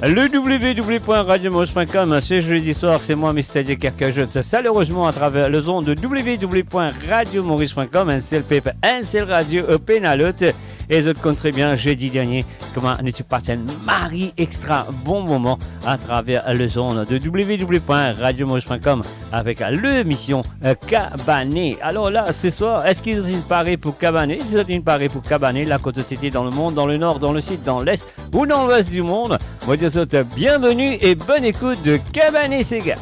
Le www.radiomauge.com, ce jeudi soir, c'est moi, Mr. J. Kerkajot, chaleureusement à travers le zone de www.radiomaurice.com, un seul paper, un seul radio, pénalote. Et je te compte très bien, jeudi dernier, comment tu parti un mari extra bon moment à travers le zone de www.radiomaurice.com avec l'émission Cabané. Alors là, ce soir, est-ce qu'ils ont une parée pour Cabané? Ils ont une parée pour Cabané, la côte c'était dans le monde, dans le nord, dans le sud, dans l'est ou dans l'ouest du monde. Moi, je te souhaite bienvenue et bonne écoute de Cabané Sega.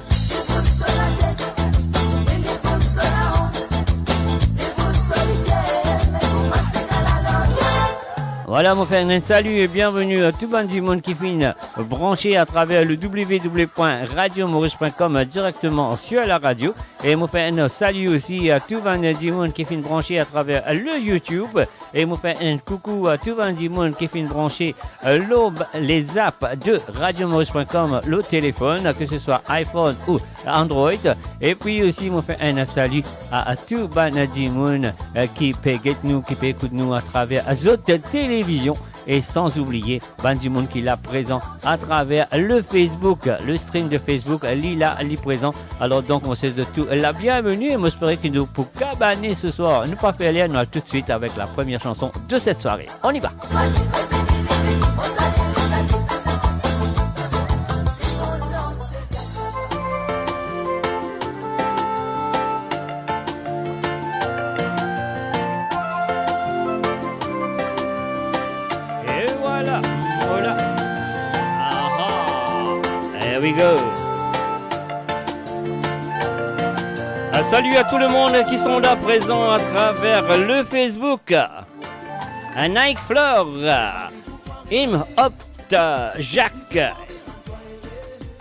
Voilà mon frère, un salut et bienvenue à tout le monde du monde qui finit branché à travers le www.radiomaurice.com directement sur la radio. Et mon frère, un salut aussi à tout le monde du monde qui finit branché à travers le YouTube. Et mon frère, un coucou à tout le monde du monde qui finit branché les apps de radiomaurice.com, le téléphone, que ce soit iPhone ou Android. Et puis aussi mon frère, un salut à tout le monde du monde qui peut nous, qui peut écouter nous à travers d'autres télévisions. Et sans oublier du monde qui est là présent à travers le Facebook, le stream de Facebook, là présent. Alors donc on sait de tout la bienvenue et moi j'espère que nous pour cabaner ce soir. Nous pas faire l'air, nous allons tout de suite avec la première chanson de cette soirée. On y va. Here we go. Salut à tout le monde qui sont là présents à travers le Facebook. Nike Fleur, Im Opt, Jacques,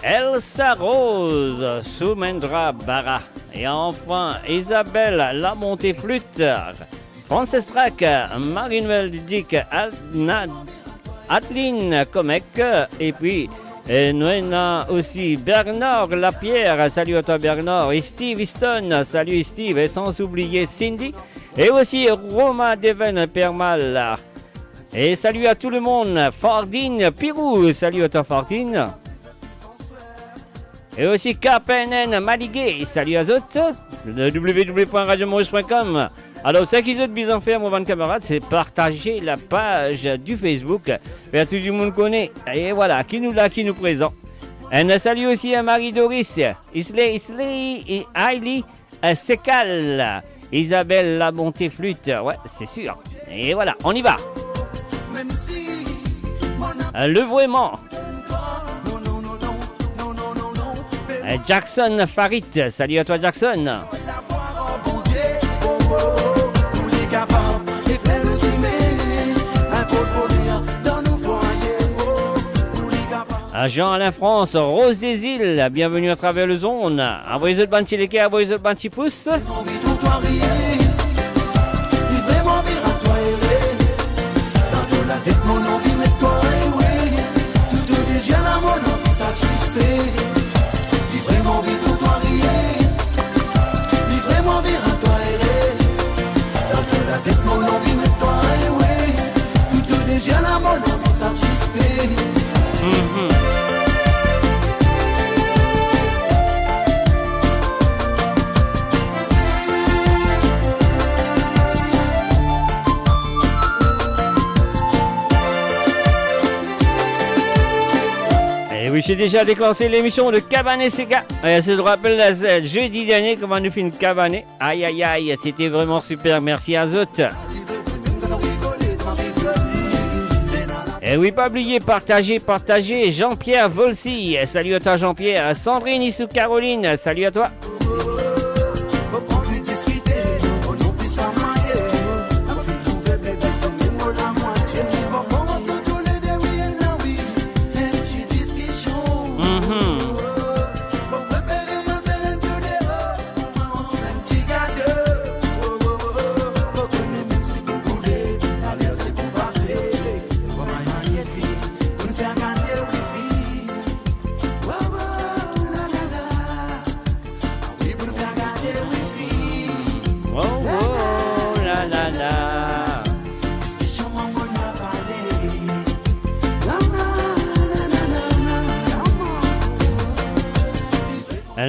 Elsa Rose, Soumendra Barra et enfin Isabelle Lamonté Flûte, Frances Strack, Marine Dick, Adeline Comec et puis nous avons aussi Bernard Lapierre, salut à toi Bernard, et Steve Easton, salut Steve, et sans oublier Cindy, et aussi Roma Deven Permal, et salut à tout le monde, Fordine Pirou, salut à toi Fordine, et aussi KPNN Maligué, salut à autres, www.radiomaurice.com. Alors, ce qu'ils ont besoin de faire, mon bon camarade, c'est partager la page du Facebook. Faire tout le monde connaît. Et voilà, qui nous présente. Un salut aussi à Marie-Doris, Isley et Hailey Sekal, Isabelle Lamonté Flûte. Ouais, c'est sûr. Et voilà, on y va. Le vraiment. Jackson Farid, salut à toi Jackson. Jean-Alain France, Rose des Îles, bienvenue à travers le zone. Envoyez-le le banti les cœurs, envoyez-le le banti pouce. Et oui, j'ai déjà déclenché l'émission de Cabané Sega. Je te rappelle, jeudi dernier, comment nous fait une Cabané. Aïe, aïe, aïe, c'était vraiment super. Merci à Zot. Et oui, pas oublier, partager. Jean-Pierre Volsi, salut à toi Jean-Pierre. Sandrine Issou Caroline, salut à toi.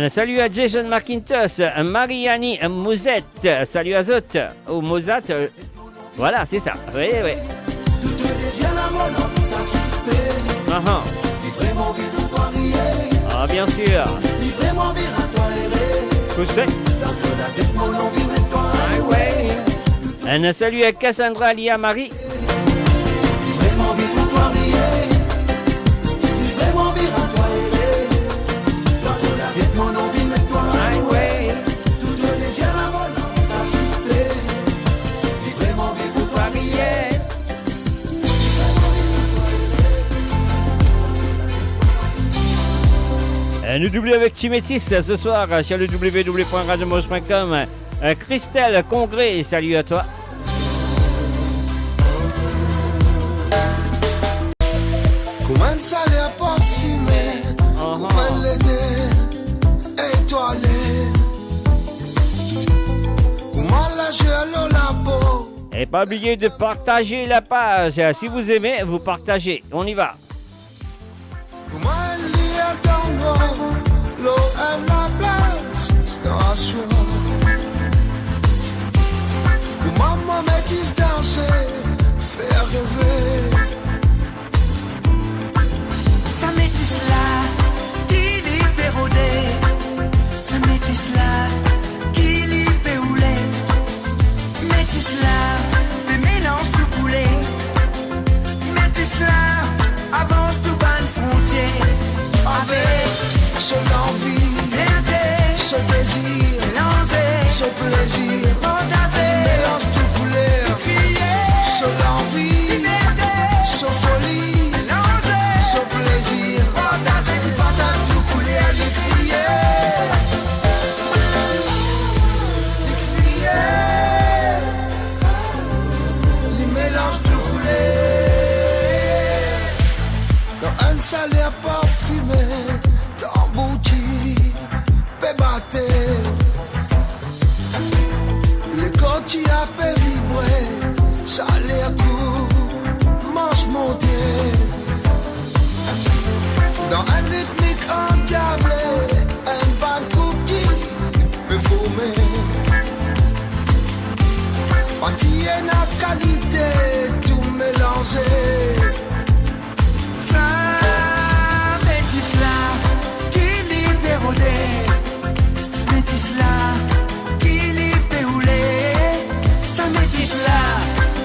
Salut à Jason McIntosh, Mariani Mouzette, salut à Zot, ou Mozat, voilà, c'est ça, oui, oui. Ah, bien sûr. Tout fait. Un salut à Cassandra Liamari. Nous doublons avec Chimétis ce soir sur le www.radiomos.com. Christelle Congrès, salut à toi. Commence à les parfumer, comme l'été étoilé. Comment lâcher la peau. Et pas oublier de partager la page. Si vous aimez, vous partagez. On y va. Comment lire dans l'eau à la place, c'est un soir. Comment mon métis danser, faire rêver. Ça métisse là, qui libère au dé. Ça métisse là, qui libère au lait. Métisse là, le mélange tout coulé. Métisse là, avance tout bas de frontière. Avec son envie, ce désir, ce plaisir, mélange tout couleur. Son envie, son folie, son plaisir, partage tout couleur, les crier. Les mélange tout couleur. Dans un salaire parfumé, t'emboutis, pébaté. Le côté a fait vibrer, salaire court, manche montée. Dans un rythmique endiablé, un bal cookie peut fumer. Partie et la qualité, tout mélangé. Ça métisse là, qui libère au dé. Métisse là, qui libère au lait. Ça métisse là,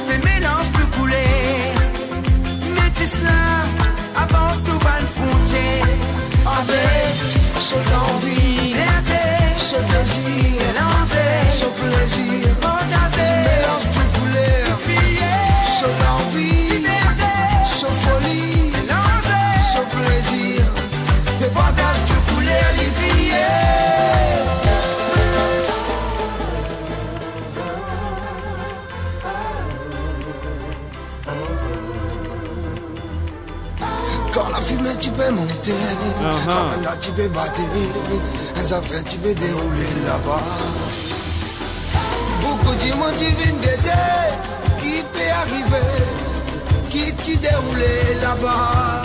les mélanges tout coulé. Métisse là, avance tout bas de frontière. Avec son envie, ce désir, ce plaisir, mélange tout couleur. Son envie, son folie, son plaisir, et partage tout couleur, les crier. Quand la fumée tu peux monter, quand là tu peux battre, ça fait tu peux dérouler là-bas. Beaucoup de monde qui viennent d'aider, qui peut arriver, qui tu dérouler là-bas.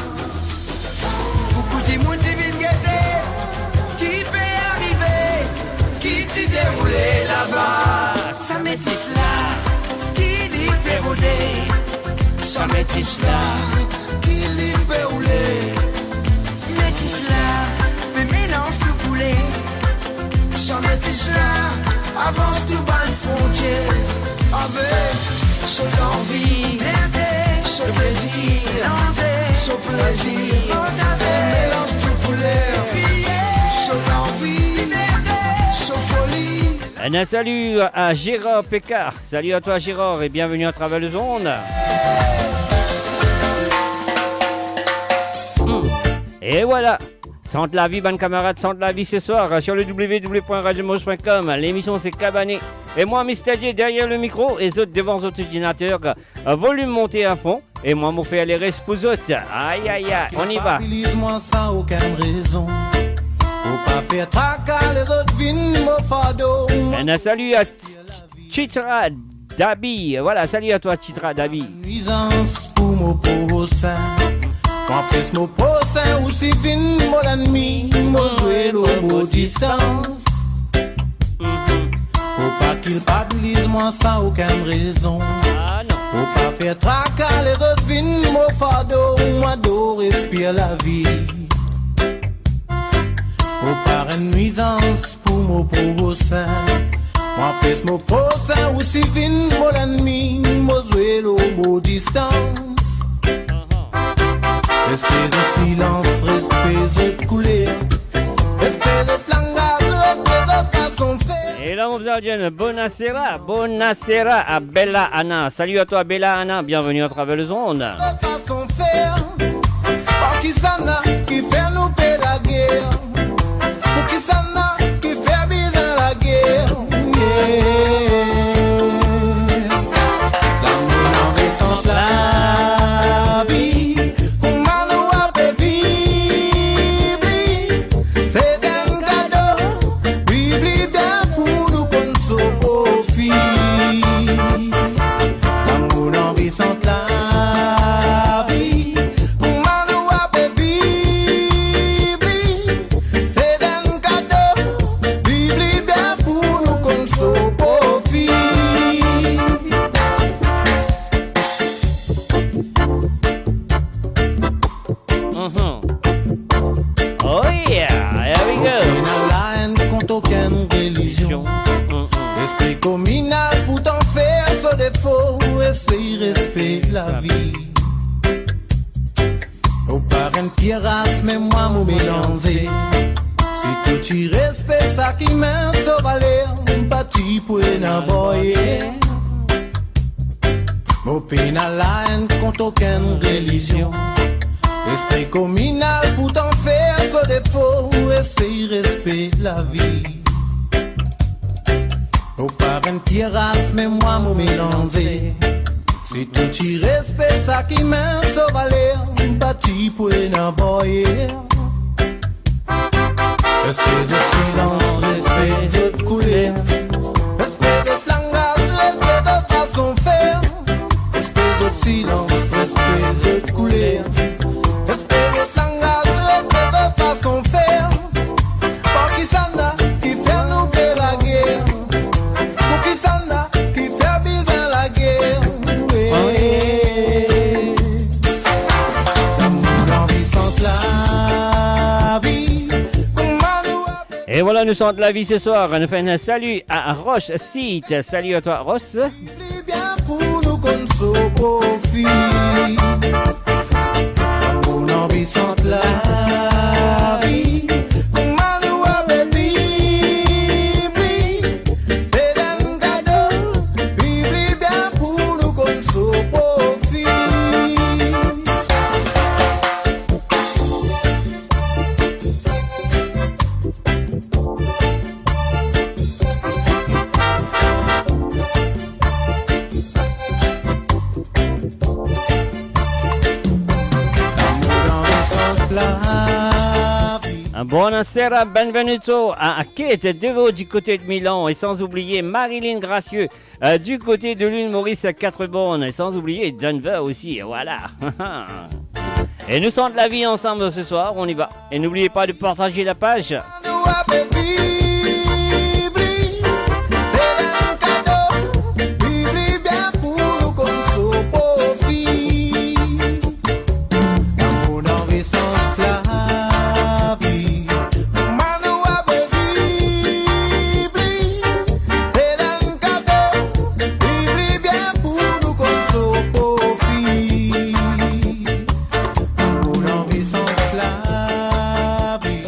Beaucoup de monde qui viennent guetter, qui peut arriver, qui tu dérouler là-bas. Ça métisse là, qui libère au dé. Ça métisse là, qui libère ou les. Métisse là, le mélange tout coulé. Ça métisse là, avance tout bas de frontière. Avec son envie, ce désir, ce plaisir, mélange tout couleur. Son envie, ce folie. Un salut à Gérard Pécard. Salut à toi Gérard et bienvenue à travers les ondes. Et voilà, Sente la vie, bonne camarade, Sente la vie ce soir sur le www.radiomos.com. L'émission c'est Cabané. Et moi, Mr. J derrière le micro et les autres devant les autres ordinateurs. Volume monté à fond. Et moi, mon fait aller reste pour les autres. Aïe, aïe, aïe, on y va. Moi sans aucune raison. Faut pas faire tracas, les autres viennent me fado. Un salut à Chitra Dabi. Voilà, salut à toi, Chitra Dabi. Nuisance pour mon pauvre sein. En plus, mon prochain ou si vin, mon ennemi, mon jouet, mon distance. Faut pas qu'il pabilise moi sans aucune raison. Ah non. Faut pas faire tracas les autres vignes, mon fardeau, moi d'eau, respire la vie. Faut pas une nuisance pour mon prochain. Moi plus mon prochain ou si vin, mon ennemi, mon jouet, mon distance. Respect de silence, respect de couleur, respect de langage, respect de façon de faire. Et là, mon Bzardien, Bonacera à Bella Anna. Salut à toi, Bella Anna. Bienvenue à travers les ondes. De façon de faire, pour qui s'en a, qui fait nous payer la guerre. Pour qui s'en a, qui fait bizarre la guerre. L'amour en sans la vie. C'est un cadeau, vivre bien pour nous qu'on se profite. L'amour en vie sans la vie, comment nous avons vivre. C'est un cadeau, vivre bien pour nous qu'on se profite. Oh yeah, here we go. La haine contre aucune religion. Esprit communal pour t'en faire ce défaut. Essaye respect la vie. Au parrain pierre race, mais moi m'ou mélanger. Si tout tu respect ça qui m'a sauvé, bâti pour n'envoyer. Au pénal la haine contre aucune religion. Esprit communal pour t'en faire ce défaut, essaye respect la vie. Au parrain pierre race, mais moi m'ou mélanger. Si tout tu respect ça qui m'a sauvé, bâti pour n'envoyer. Respect de silence, respect de couleur, respect de langage, respect de façon de faire. Respect de silence, respect de couleur, respect de langage, respect de façon de faire. Pour qui s'en a, qui fait nous payer la guerre. Pour qui s'en a, qui fait bizarre la guerre. L'amour en vie sans la vie. Et voilà, nous sommes de la vie ce soir. Nous faisons un salut à Roche Site. Salut à toi, Roche. Plus bien pour nous qu'on se profite. L'amour en vie sans la vie. Comment nous avons vivre. C'est un cadeau. Vivre bien pour nous qu'on se profite. Buonasera, benvenuto à Kate Deveau du côté de Milan et sans oublier Marilyn Gracieux du côté de l'île Maurice à 4 bornes et sans oublier Denver aussi, voilà. Et nous sommes de la vie ensemble ce soir, on y va. Et n'oubliez pas de partager la page. Nous avons vivre, c'est un cadeau. Vivre bien pour nous qu'on se profite. L'amour en vie sans la vie. Comment nous avons vivre, c'est un cadeau. Vivre bien pour nous qu'on se profite. L'amour en vie sans la vie.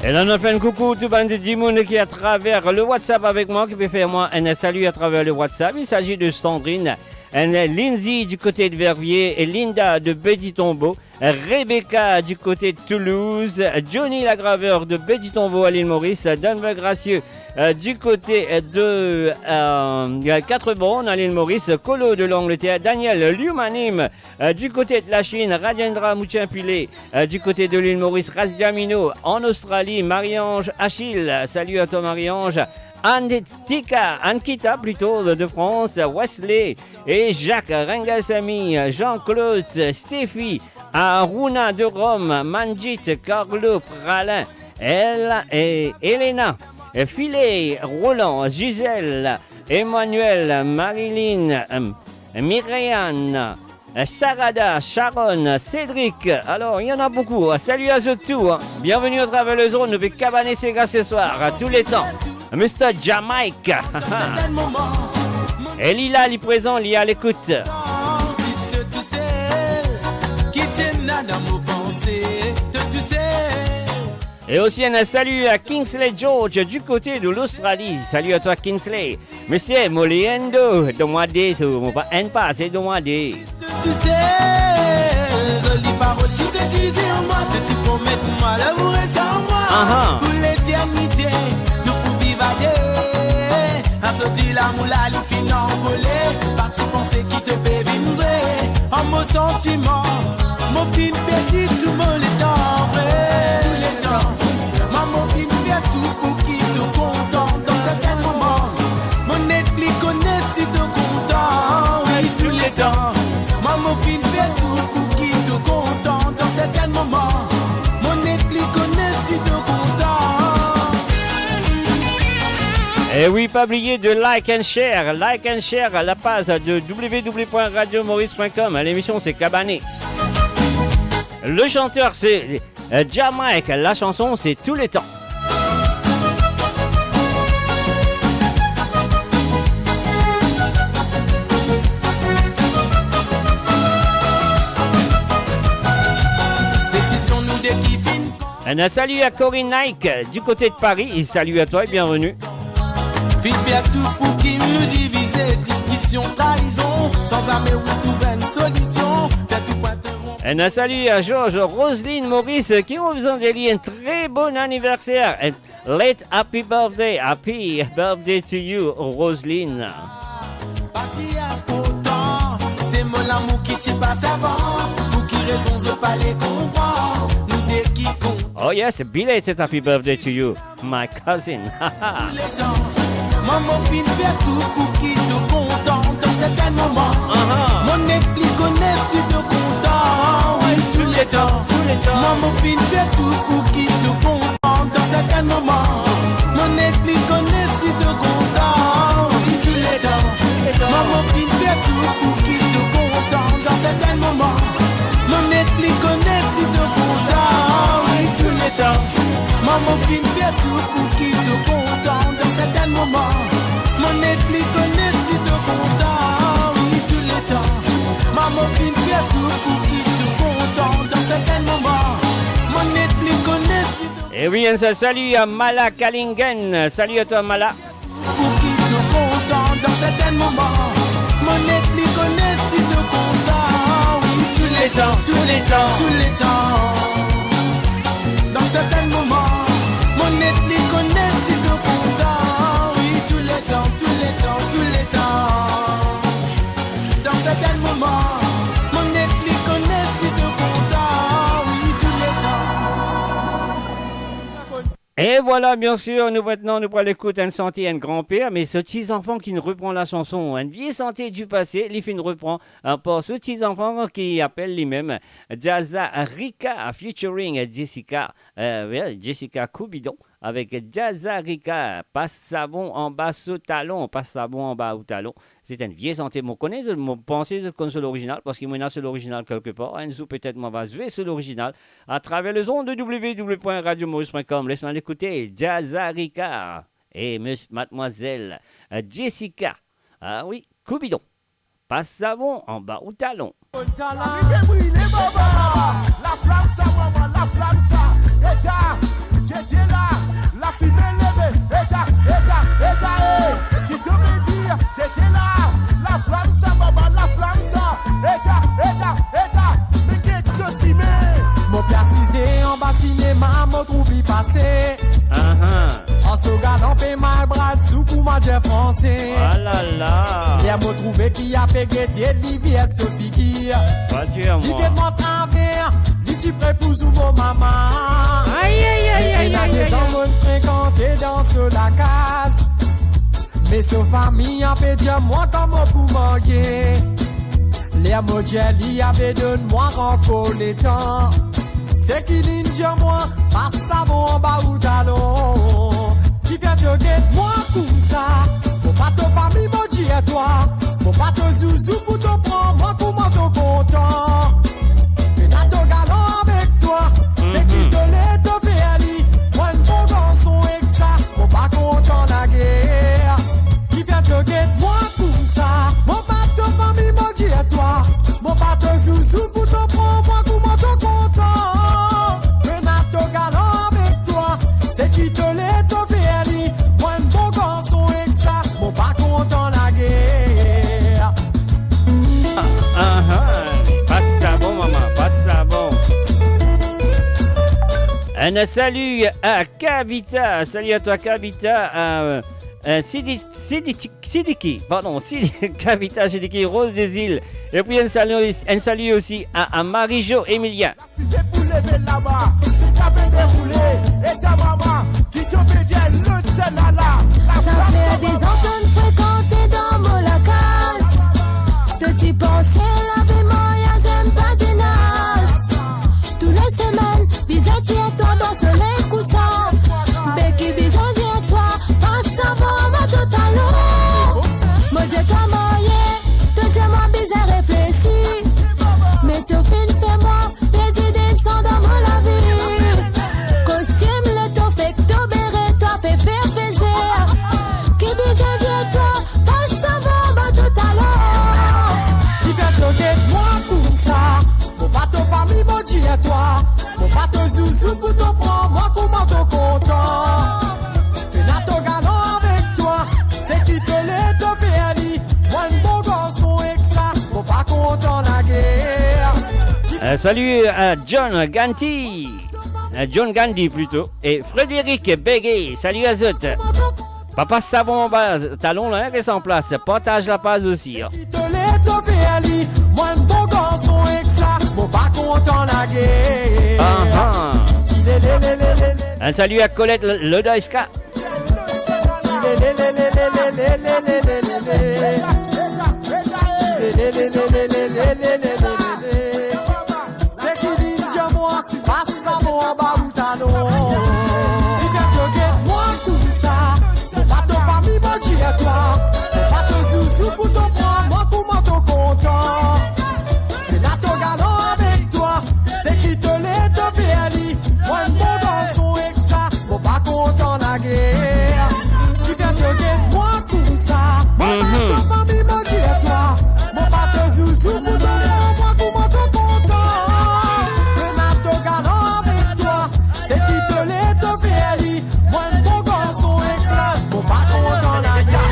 Et là, on fait un coucou tout bande de Dimoun qui est à travers le WhatsApp avec moi, qui peut faire moi un salut à travers le WhatsApp. Il s'agit de Sandrine, Lindsay du côté de Verviers, et Linda de Petit-Tombeau, Rebecca du côté de Toulouse, Johnny la graveur de Petit-Tombeau à l'île Maurice, Denver Gracieux du côté de 4 bornes à l'île Maurice, Colo de l'Angleterre, Daniel Lumanim du côté de la Chine, Rajendra Mouchimpilé du côté de l'île Maurice, Rasdiamino en Australie, Marie-Ange Achille, salut à toi Marie-Ange, Ankita plutôt de France, Wesley et Jacques Rengasami, Jean-Claude, Stéphie, Aruna de Rome, Manjit, Carlo Pralin, Elle et Elena, Filet, Roland, Gisèle, Emmanuel, Marilyn, Myriane, Sarada, Sharon, Cédric. Alors, il y en a beaucoup. Salut à eux tous. Bienvenue au Travel Zone avec Cabanet Sega ce soir, à tous les temps. Mr. Jamaica. Et Lila, il présent, il est à l'écoute. Et aussi un salut à Kingsley George du côté de l'Australie. Salut à toi Kingsley. Monsieur Moliendo, demandez, on va en passer, demandez. Tu sais, jolie parole qui te dit en moi, que tu promets moi l'amour est sans moi. Pour l'éternité, nous pouvons vivader. À sortir l'amour, la lui fin envolée. Parti penser qui te fait vivre. En mon sentiment, mon fin petit, tout mon temps vrai. Tous les temps, maman fin fait tout pour qui te content dans certains moments. Mon ethnie connaît si te content, oui, tous les temps. Maman fin fait tout pour qui te content dans certains moments. Mon ethnie connaît si te content. Et oui, pas oublier de like and share à la page de www.radiomaurice.com. L'émission c'est Cabanet. Le chanteur c'est Jamaica, la chanson c'est Tous les temps. Un salut à Corinne Nike du côté de Paris. Salut à toi et bienvenue. Vite faire tout pour qu'il nous divise, discussion, trahison, sans armée ou trouver une solution. Faire tout pour interrompre. Un salut à Georges, Roselyne, Maurice qui ont besoin de un très bon anniversaire. And late happy birthday to you, Roselyne. Parti à pourtant, c'est mon amour qui t'y passe avant. Pour qui raison je pas les comprends. Nous dès qui compte. Oh yes, belated happy birthday to you, my cousin. Maman fin fait tout pour qui te content dans certains moments. Mon épli connaît si te content. Oui, tous les temps. Maman fin fait tout pour qui te content dans certains moments. Mon épli connaît si te content. Oui, tous les temps. Maman fin fait tout pour qui te content dans certains moments. Mon épli connaît si te content. Oui, tous les temps. Maman fin fait tout pour qui te content dans certains moments. Mon épli connaît si te content. Oui, tous les temps. Maman fin fait tout pour qui te content dans certains moments. Mon épli connaît si te. Et oui, un salut à Mala Kalingen. Salut à toi Mala. Pour qui te content dans certains moments. Mon épli connaît si te content. Oui, tous les temps, tous les temps, tous les temps. Dans certains moments, mon ethnie connaît si te content. Oui, tous les temps, tous les temps, tous les temps. Dans certains moments, mon ethnie connaît si te content. Oui, tous les temps. Et voilà, bien sûr, nous pour l'écoute un santé, un grand-père, mais ce petit enfant qui nous reprend la chanson, une vieille santé du passé, les filles reprend pour ce petit enfant qui appelle lui-même Jazza Rika featuring Jessica Coubidon avec Jazza Rika, passe savon en bas sous talon, passe savon en bas au talon. C'est une vieille santé, je connais, je pensais que c'est l'original, parce qu'il y a l'original quelque part. Un jour peut-être on va jouer sur l'original à travers le zone de www.radiomaurice.com. Laissez-moi l'écouter, Jazza Rika et mademoiselle Jessica. Ah oui, Coubidon. Passe savon en bas au talon. La flamme ça, maman, la flamme ça. État, là, la fumée levée. État, qui te veut dire, t'étais là. La flamme ça, maman, la flamme ça. État, mais qu'est-ce que tu s'y mets? Mon pied assisé en bas cinéma, mon troubi passé. En se galant, paie ma bras. moi j'ai français. Ah là là. Les mots trouvés qui a pégé l'hiver se figure. Pas dur, Qui moi. te montre travers, lui tu prêt pour sous mon maman. Aïe, aïe, aïe, Mais aïe, il a aïe, des aïe. hommes fréquentés dans ce la case. Mais ce famille a pédé moi comme pour manquer. Les mots jelly avait de moi encore les temps. C'est qui ninja moi, pas savon en bas ou talon. Qui vient te guetter moi comme ça. Pour pas te famille, mon Dieu, à toi. Pour pas te zouzou pour te prendre, moi comment te content. Mais là, te galant avec toi. C'est qui te l'est, te fait aller. Moi, un bon garçon avec ça. Pour pas content la guerre. Qui vient te guetter moi comme ça. Mon pas te famille, mon Dieu, à toi. Mon pas te zouzou pour te prendre, moi comment te content. Mais là, te galant avec toi. C'est qui te l'est, te fait aller. Moi, un bon garçon avec ça. Mon pas content la guerre. Passe ça bon, maman, passe ça bon. Un salut à Kavita. Salut à toi, Kavita. Sidiki, pardon, Kavita Sidiki, Rose des Îles. Et puis un salut aussi à Marie-Jo Emilia. Fidé pour lever là-bas, c'est ta belle déroulée. Et ta maman qui t'obédie, le c'est là. Ça fait des ans que nous fréquentons dans Molacas. Te penser laver moyens, j'aime pas dinas. Tous les semaines, bisous et toi dans soleil coussant. Becky bisous et toi, passe avant ma totalon. Moi j'ai toi moyen, te dis-moi bizarre réfléchi. Mais te fais-moi des idées sans dans mon la vie. Costume, le to fait que to béret, toi fait faire plaisir. Qui bisous et toi, passe avant ma totalon. Qui vient te guetter moi comme ça. Mon pas te famille, mon Dieu, à toi. Mon pas te zouzou pour te prendre, moi comment te content. T'es là, te galant avec toi. C'est qui te l'est, te fait aller. Moi, un bon garçon avec ça. Mon pas content la guerre. Salut à John Gandhi. John Gandhi plutôt. Et Frédéric Béguet. Salut à Zot. Papa Savon en bas, talon là, reste en place. Partage la page aussi. Hein. Qui te l'est, te fait aller. Moi, un bon garçon avec ça. Mon pas content la guerre. Un salut à Colette Lodaiska. C'est qui ninja moi, passe ça bon en bas ou talon. Il vient te guetter moi tout ça. Mon pas te famille, mon Dieu à toi. Mon pas te zouzou pour te prendre, moi comment te content. Et là te galant avec toi. C'est qui te l'est, te fait aller. Moi un bon garçon avec ça. Mon pas content la guerre. Il vient te guetter moi tout ça. Mon pas te famille, mon Dieu à toi. Mon pas te zouzou pour te prendre, moi comment te content. Et là te galant avec toi. C'est qui te l'est, te fait aller. Moi un bon garçon avec ça. Mon pas content la guerre.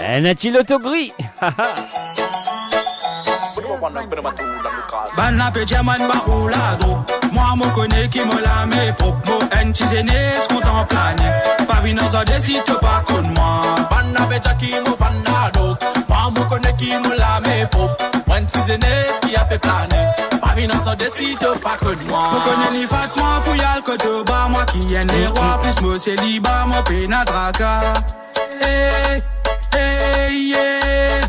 Un atiloto gris. Ban la pe diamant ba ou la do. Moi mon connais qui me la met pop mo en tisene content plané. Pas vino ça décide pas con moi. Ban la pe qui mo panado. Moi mon connais qui me la met pop. Moi en tisene qui a fait plané. Pas vino ça décide pas con moi. Mon connais ni fat moi pour yal côté bas moi qui en des rois plus mo célibat mon penadraka. Eh yeah.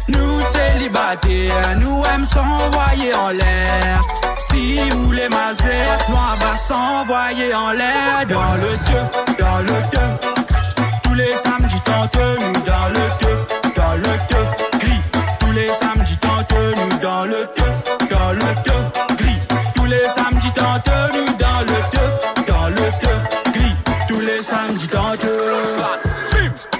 Nous célibataires, nous aimons s'envoyer en l'air. Si vous les mazers, nous on va s'envoyer en l'air. Dans le te, tous les samedis tente nous dans le te, gris. Tous les samedis tente nous dans le te, gris. Tous les samedis tente nous dans le te, gris. Tous les samedis tente.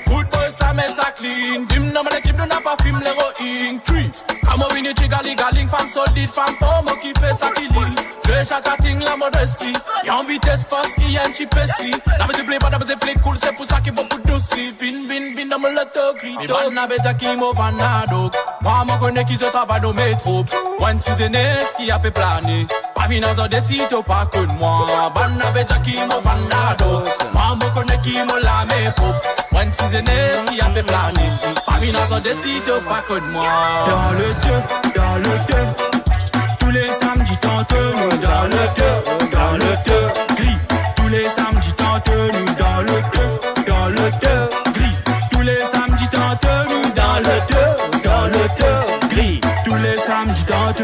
Good boy, ça met ça clean. Dim, non, mais l'équipe n'a pas film l'héroïne. Tree, come over Fini chigali galing, femme solide, femme forme qui fait ça qui lit. Je chaque ting la modestie. Y'a envie d'espace qui y a un chip ici. La me plaît pas, la me plaît cool, c'est pour ça qu'il y a beaucoup d'oussi. Bin, dans mon loto gris. Mais van na beja qui mo vanado. Moi, mon connais qui se travaille dans mes troupes. One seasones qui a fait planer. Pas vina zo décide pas que de moi. Van na beja qui mo vanado. Moi, mon connais qui mo la mes troupes. One seasones qui a fait planer. Pas vina zo décide pas que de moi. Dans le deux. Tous les samedis tente nous dans le deux, gris. Tous les samedis tente nous dans le deux, gris. Tous les samedis tente nous dans le deux, gris. Tous les samedis tente.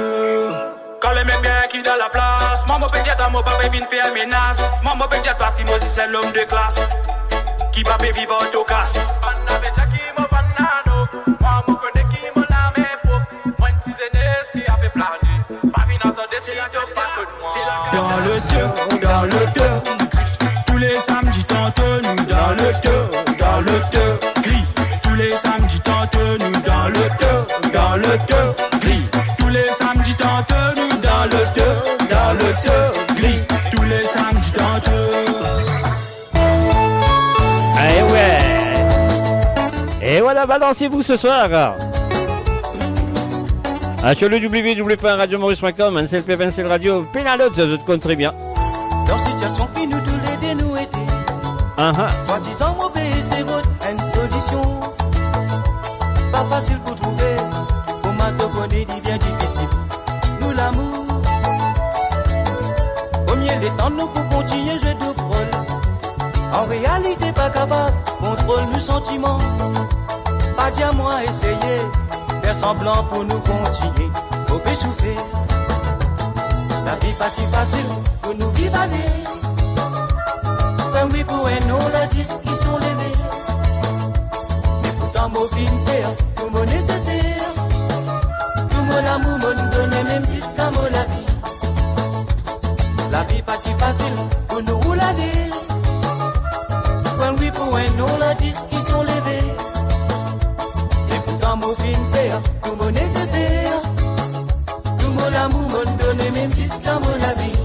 Quand les mecs bien qui dans la place, maman peut dire à mon papa vient faire menace. Maman peut dire parti moi si c'est l'homme de classe qui va vivre au casse. Dans le deux, tous les samedis tente nous dans le deux, gris. Tous les samedis tente nous dans le deux, gris. Tous les samedis tente nous dans le deux, gris. Tous les samedis tente. Eh ouais. Et voilà, balancez-vous ce soir. Sur le www.radiomaurice.com, NCLP, NCL Radio, Pénalote, ça te compte très bien. Leur situation qui nous tous les deux nous était. Soi-disant mauvais zéro, une solution. Pas facile pour trouver. Pour m'attendre dit bien difficile. Nous l'amour. Combien de temps nous pour continuer jouer de rôle. En réalité pas capable, contrôle nos sentiments. Pas dire moi essayer. Faire semblant pour nous continuer, faut s'essouffler. La vie pas si facile pour nous vivre avec. Comme oui pour un non, la disque qui sont levés. Mais pourtant, mon film faire tout mon nécessaire. Tout mon amour, mon donner, même si c'est comme la vie. La vie pas si facile pour nous rouler. Comme oui pour un non, la disque qui sont levés. Mon film faire tout mon nécessaire. Tout mon amour me donne même si c'est comme la vie.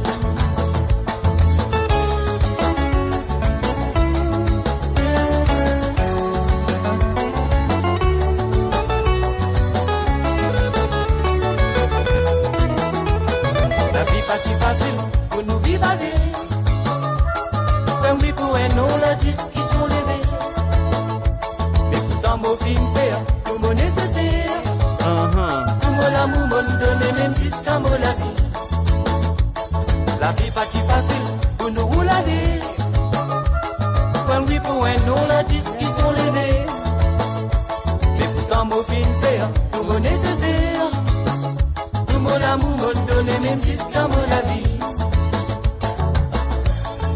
La vie pas si facile pour nous vivre avec. Comme oui pour un non la disque qui sont levés. Mais pourtant mon film faire mon nécessaire. Tout mon amour me donne même si c'est comme la vie. La vie pas si facile pour nous rouler. Comme oui pour un non la disque qui sont levés. Mais pourtant mon film faire tout mon nécessaire. Tout mon amour me donne même si c'est comme la vie.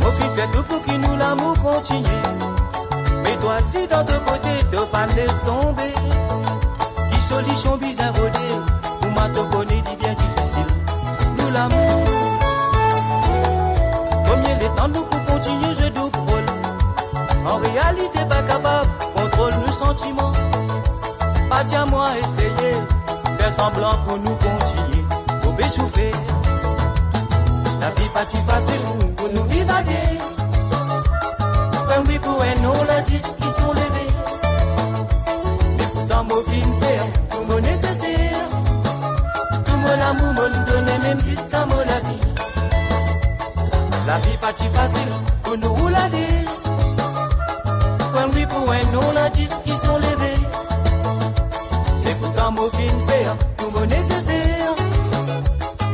Mon film fait tout pour que nous l'amour continue. Mais toi tu dans ton côté de pas laisser tomber. Solution bizarre rodée, pour ma connaît dit bien difficile. Nous l'amour. Combien de temps nous pour continuer je doute rôle. En réalité pas capable, contrôle nos sentiments. Pas dire moi essayer, faire semblant pour nous continuer. Faut s'essouffler. La vie pas si facile pour nous vivre à deux. Comme oui pour un non la disque qui sont levés. Mais pourtant mon film faire tout mon nécessaire. Tout mon amour me donne même si c'est comme la vie. La vie pas si facile pour nous rouler. Comme oui pour un non la disque qui sont levés. Mais pourtant mon film faire tout mon nécessaire.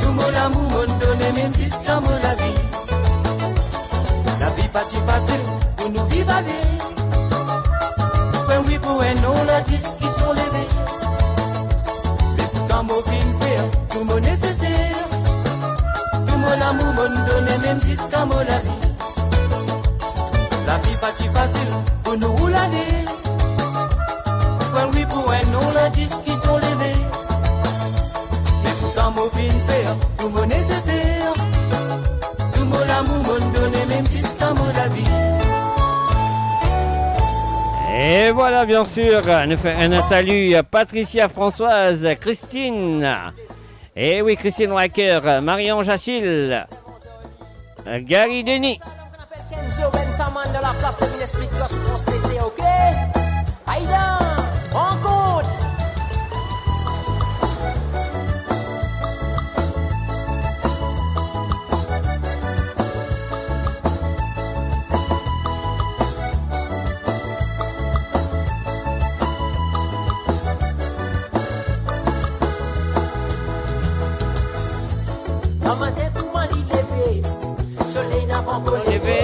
Tout mon amour me donne même si c'est comme la vie. La vie pas si facile pour nous vivre avec. Comme oui pour un non la disque qui sont levés. Mais pourtant mon film faire tout mon nécessaire. Tout mon amour me donne même si c'est comme la vie. La vie pas si facile pour nous rouler. Comme oui pour un non la disque qui sont levés. Mais pourtant mon film faire tout mon nécessaire. Tout mon amour me donne même si c'est comme la vie. Et voilà, bien sûr, nous faisons un salut à Patricia, Françoise, Christine. Et oui, Christine Wacker, Marion Jachille, Gary Denis. Kenzo Bensaman de la place de l'esprit de gosse qu'on se laissait, ok? Aïda, en compte! Un matin, tout mal il levé, soleil n'a pas encore levé.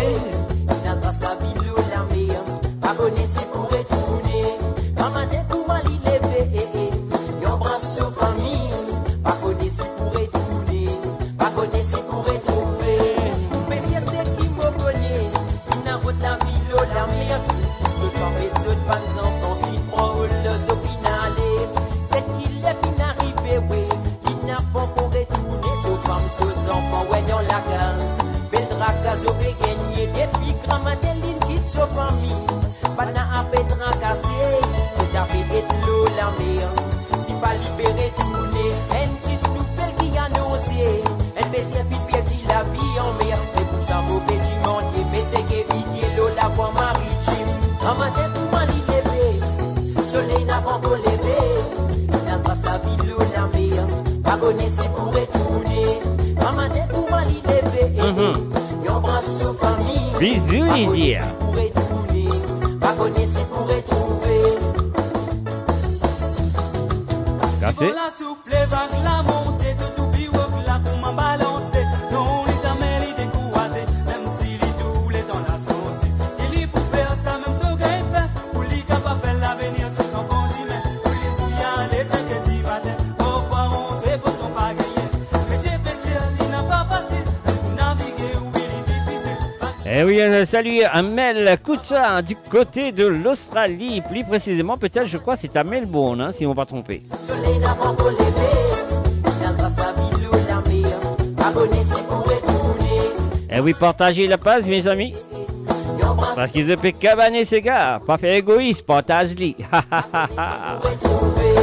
Il a trace la ville ou la mer, pas connaissé pour retourner. Un matin, tout mal il levé, il embrasse sa famille, pas connaissé pour retourner, pas connaissé pour retrouver. Mais c'est qui me connaît, il n'a pas la ville ou la mer. Je t'en mets tout pas enfants qui prend le opinalé. Peut-être qu'il est fin arrivé, oui, il n'a pas pour retourner. Femme sous enfants, ouais, dans la case. Belle dracase au gagné. Des filles grammatelles, quitte sa famille. Pas n'a appel tracassé. C'est avec l'eau la mer. Si pas libéré, tourner. Un triste nouvelle qui a nausé. Un baiser vite perdu la vie en mer. C'est pour ça, mauvais dimanche. Mais c'est qu'éviter l'eau, la voie maritime. Un matin, tout mal il levé. Soleil n'a pas encore levé. Il trace la ville l'eau la mer. Pas connaissé pour retourner. Un matin pour aller lever. Et embrasse sa famille. Bisous, Lydia. Pour retourner. Pas connaissé pour retrouver. Cassé. La souffle vague la montée de tout biwok la pour m'en balancer. Non, les amènes les décourager. Même si les doules dans la sauce. Il est pour faire ça même sur grippe. Pour les capables faire l'avenir sur son continent. Pour les souillants, les inquiétudes matin. Pour voir rentrer pour son pas gagner. Mais j'ai pensé, il n'a pas facile. Pour naviguer où il est difficile. Et oui, un salut à Mel Koutsa du côté de l'Australie. Plus précisément, peut-être, je crois, c'est à Melbourne, hein, si on ne va pas tromper. Soleil n'a pas encore levé. Il trace la ville ou la mer. Pas connaissé pour retourner. Et oui, partagez la page, mes amis. Et embrasse Parce qu'ils ont fait cabaner ces gars. Pas faire égoïste, partage-les. pour retrouver.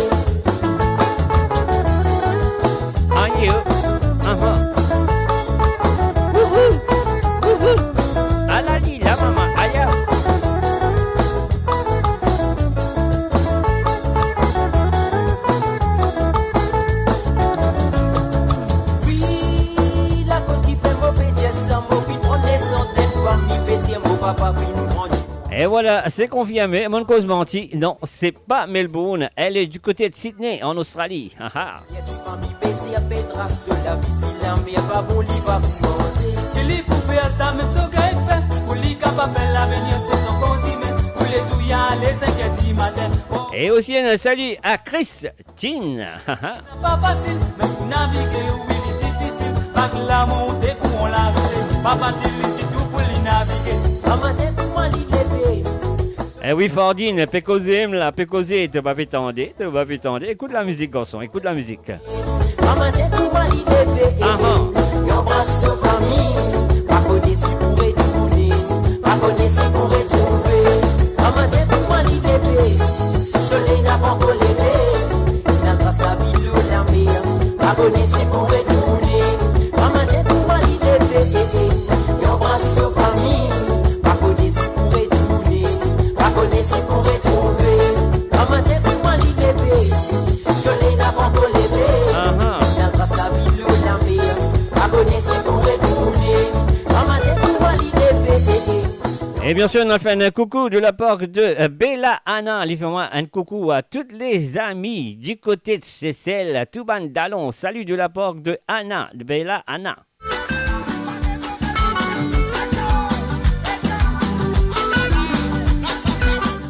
En you. Wouhou. Wouhou. Ah la li, la maman. Aïe. Oui, la cause qui fait mauvais geste, mon puis prendre les centaines familles, baisser mon papa, puis nous prendre. Et voilà, c'est confirmé. Mon cause menti. Non, c'est pas Melbourne. Elle est du côté de Sydney, en Australie. Haha. Il y a du famille baisser à Pedra sur la vie, si la mais pas bon, il va vous manger. Il est pour faire ça même sur grippe. Pour les capables faire l'avenir sur son continent. Pour les souillants, les inquiétudes matin. Et aussi un salut à Christine. Haha. Pas facile, même pour naviguer où il est difficile. Pas que la montée où on l'a laissé. Pas facile, c'est tout pour les naviguer. Un matin, pour moi, il levé. Eh oui, Fordine, pécosé, la pécosé, te va pétendre, te va pétendre. Écoute la musique, garçon, écoute la musique. Un matin, pour moi, il levé. Il embrasse sa famille. Pas connaissé pour retourner. Pas connaissé pour retrouver. Un matin, pour moi, il levé. Soleil n'a pas encore levé. Il trace la ville ou la mer. Pas connaissé pour retourner. Un matin, pour moi, il levé. Il embrasse sa famille. Pas connaissé pour retourner. Pas connaissé pour retrouver. Un matin, pour moi, il levé. Soleil n'a pas encore levé. Il trace la ville ou la mer. Pas connaissé pour retourner. Un matin, pour moi, il levé. Et bien sûr, on a fait un coucou de la part de Bella Anna. Il fait moi un coucou à toutes les amies du côté de Cécile, à Touban Dallon. Salut de la part de Anna, de Bella Anna.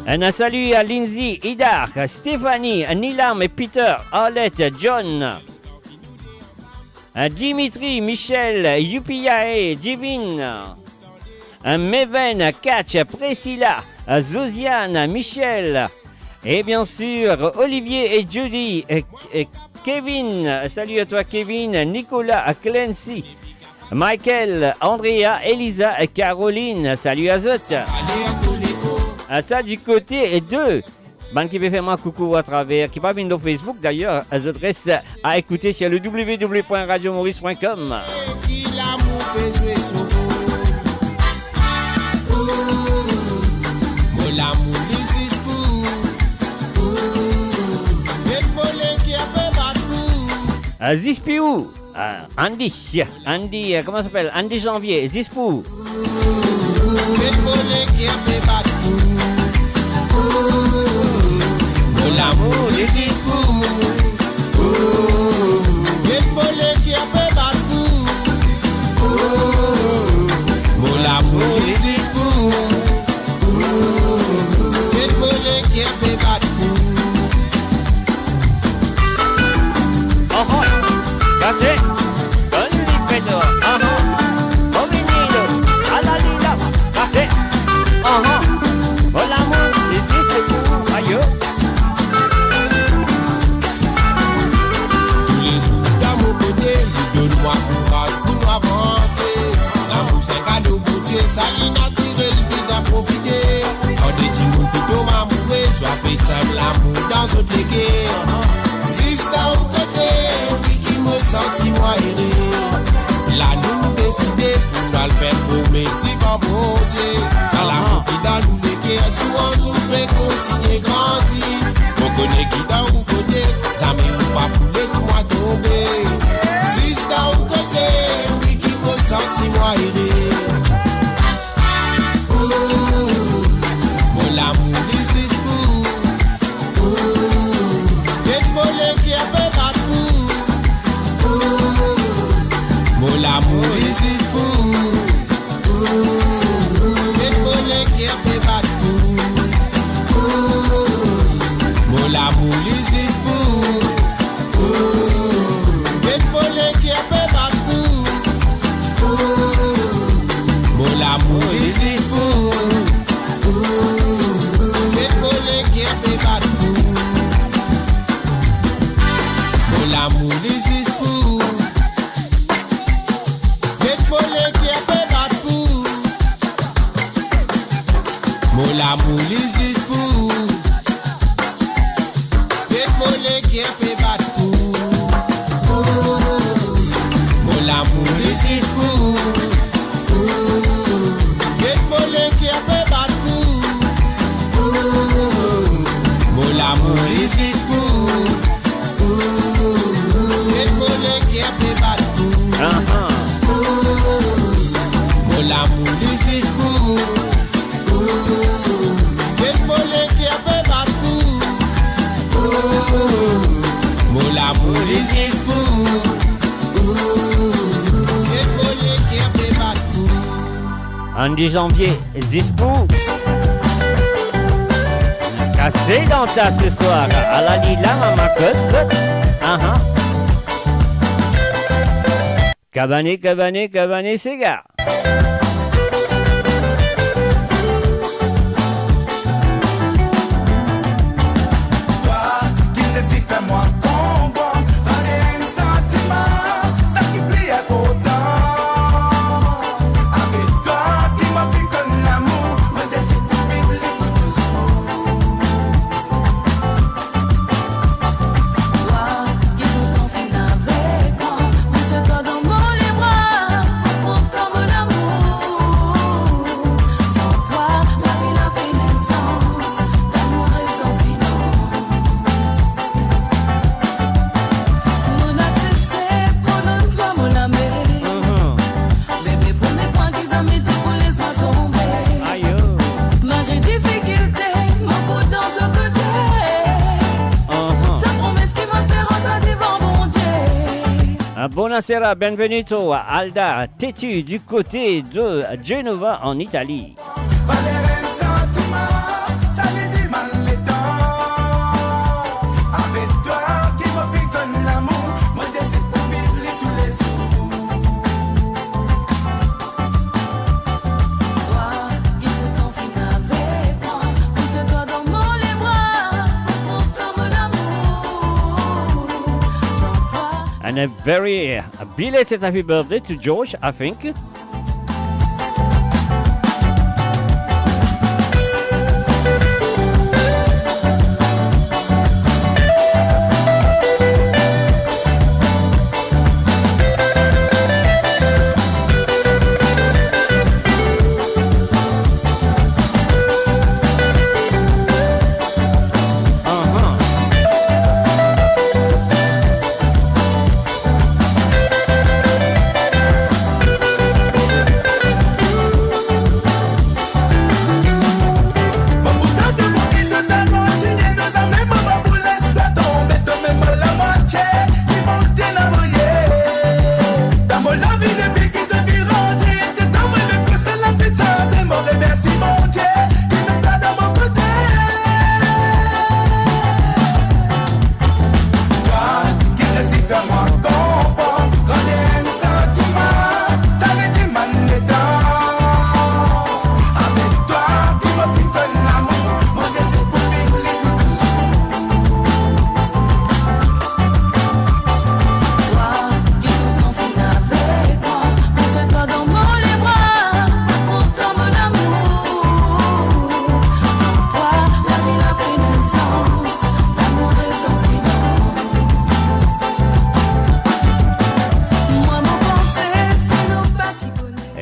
Un salut à Lindsay, Idar, Stéphanie, Nilam et Peter, Arlette, John, Dimitri, Michel, Yupiae, Divine, Meven, Catch, Priscilla, Zosiane, Michel, et bien sûr Olivier et Judy, Kevin, salut à toi Kevin, Nicolas, Clancy, Michael, Andrea, Elisa, Caroline, salut à Zot. Ça du côté de ban qui veut faire ma coucou à travers, qui pas venir sur Facebook d'ailleurs, elles adressent à écouter sur le www.radiomaurice.com. Zispou, Andy, comment ça s'appelle? Andy Janvier, Zispou. L'amour des Zispou. L'amour des Zispou. Grazie, con ripeto, Movinilo, alla lila, grazie, con l'amour, esiste pour, aïe. Tous les jours dans mon côté, donne-moi courage pour nous avancer. L'amour c'est un cadeau pour Dieu, ça l'est naturel, déjà profiter. Quand des petits mouns photo m'amourer, je appelle ça l'amour dans toutes les guerres. Si c'est au côté, oui qui me sentit moi erré. Là nous décider pour nous le faire domestique en bon Dieu. Ça l'amour qui dans nous les guerres, souvent nous fait continuer grandir. On connaît qui dans au côté, ça me pas pour laisse-moi tomber. Si c'est au côté, oui qui me sentit moi erré. Mon l'amour this is cool. Mon l'amour this is cool. Mon l'amour this is cool. Mon l'amour this is cool. Mon l'amour this is cool. Mon l'amour this is cool. Mon l'amour this is cool. Mon l'amour this is cool. Mon l'amour this is cool. Mon l'amour this is cool. Andy Janvier, Zispou. Cassé dans ta ce soir, à la lila, ma cote. Cabané, cigare. Fais-moi comprendre, donner un sentiment, ça qui plie autant. Avec toi qui m'a fait comme l'amour, me décide pour vivre les coups de sourd. Toi qui me confines avec moi, mais c'est toi dans mon les bras, prouve-toi mon amour. Sans toi, la vie n'a plus de sens, l'amour reste en silence. Buonasera, benvenuto a Alda Tetu du côté de Genova en Italie. And a very belated happy birthday to George, I think.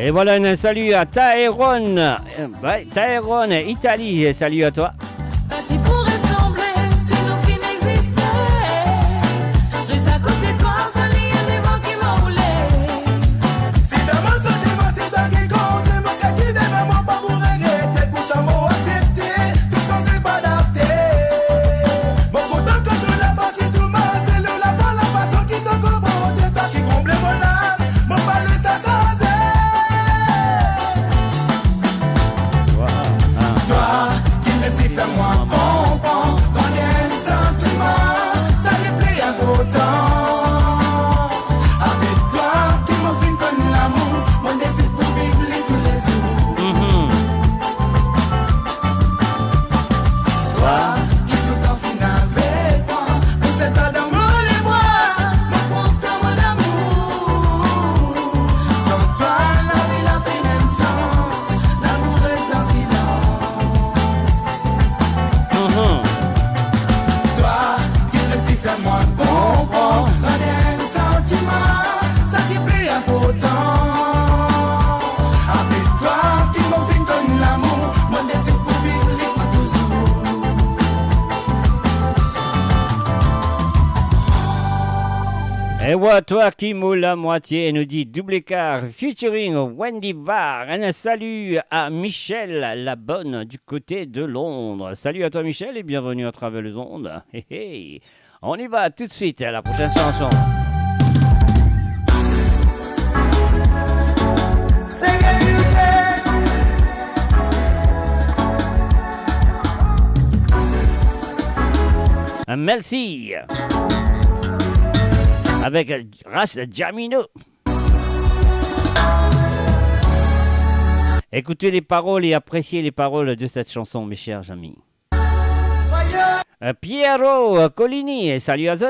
Et voilà un salut à Taeron, Taeron, Italie, salut à toi. Tu pourrais sembler si nos filles n'existaient. Reste à côté de toi, ça n'y a des mots qui m'ont roulé. Si dans mon sentiment, si dans les comptes, mon sac qui devait moi pas vous regretter. Pourtant, moi accepté, tout sans être adapté. Mon content contre la base qui tout m'a, c'est le la bonne la façon qui te comprend. C'est toi qui comble mon âme, mon palais ça s'asait. Toi, qui me si fais-moi comprendre, quand il y a un sentiment, ça déplaît à autant. Avec toi, qui m'en fait comme l'amour, mon désir pour vivre les tous les jours. Toi, qui tout en fin avec moi, mais c'est toi dans mon les bras, mon pauvre toi, mon amour. Sans toi, la vie n'a pas de sens, l'amour reste en silence. Toi, qui me si fais-moi comprendre, quand il y a un sentiment, ça qui plaît important. Avec toi, qui m'en fait comme l'amour, mon désir pour vivre les pour toujours. Et voilà, toi qui moule la moitié, nous dit double écart, featuring Wendy Var. Un salut à Michel, la bonne du côté de Londres. Salut à toi Michel et bienvenue à travers les ondes. Hey, hey. On y va tout de suite à la prochaine chanson. Sing it, music. Merci. Avec Ras Jamino. Écoutez les paroles et appréciez les paroles de cette chanson, mes chers amis. Piero Collini, salut à Zot.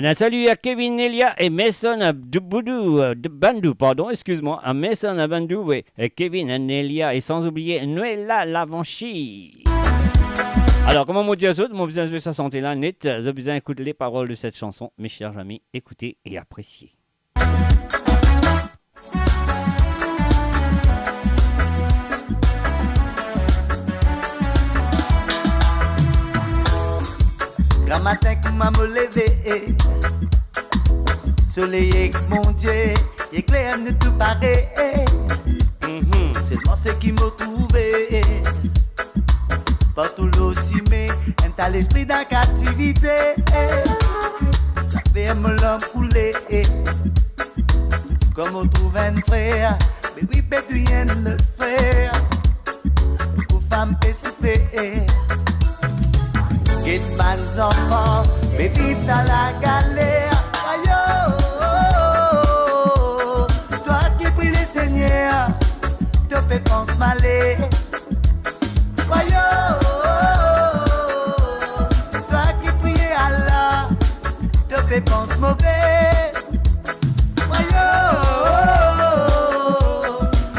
Un salut à Kevin Nelia et Mason Bandou, pardon, excuse-moi, à Mason Bandou et Kevin Nelia et sans oublier Noëlla Lavanchi. Alors, comment vous dire ça? Mon besoin de sa santé là, net, j'ai besoin d'écouter les paroles de cette chanson, mes chers amis, écoutez et appréciez. Grand matin que m'a me levé, soleil avec mon Dieu, éclair de tout pareil. Seulement ce qui m'a trouvé, partout l'ossimé, un l'esprit dans captivité. Ça fait me l'homme couler, comme on trouve un frère, mais oui, pétuyen le frère, beaucoup femmes peut souffrir. Get mal enfants, mais vite à la galère. Aïe, toi qui prie le Seigneur, te fais penser malé. Aïe, toi qui prie Allah, te fais penser mauvais. Aïe,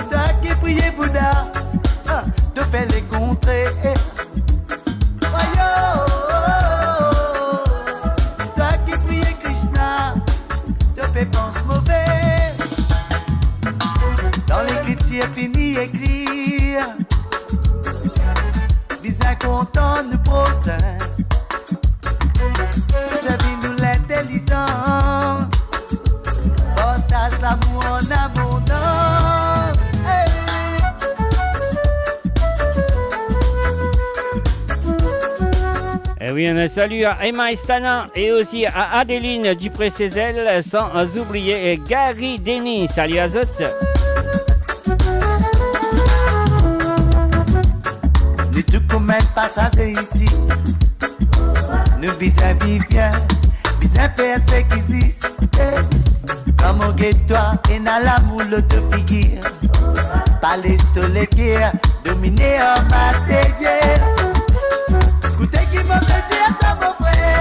toi qui prie Bouddha, te fais les contrer. Pense mauvais. Dans l'écriture fini écrire, bien content nous prochain. J'ai nous l'intelligence, partage l'amour en abondance. Hey. Et oui, un salut à Emma Estana et aussi à Adeline Dupré-Cézel, sans oublier Gary Denis. Salut à Zot. Nous tout comme un passager ici. Nous bien vivre bien, bien faire ce qui existe. Comme au guet-toi et dans l'amour l'autre figure. Pas les stoléguères, dominer en matériel. Écoutez qui m'a fait dire à mon frère.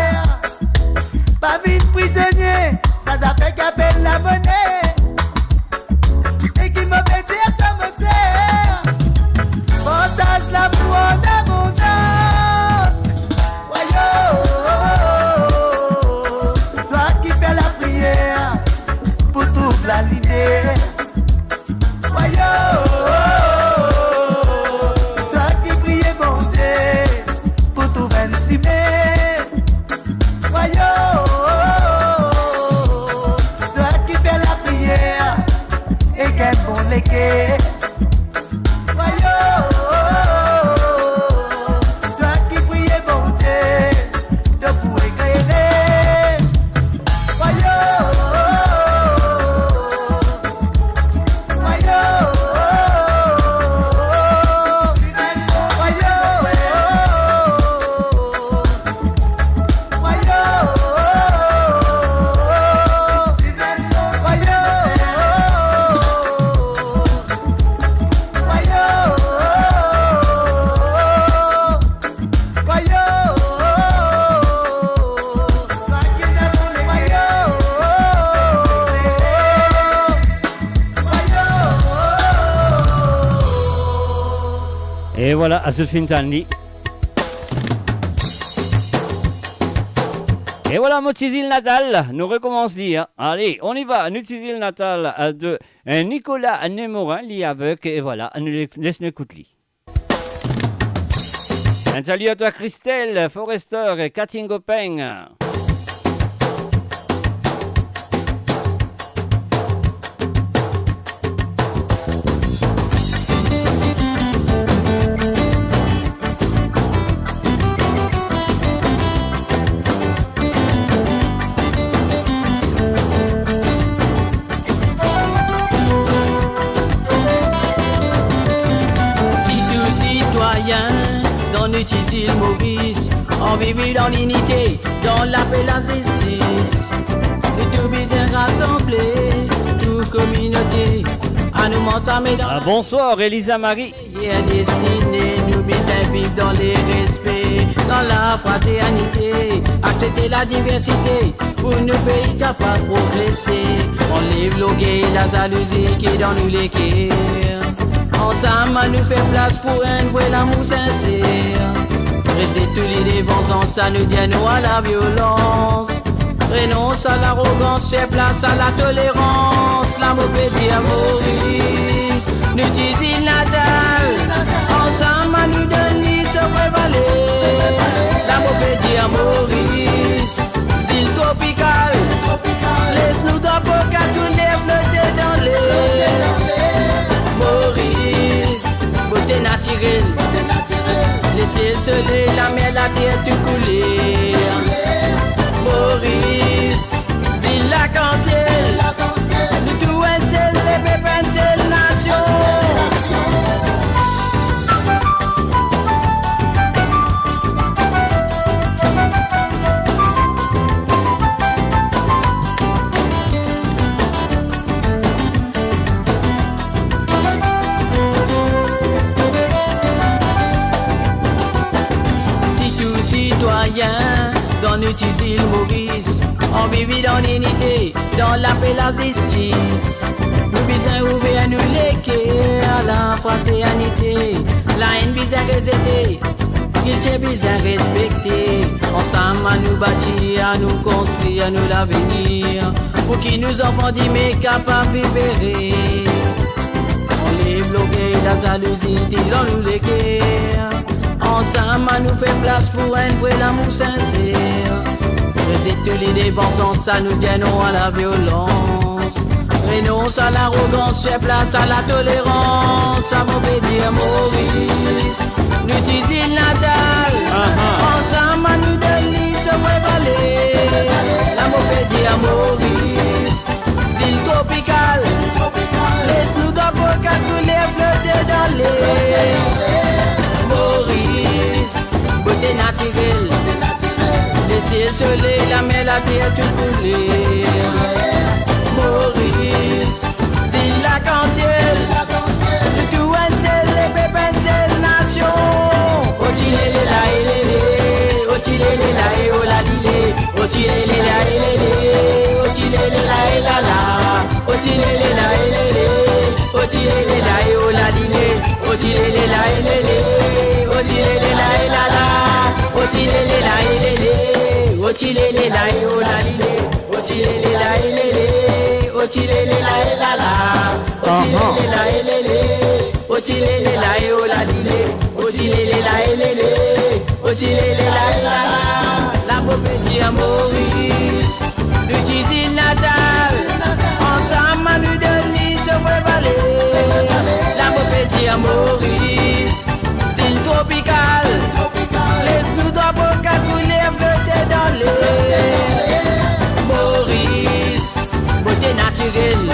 voilà, à ce fin d'année. Et voilà, mon Tizil Natal, nous recommençons dire. Allez, on y va, nous Tizil Natal de Nicolas Nemorin, li avec, et voilà, nous laisse écouter. Un salut à toi Christelle, Forester et Cathy Gopeng. Utilise Maurice, on vit dans l'unité, dans la paix, la justice. Nous tous bien rassemblés, toute communauté, à nous m'ensemble dans bonsoir Elisa Marie. Est destinée, nous bien vivre dans les respects, dans la fraternité, accepter la diversité, pour nous pays capables de progresser. On livre l'orgueil, la jalousie qui est dans nous les cœurs. Ensemble, nous fait place pour un vrai l'amour sincère. Rester tous les défensants, ça nous dit nous à la violence. Renonce à l'arrogance, fait place à la tolérance. L'amour peut dire Maurice, nous disons Nadal. Ensemble, nous donne l'île se prévaler. L'amour peut dire Maurice, île tropicale. Laisse-nous d'abord qu'à tous les flotter dans l'air. Maurice, beauté naturelle, laissez le soleil, la mer, la terre tout couler. Maurice, île l'arc-en-ciel, nous tout un ciel, les pépins, c'est nation. Dans notre île Maurice, on vit dans l'unité, dans la paix, la justice. Nous besoin ouvrir nous les cœurs à la fraternité, la haine besoin rejeter, qu'il besoin respecter. Ensemble à nous bâtir, à nous construire, à nous l'avenir, pour qui nous enfants d'aimer capables de vivre. On les bloquer, la jalousie dans nous les cœurs. Ensemble, nous fait place pour un vrai l'amour sincère. Rester tous les défensants, ça nous tient non à la violence. Renonce à l'arrogance, fait place à la tolérance. Ça m'obédir Maurice, nous disons Natal. Ensemble, nous donne l'île se prévaler. L'amour obédir Maurice, île tropicale. Laisse-nous d'abord qu'à tous les flotter dans l'air. Maurice, beauté naturelle, laissez le soleil, la mer, la terre tout couler. Maurice, île l'arc-en-ciel, nous tout un ciel, les pépins, c'est nation. Ochilé la élélé, ochilé la et oh la lilé, ochilé la élélé, ochilé la et la la, ochilé la élélé, ochilé la et oh la lilé, ochilé la élélé, ochilé la et la la, ochilé la élélé, ochilé la et oh la lilé, ochilé la élélé, ochilé la et la la, ochilé la élélé, ochilé la et oh la lilé, ochilé la élélé, ochilé la et la la, la popétie à Maurice, nous disons Natal, ensemble nous donne l'île se prévaler, la popétie à Maurice, île tropicale, laisse-nous d'abord qu'à tous les flotter dans l'air. Maurice, beauté naturelle,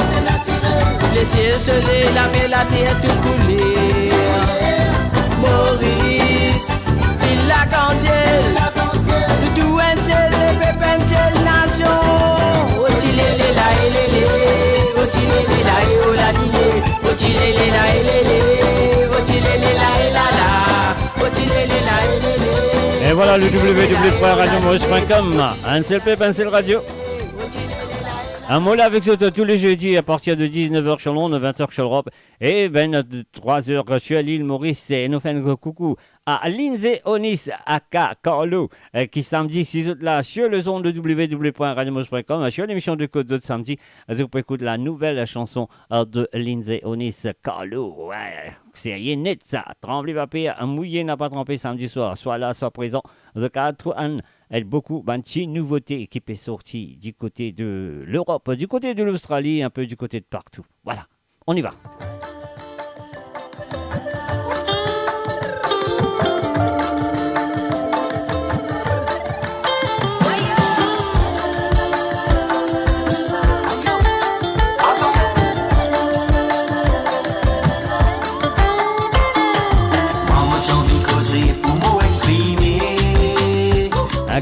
laissez le soleil, la mer, la terre tout couler. Maurice, île l'arc-en-ciel, nous tout un ciel, les pépins, c'est nation. Ochilé la élélé, ochilé la et oh la lilé, ochilé la élélé, ochilé la et la la, ochilé la élélé. Et voilà le www.radiomaurice.com, un seul pep, un seul radio. Un mot là avec ça tous les jeudis à partir de 19h sur Londres, 20h sur l'Europe. Et ben, 3h sur l'île Maurice. Et nous faisons un coucou à Lindsay Onis, aka Carlo, qui samedi 6 août là sur le zone de www.radiomos.com, sur l'émission de Côte d'Aude samedi. Vous pouvez écouter la nouvelle chanson de Lindsay Onis, Carlo. Ouais, c'est rien net ça. Tremblé va payer, mouillé n'a pas trempé samedi soir. Soit là, soit présent. The 4 ans. Et beaucoup de nouveautés qui est sortie du côté de l'Europe, du côté de l'Australie, un peu du côté de partout. Voilà, on y va.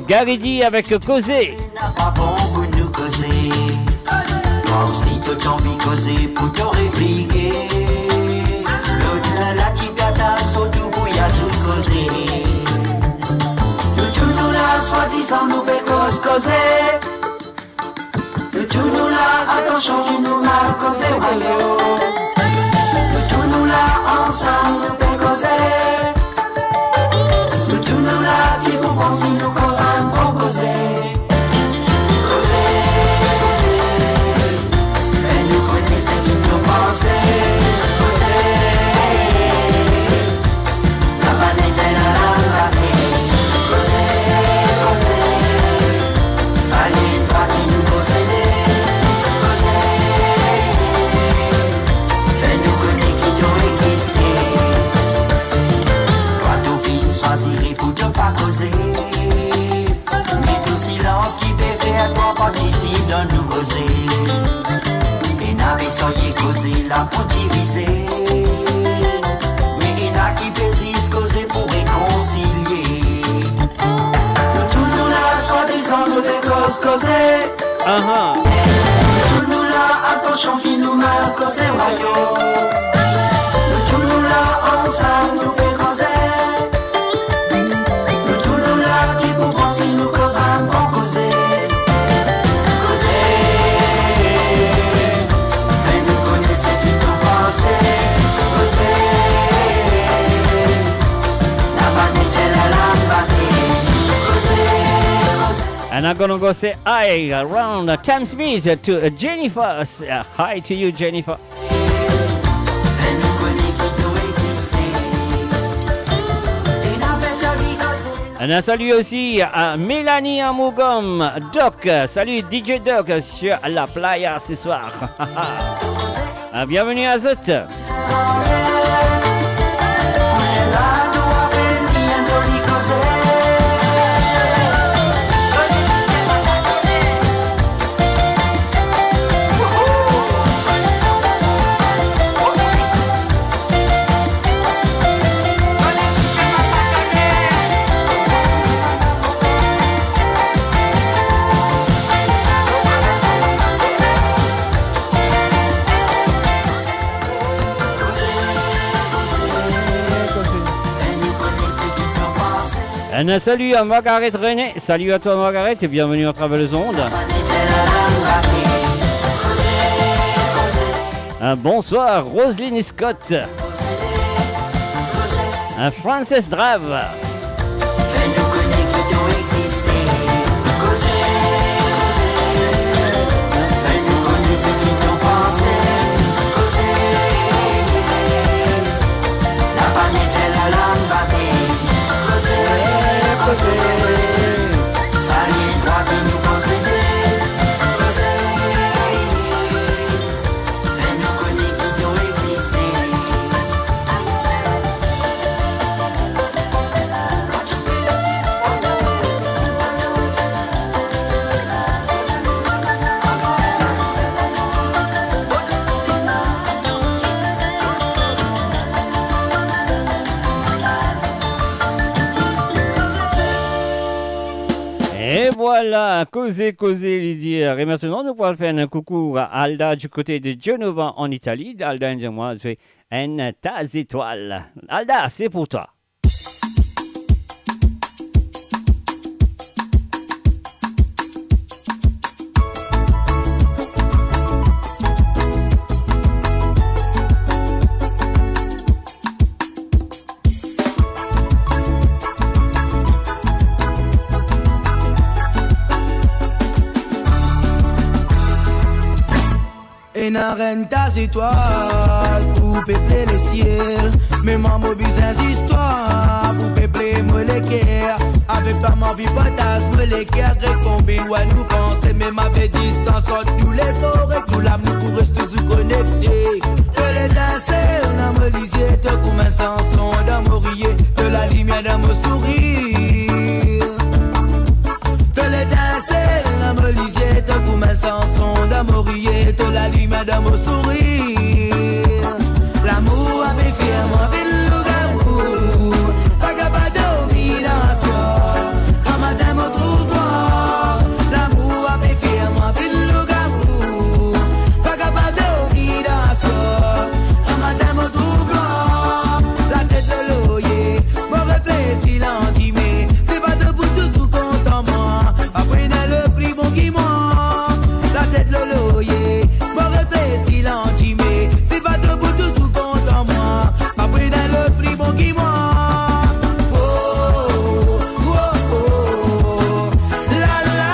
Garidi avec Causé. N'a pas bon pour nous causer. Moi aussi, tout envie causer pour te répliquer. L'autre, la tigata, surtout pour y ajouter causer. Nous tous nous là, soi-disant, nous bécos causer. Nous tous nous là, attention, qui nous mal causé, wayo. Nous tous nous là, ensemble, nous bécos causer. Nous tous nous là, si vous pensez nous causer. Causer, fais-nous connaître ce qui nous pense. Causer, la vanne fait la langue. Causer, salut toi qui nous possédez. Causer, fais-nous connaître qui t'ont existé. Toi ton fils choisirais pour ne pas causer. Silence qui peut faire toi participer dans nous causer. Et n'a pas soyez causer là pour diviser. Mais il y a qui persiste causer pour réconcilier. Nous tous nous là, soi-disant nous les causer. Nous tous nous là, attention qui nous mal causer, wayo. Nous tous nous là, ensemble nous peut causer. Nous tous nous là, si vous pensez nous causer. And I'm gonna go say hi around Thames Beach to Jennifer. Hi to you, Jennifer. And un salut aussi à Mélanie Amougom, Doc. Salut DJ Doc sur la playa ce soir. Bienvenue à Zut. Un salut à Margaret René, salut à toi Margaret et bienvenue à travers les ondes. Un bonsoir Roselyne Scott. Un Frances Drave. Salut, toi qui nous possédez. Fais-nous connaître qui t'ont existé. Et voilà, causer, les dire. Et maintenant, nous pourrons faire un coucou à Alda du côté de Genova en Italie. Alda et moi, c'est une tasse étoile. Alda, c'est pour toi. reine tas étoiles pour peupler les ciels. Mais moi mobile histoires pour peupler moi les cœurs. Avec toi ma vie potasse moi les cœurs combine ouais nous penser même avec distance entre nous les corps et tout l'âme nous pour rester toujours connectés. De l'étincelle dans mon lisier te comme un chanson dans mon rier de la lumière dans mon sourire. De l'étincelle dans mon lisier te comme un chanson dans mon rier de la lumière dans mon sourire. L'amour a fait fier moi ville loup-garou pas capable de dormir dans soi quand matin me trouve noir. L'amour a fait fier moi ville loup-garou pas capable de dormir dans soi quand matin me trouve noir. La tête de l'oyer me réfléchit lentement c'est pas debout toujours content moi après le prix bon qui moi. La tête de l'oyer me réfléchit lentement c'est pas debout toujours content moi après le prix bon qui moi. Oh, oh, oh, oh. La la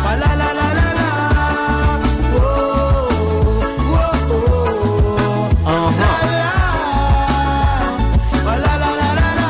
ah, la la la la la. Oh, oh, oh, oh. La la ah, la la la la la.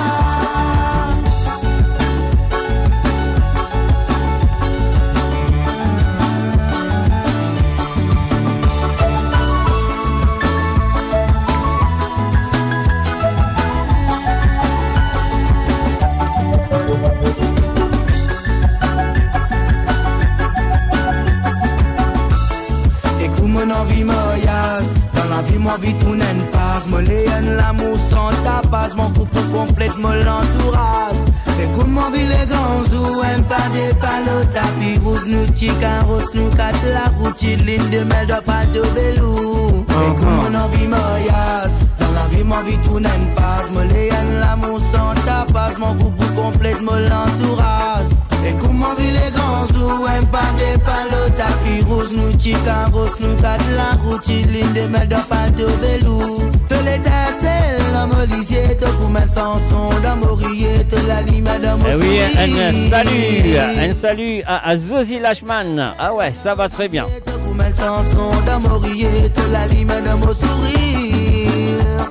Écoute mon envie moyas dans la vie mon vie tout n'en passe moi léon l'amour sans ta passe mon couple complète mon l'entourage. Écoute mon vie les grands ou un pas des palos tapis rouge nous chicken rose nous quatre la route ligne de mer de pas de vélo. Écoute mon envie moyas dans la vie mon vie tout n'en passe moi léon l'amour sans ta passe mon couple complète mon l'entourage. Écoute mon vie les grands ou un pas des palos tapis rouge nous chicken rose nous quatre la route ligne de mer de pas de vélo. De l'étincelle dans mon lisier te comme un chanson dans mon rier te la lumière dans mon Eh oui, sourire. un salut à Zozi Lachman. Ah ouais, ça va très bien. Te comme un chanson dans mon rier te la lumière dans mon sourire.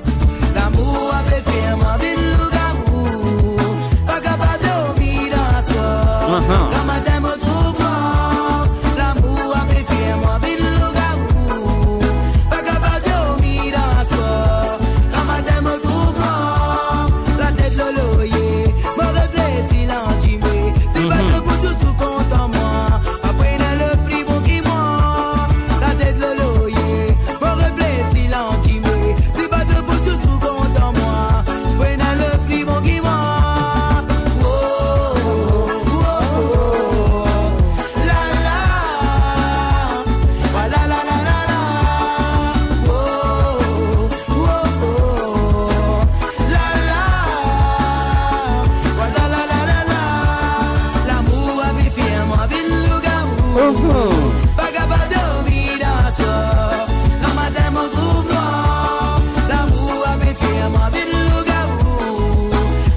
L'amour a fait fier ma ville loup-garou pas capable de dormir dans soi. Quand matin me trouve mort. L'amour a fait fier ma ville loup-garou pas capable de dormir dans soi. Quand matin me trouve mort. La tête de l'oyer me réfléchit lentement c'est pas debout toujours content moi après le prix bon qui moi. La tête de l'oyer me réfléchit lentement c'est pas debout toujours content moi après le prix bon qui moi. Oh, oh, oh, oh. La la ah, la la la la la. Oh, oh, oh, oh. La la ah, la la la la la. L'amour a fait fier moi ville loup-garou pas capable de dormir dans soi quand matin me trouve noir. L'amour a fait fier moi ville loup-garou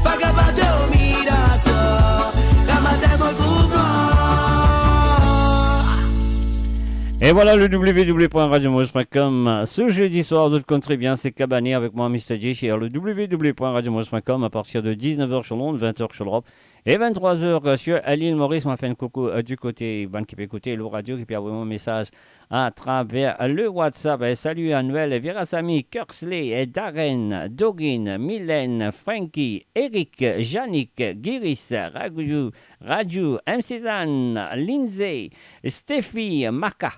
pas capable de dormir dans soi quand matin me trouve noir. Et voilà le www.radiomos.com. Ce jeudi soir, vous le comptez bien, c'est Cabané avec moi, Mr. J, sur le www.radiomos.com à partir de 19h sur Londres, 20h sur l'Europe et 23h sur l'île Maurice. Moi, fait un coucou du côté ban qui peut écouter le radio qui peut envoyer mon message à travers le WhatsApp. Et salut à Noël, Virasamy, Kersley, Darren, Dogin, Mylène, Frankie, Eric, Yannick, Giris, Raju, MC Zan, Lindsay, Steffi, Maka,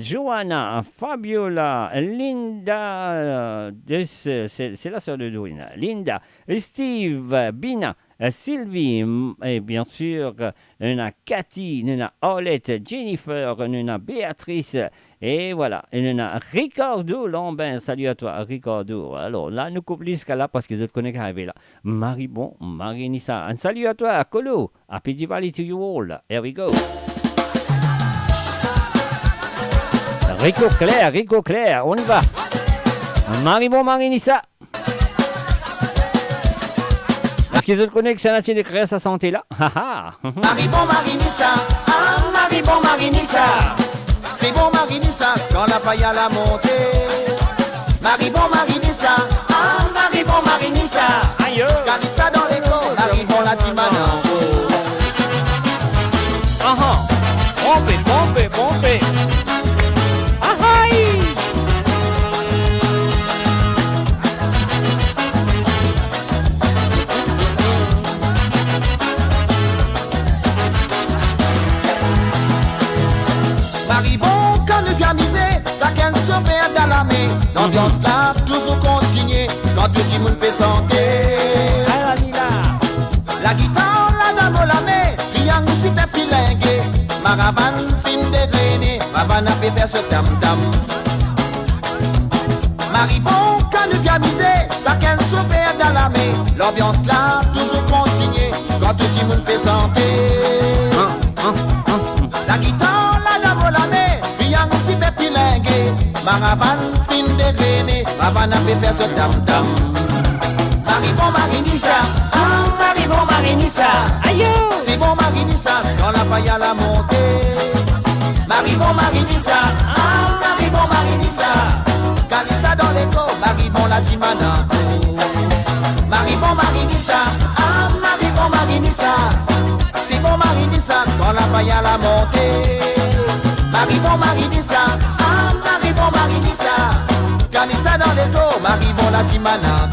Johanna, Fabiola, Linda, c'est la sœur de Dorine, Linda, Steve, Bina, Sylvie, et bien sûr, on a Cathy, on a Orlette, Jennifer, on a Béatrice, et voilà, on a Ricardo Lambin. Salut à toi, Ricardo. Alors là, nous couplons jusqu'à là parce que je te connais qui arrive là. Marie-Bon, Marie-Nissa. Un salut à toi, Colo. Happy Diwali to you all. Here we go. Rico Claire, on y va. Marie-Bon, Marie-Nissa. Est-ce que je te connais que c'est un nature de créer sa santé là? Marie-Bon, Marie-Nissa. Ah, Marie-Bon, Marie-Nissa. C'est bon Marinissa, quand la paille à la montée. Marie bon Marinissa, ah Marie bon Marinissa. Aïe. Canissa dans les cours, Marie bon la timana. Pompe. Aïe. Marie bon, quand le bien misé, ça qu'elle se fait dans la main. L'ambiance là, toujours continue, quand tout le monde peut santé. La guitare, la dame la main, triangle si t'es pilingué. Maravane, fin dégrainé, Maravane a fait faire ce tam-tam. Marie bon, quand le bien misé, ça qu'elle se fait dans la main. L'ambiance là, toujours continue, quand tout le monde peut santé. La guitare, la dame la main, triangle si t'es pilingué. Maravane, fin dégrainé, Maravane a fait faire ce tam-tam. Marie bon Marinissa, ah Marie bon Marinissa, aïe. C'est bon Marinissa, quand la paille à la montée. Marie bon Marinissa, ah Marie bon Marinissa. Canissa dans l'écho, Marie bon la timana. Marie bon Marinissa, ah Marie bon Marinissa. C'est bon Marinissa, quand la paille à la montée. Marie bon Marinissa, ah Marie bon Marinissa. Canissa dans l'écho, Marie bon la timana.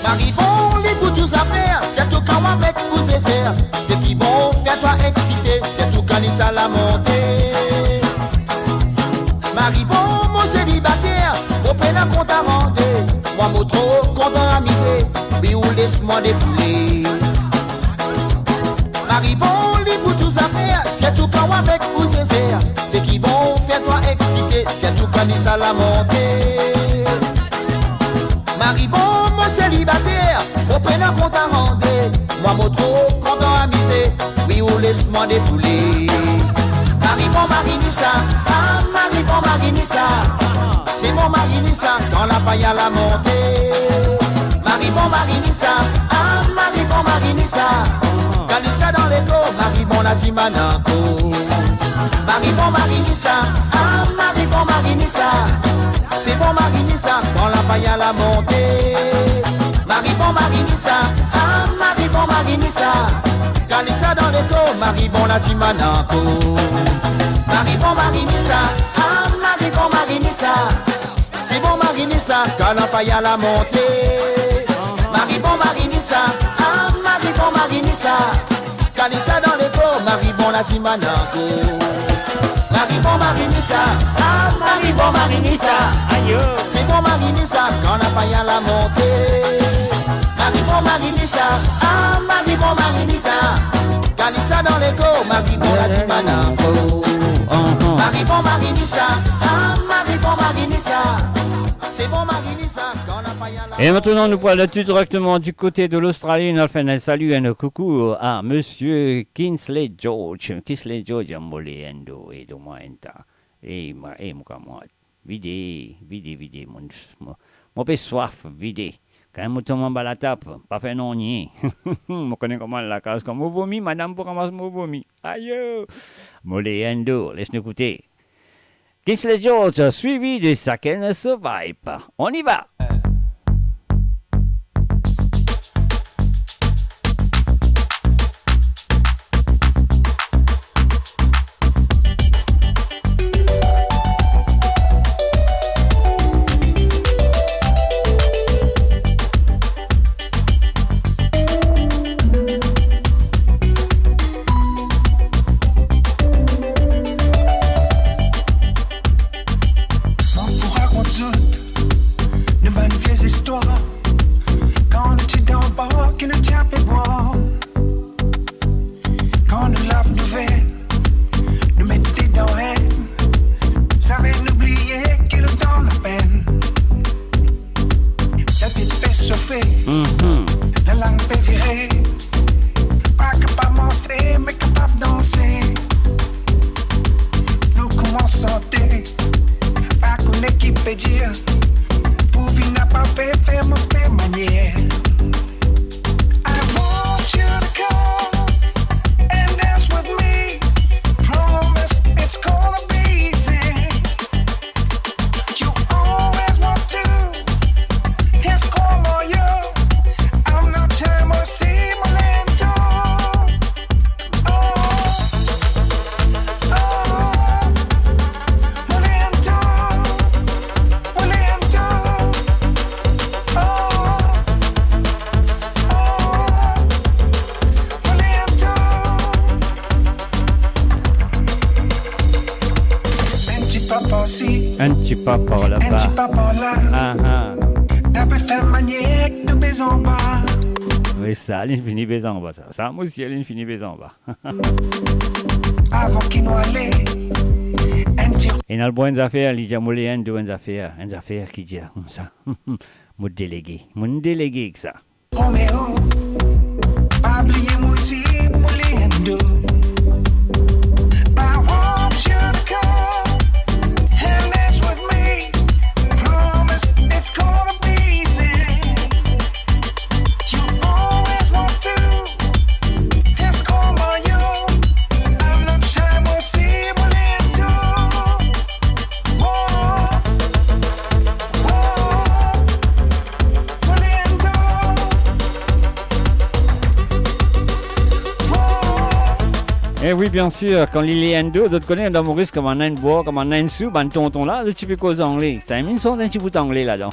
Marie bon, les bouts tous à faire, c'est tout quand avec vous zézère. C'est qui bon, fais-toi exciter, c'est tout quand il s'à la montée. Marie bon, mon célibataire, au peine à compte à rendre. Moi, mon trop content à miser, mais où laisse-moi défouler. Marie bon, les bouts tous à faire, c'est tout quand avec vous zézère. C'est qui bon, fais-toi exciter, c'est tout quand il s'à la montée. Marie bon, mon célibataire, au peine à compte à rendre. Moi, mon trop content à miser, oui, ou laisse-moi défouler. Marie bon, Marinissa, ah, Marie bon, Marinissa. C'est bon, Marinissa, quand la paille à la montée. Marie bon, Marinissa, ah, Marie bon, Marinissa. Canissa dans l'écho, Marie bon, la timanaco. Marie bon, Marinissa, ah, Marie bon, Marinissa. C'est bon Marinissa, quand la paille à la montée. Marie bon Marinissa, ah Marie bon Marinissa. Canissa dans l'écho, Marie bon la timanaco. Marie bon Marinissa, ah Marie bon Marinissa. C'est bon Marinissa, quand la paille à la montée. Marie bon Marinissa, ah Marie bon Marinissa. Canissa dans l'écho, Marie bon la timanaco. Marie bon Marinissa, ah Marie bon Marinissa, aïe. C'est bon Marinissa, quand la paille à la montée. Marie bon Marinissa, ah Marie bon Marinissa. Canissa dans l'écho, Marie bon la timanaco. Marie bon Marinissa, ah Marie bon Marinissa. C'est bon Marinissa, quand la paille à la. Et maintenant, nous parlons tout directement du côté de l'Australie. Nous faisons un salut et un coucou à Monsieur Kinsley George. Kinsley George, Moléendo et Domaenta. Et moi, vidé, mon peu soif, vidé. Quand je tombe à la tape, pas fait non ni. Je connais comment la case, comme vous vomi, madame, pour ramasser mon vomi. Aïe! Moléendo, laisse-nous écouter. Kinsley George, suivi de Saken Survive. On y va! La langue peut virer, pas capable de montrer, mais capable manière. I want you to come and dance with me. Promise it's gonna be easy. You always want to dance como yo. I'm not shy, more si molento. Un petit pas par là-bas. Un petit pas par là. Ah ah. N'a pas fait manière de baiser en bas. Oui, ça, l'infini baiser en bas. Ça, moi aussi, l'infini baiser en bas. Avant qu'il nous allait. Et dans le bonnes affaires, il y a moulé une affaire qui dit comme ça. Mon délégué que ça. Roméo, pas oublier moi aussi, moulé un dos. I want you to come and dance with me. Promise it's gonna be easy. You always want to dance como yo. I'm not shy, more si molento. Eh oui, bien sûr, quand il est endo, d'autres connaissent dans Maurice comme on a une bois, comme on a une soupe, un tonton là, tu peux causer anglais. Ça a mis une sorte d'un petit bout d'anglais là-dedans.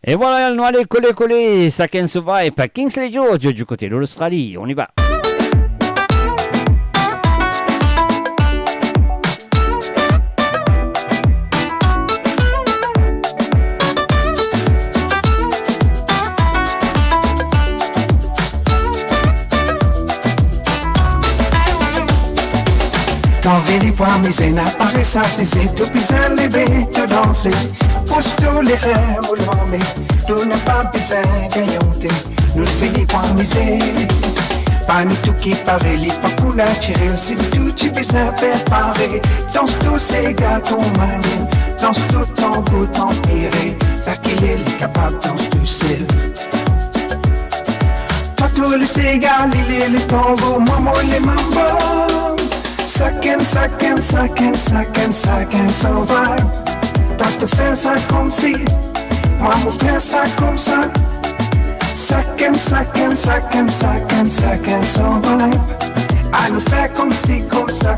Et voilà, on va aller coller, ça can survive, Kingsley George du côté de l'Australie, on y va. Quand vient les poids, mais n'a pas ça, c'est tout bizarre, lever, de danser. Pousse tous les rêves, ou l'homme, tout n'a pas besoin d'agnoter. Nous ne venons pas miser. Parmi tout qui paraît, les pas pour la tirer, c'est tout qui besoin préparer. Danse tous ces gars qu'on manie, danse tout en beau tempéré. Ça qu'il est capable, danse tout seul. Toi, tous les cigars, les tangos, maman, les mambo. Sacan, sauvage. Toi te fais ça comme si, moi me fais ça comme ça. Sacan, sauvage. À nous faire comme si, comme ça.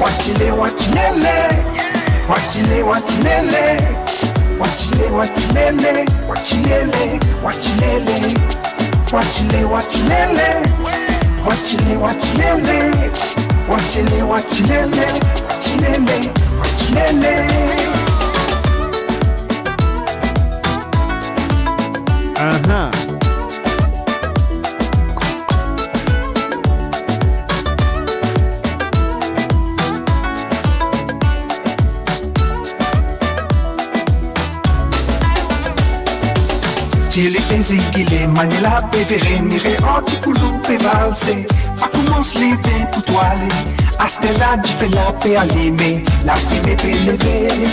Watchile, Uh-huh. J'ai les baisers qu'il est manila, pévéré, miré, anti-coulou, pévalsé. Pas commence les vins pour toiler. Astella, tu fais la paix à l'aimer. La prime est élevée.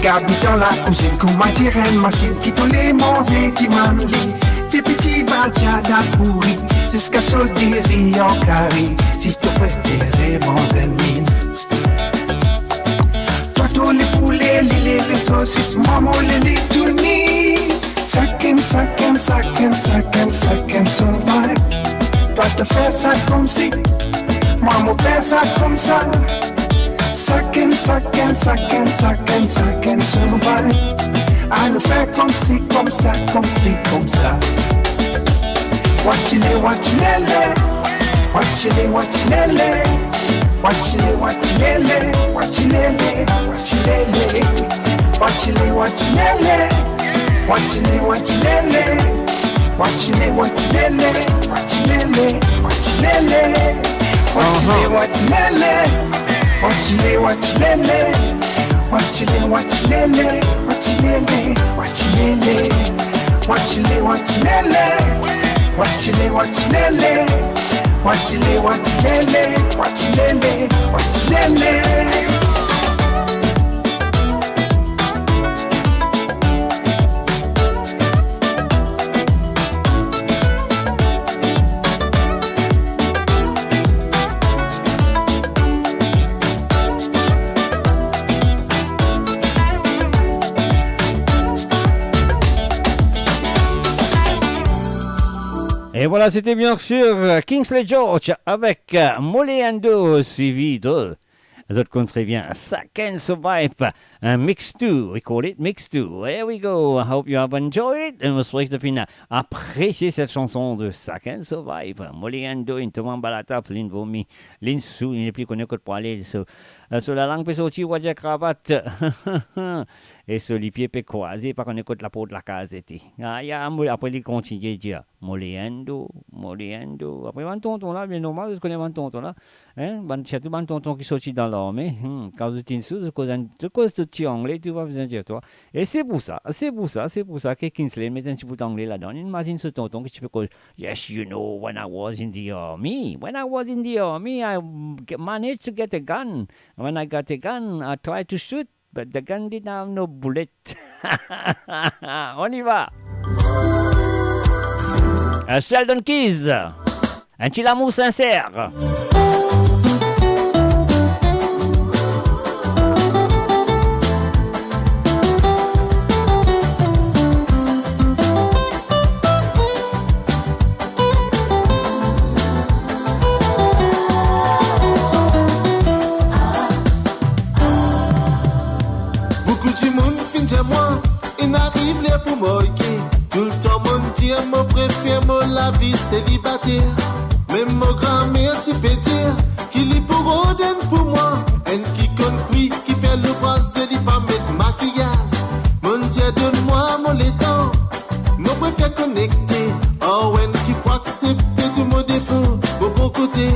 Gabi dans la cousine, comme ma tirenne, ma cime, qui tous les manger, tu m'enlis. Tes petits badjas pourri, c'est ce qu'a saudi en carré. Si tu préfères mon ennemis. saucisse, maman les tournis. Sakin survive. Toi te fais ça comme si, maman fait ça comme ça. Sakin survive. À nous faire comme si, comme ça. Watchile, watchilele. Watchile, watchilele. Watchile, watchilele. Watchilele, watchilele. Watchile, watchilele. Watchile, watchilele. Watchile, watchilele. Watchilele, watchilele. Watchile, watchilele. Watchile, watchilele. Watchile, watchilele. Watchilele, watchilele. Watchile, watchilele. Watchile, watchilele. Watchile, watchilele. Watchilele, watchilele. Et voilà, c'était bien sûr Kingsley George avec Moleando suivi de autres country bien Sakin Survive, Mix 2, we call it Mix 2. There we go, I hope you have enjoyed it. Et on se souhaite de finir apprécier cette chanson de Sakin Survive. Moleando, intement balata, plein vomi, l'insou, il n'est plus connu que pour aller sur la langue, puis sortir, wajak cravate. Et sur les pieds peut croiser, pas qu'on écoute la peau de la casette. Après, il continue à dire Moleando. Après, un tonton là, bien normal, je connais un tonton là. Surtout un tonton qui sortit dans l'armée. Quand tu es sous, c'est cause de petit anglais, tu vas besoin de toi. Et c'est pour ça que Kingsley met un petit bout d'anglais là-dedans. Imagine ce tonton qui fait que, yes, you know, when I was in the army, I managed to get a gun. When I got a gun, I tried to shoot. But the gun didn't have no bullet. On y va. Sheldon Keys. Un petit amour sincère. Moi, il n'arrive les pour m'oïquer. Tout le temps, mon Dieu, mon préfère, mon la vie célibataire. Même mon grand-mère, tu peux dire qu'il est pour Oden pour moi. Un qui conclut, qui fait le bras, c'est pas mettre maquillage. Mon Dieu, donne-moi mon étang. Mon préfère connecté. Oh, un qui peut accepter tout mon défaut, mon bon côté.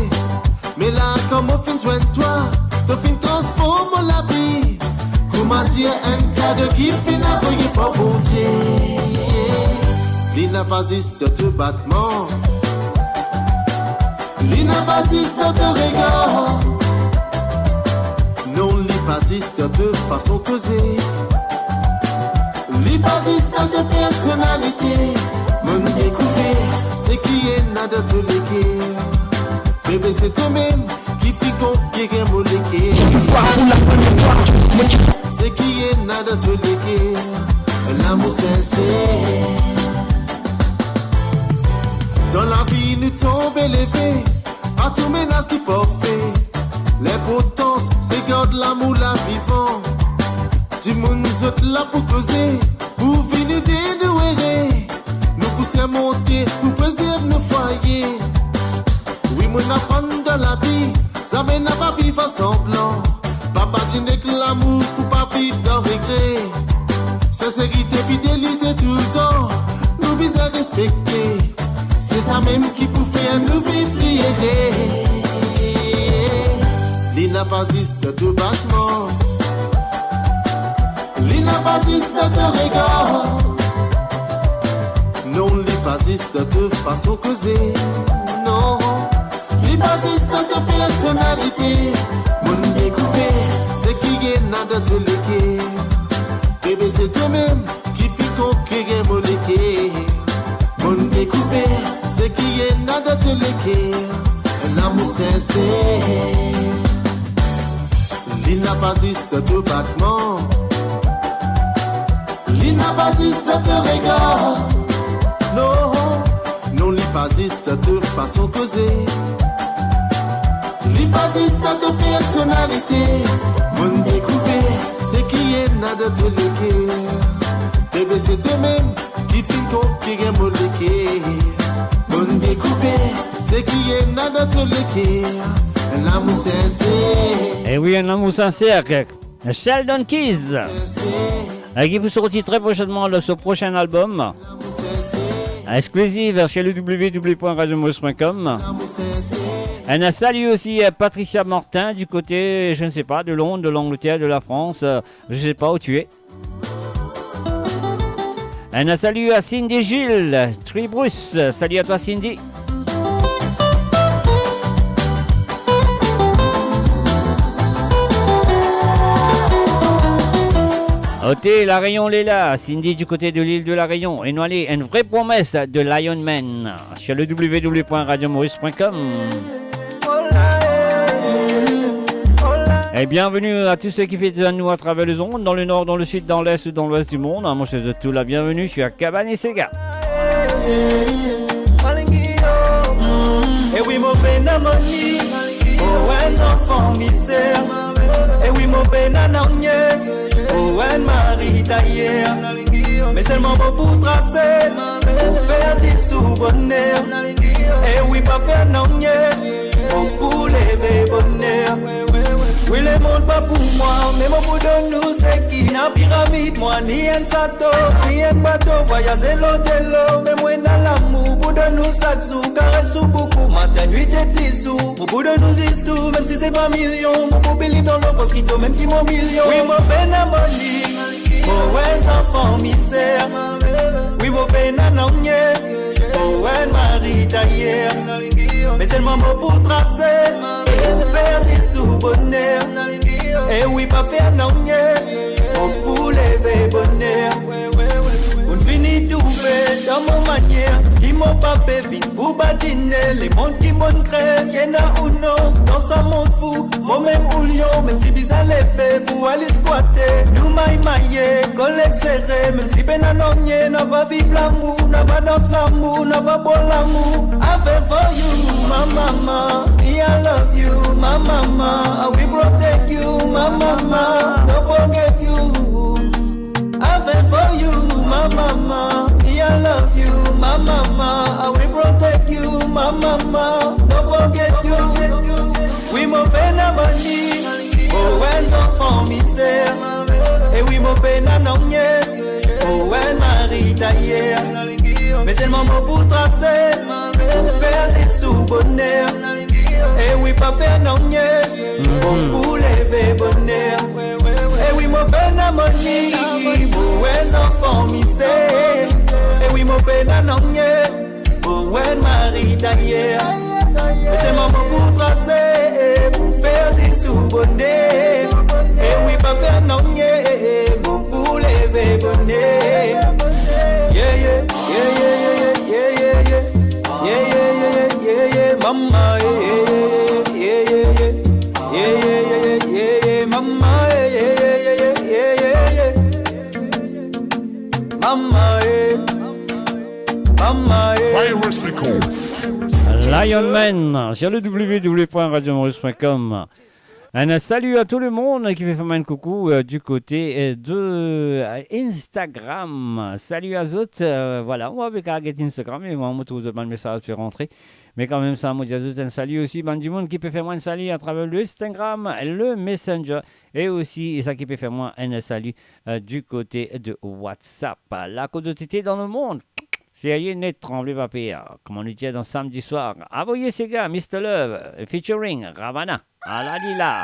Mais là, comme on fait joindre toi, tu fin transforme la vie. Comment dire un cadeau qui fait n'envoyer pas bon Dieu. L'ina pas juste de battement. L'ina pas juste de regard. Non, l'ina pas juste de façon causée. L'ina pas juste de personnalité. Mon découvert, c'est qui est nada de l'équerre. Bébé, c'est toi-même qui fait conquérir mon équerre. C'est qui est nada de l'équerre. L'amour sincère. Dans la vie, nous tombons élevés. Pas tout menace qui peut faire. L'importance, c'est garde l'amour la vivant. Du monde nous autres là pour causer. Pour venir de nous errer. Nous pousser à monter pour préserver nos foyers. Oui, mon apprendre dans la vie. Ça mène à pas vivre semblant. Papa, tu n'es que l'amour pour pas vivre dans regret. Sincérité, fidélité tout le temps. Nous besoin respecter. C'est ça même qui peut faire nous vivre prier. L'ina pas juste de battement. L'ina pas juste de regard. Non, l'ina pas juste de façon causée. Non, l'ina pas juste de personnalité. Mon découvert, c'est qui est nada de l'équerre. Bébé, c'est toi-même qui fait conquérir mon équerre. Mon découvert, c'est qui est nada de l'équerre. L'amour sincère. Il n'a pas juste de battement. Il n'a pas juste te regard. Non, non, il pas juste de façon causée. Il pas juste de personnalité. Mon découvert, c'est qui est nada de le cœur. Bébé, c'est eux-mêmes qui filent ton pire mon cœur. Mon découvert, c'est qui est nada de le cœur. L'amour sincère. Et oui, un amour sincère. Sheldon Keys. Qui vous sortit très prochainement de ce prochain album. Exclusive chez le www.radiomos.com. Un salut aussi à Patricia Martin du côté, je ne sais pas, de Londres, de l'Angleterre, de la France. Je ne sais pas où tu es. Un salut à Cindy Gilles, Tribruce. Salut à toi Cindy. Ôtez la Rayon Léla, Cindy du côté de l'île de la Rayon. Et nous allons une vraie promesse de Lion Man sur le www.radiomaurice.com. Et bienvenue à tous ceux qui font nous à travers les ondes, dans le nord, dans le sud, dans l'est ou dans l'ouest du monde. Moi je souhaite tout la bienvenue, je suis à Cabane et Sega. Et oui, mon pénamoni, oh, un enfant misère. Et oui, mon pénamoni. Oh, un mari d'ailleurs, mais seulement pour tracer, pour faire des sous-bonheur. Et oui, pas faire non, pour lever bonheur. Oui, le monde pas pour moi, mais mon bout de nous, c'est qui n'a pyramide, moi, ni un sato, ni un bateau, voyager l'hôtel, mais moi, dans l'amour, bout de nous, chaque jour, caresse sous beaucoup, matin, nuit et 10 sous. Mon bout de nous, c'est tout, même si c'est pas million, mon beau béli dans l'eau, parce qu'il doit même qui mon million. Oui, mon peine à Moni, oh, un enfant misère. Oui, mon peine à Nogné, oh, un mari d'ailleurs, mais seulement mot pour tracer, et pour faire des sous-bonheur. Et oui, pas faire non, oh, pour lever bonheur. On finit tout fait dans mon manière, qui m'ont pas pévé pour badiner. Les mondes qui m'ont créé, y'en a ou non, dans sa monde fou, moi-même ou lion, même si bizarre les fait pour aller squatter. Nous maille, collé serré, même si ben anonnier, n'a pas vivre l'amour, n'a pas danser l'amour, n'a pas boire l'amour. I feel for you, my mama, me I love you, my mama, I will protect you, my mama, don't forget you. I feel for you, my mama, me I love you, my mama, I will protect you, my mama, don't forget you. Oui, mon peine à Moni, oh, un enfant misère. Et oui, mon peine à Nogné, oh, un mari d'ailleurs. Mais c'est le moment pour tracer, pour faire des sous-bonheur. Et oui, pas faire Nogné, oh, pour lever bonheur. Et oui, mon peine à Moni, oh, un enfant misère. Et oui, mon peine à Nogné, oh, un mari d'ailleurs. Mais c'est le moment pour tracer, pour faire des sous-bonheurs. Et oui, pas faire non, pour lever bonheur. Yeah, yeah, yeah, yeah, yeah, yeah, yeah, yeah, yeah, yeah, yeah, yeah, mama, yeah, yeah, yeah, yeah, yeah, yeah, yeah, yeah, mama, yeah, yeah, yeah, yeah, yeah, mama, mama, Virus Record. Lion Man sur le www.radiomaurice.com. Un salut à tout le monde qui fait faire un coucou du côté de Instagram. Salut à tous. Voilà, on va avec Instagram et on va trouver un message pour rentrer. Mais quand même, ça m'a dit un salut aussi. Ben, du monde qui peut faire moi un salut à travers le Instagram, le Messenger et aussi ça qui peut faire moi un salut du côté de WhatsApp. La communauté dans le monde. C'est rien net tremblé papier, comme on le dit dans samedi soir. Envoyez ces gars, Mr. Love, featuring Ravana, à la lila.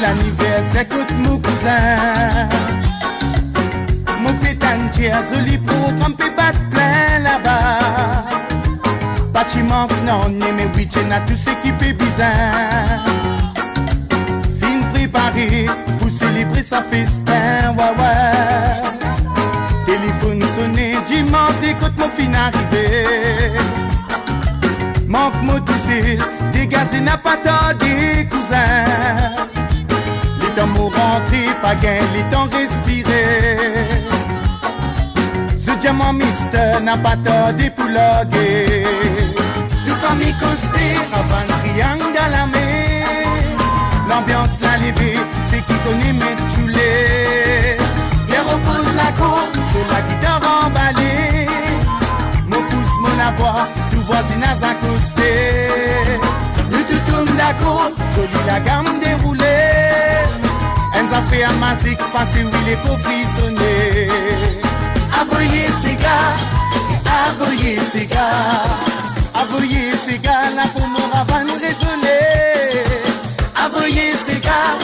L'anniversaire coûte mon cousin, mon pétane Pétantier, Zoli pour camper battre plein là-bas. Bâtiment non, mais oui, t'en as tous équipés bizarres. Fin préparé pour célébrer sa festin, ouais, ouais. Téléphone sonné, dimanche, écoute mon fin arrivé. Manque mon doucet, dégazé n'a pas tard des cousins. Les temps m'ont rentré, pas gain, les temps respiré. Ce diamant mister n'a pas tard des poulogués. Toute famille costée, avant le triangle à la mer. L'ambiance l'a levé, c'est qui connaît mes choulés. Les repose la cour, c'est la guitare emballée. Mon pouce, mon avoir, tout voisinage accosté. Le tout tourne d'accord, soli la gamme déroulée. Elle a fait un musique, passer oui les pauvres frissonnés. Avoyez ces gars, avoyez ces gars. Avoyez ces gars, là pour mon ravane résonner. Avoyez ces gars,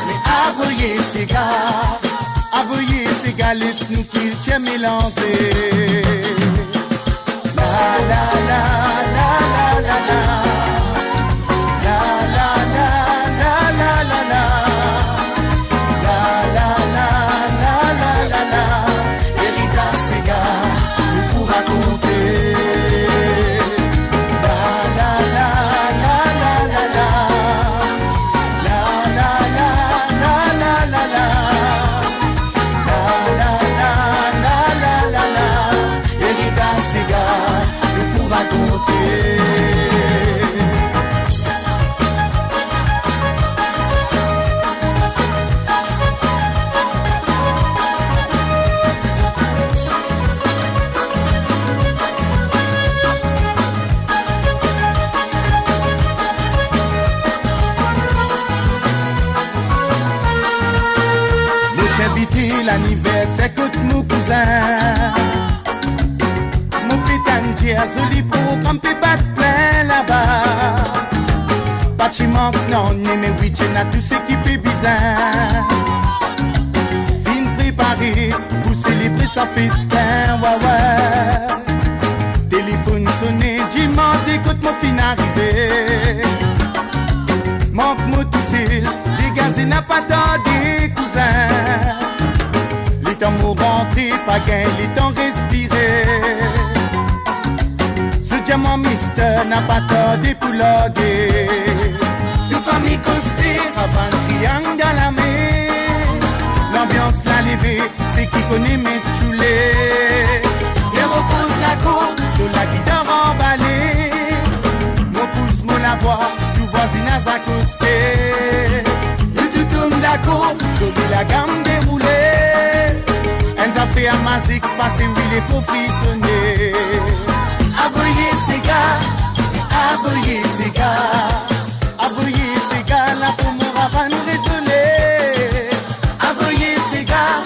mais avoyez ces gars. Avoyez ces gars, laisse-nous qu'ils tiennent mélanger. La la la la la la la. La la la la la la la. La la la la la la la. Héritage ces gars, nous pour raconter. La la la la la la la. La la la la la la la. La la la la la la la. Héritage ces gars, nous pour raconter. L'anniversaire que nos cousins. Mon pétantier a Zoli pour camper battre plein là-bas. Bâtiment non, mais oui, t'en as tous équipés bizarres. Fin préparé pour célébrer sa festin, ouais, ouais. Téléphone sonné, dimanche, écoute mon fin arrivé. Manque mon toussé, dégazé n'a pas tard des cousins. Les temps m'ont rentré, pas gain, les temps respiré. Ce diamant mister n'a pas tard des poulogués. Toute famille costée, avant le triangle à la mer. L'ambiance l'a levé, c'est qui connaît mes choulés. Les repose la cour, sur la guitare emballée. Mon pouce, mon avoir, tout voisinage accosté. Le tout tourne d'accord, sur la gamme déroulée. Elle a fait un musique, passer oui les pauvres frissonnés. Avoyez ces gars, avoyez ces gars. Avoyez ces gars, là pour mon ravane résonner. Avoyez ces gars,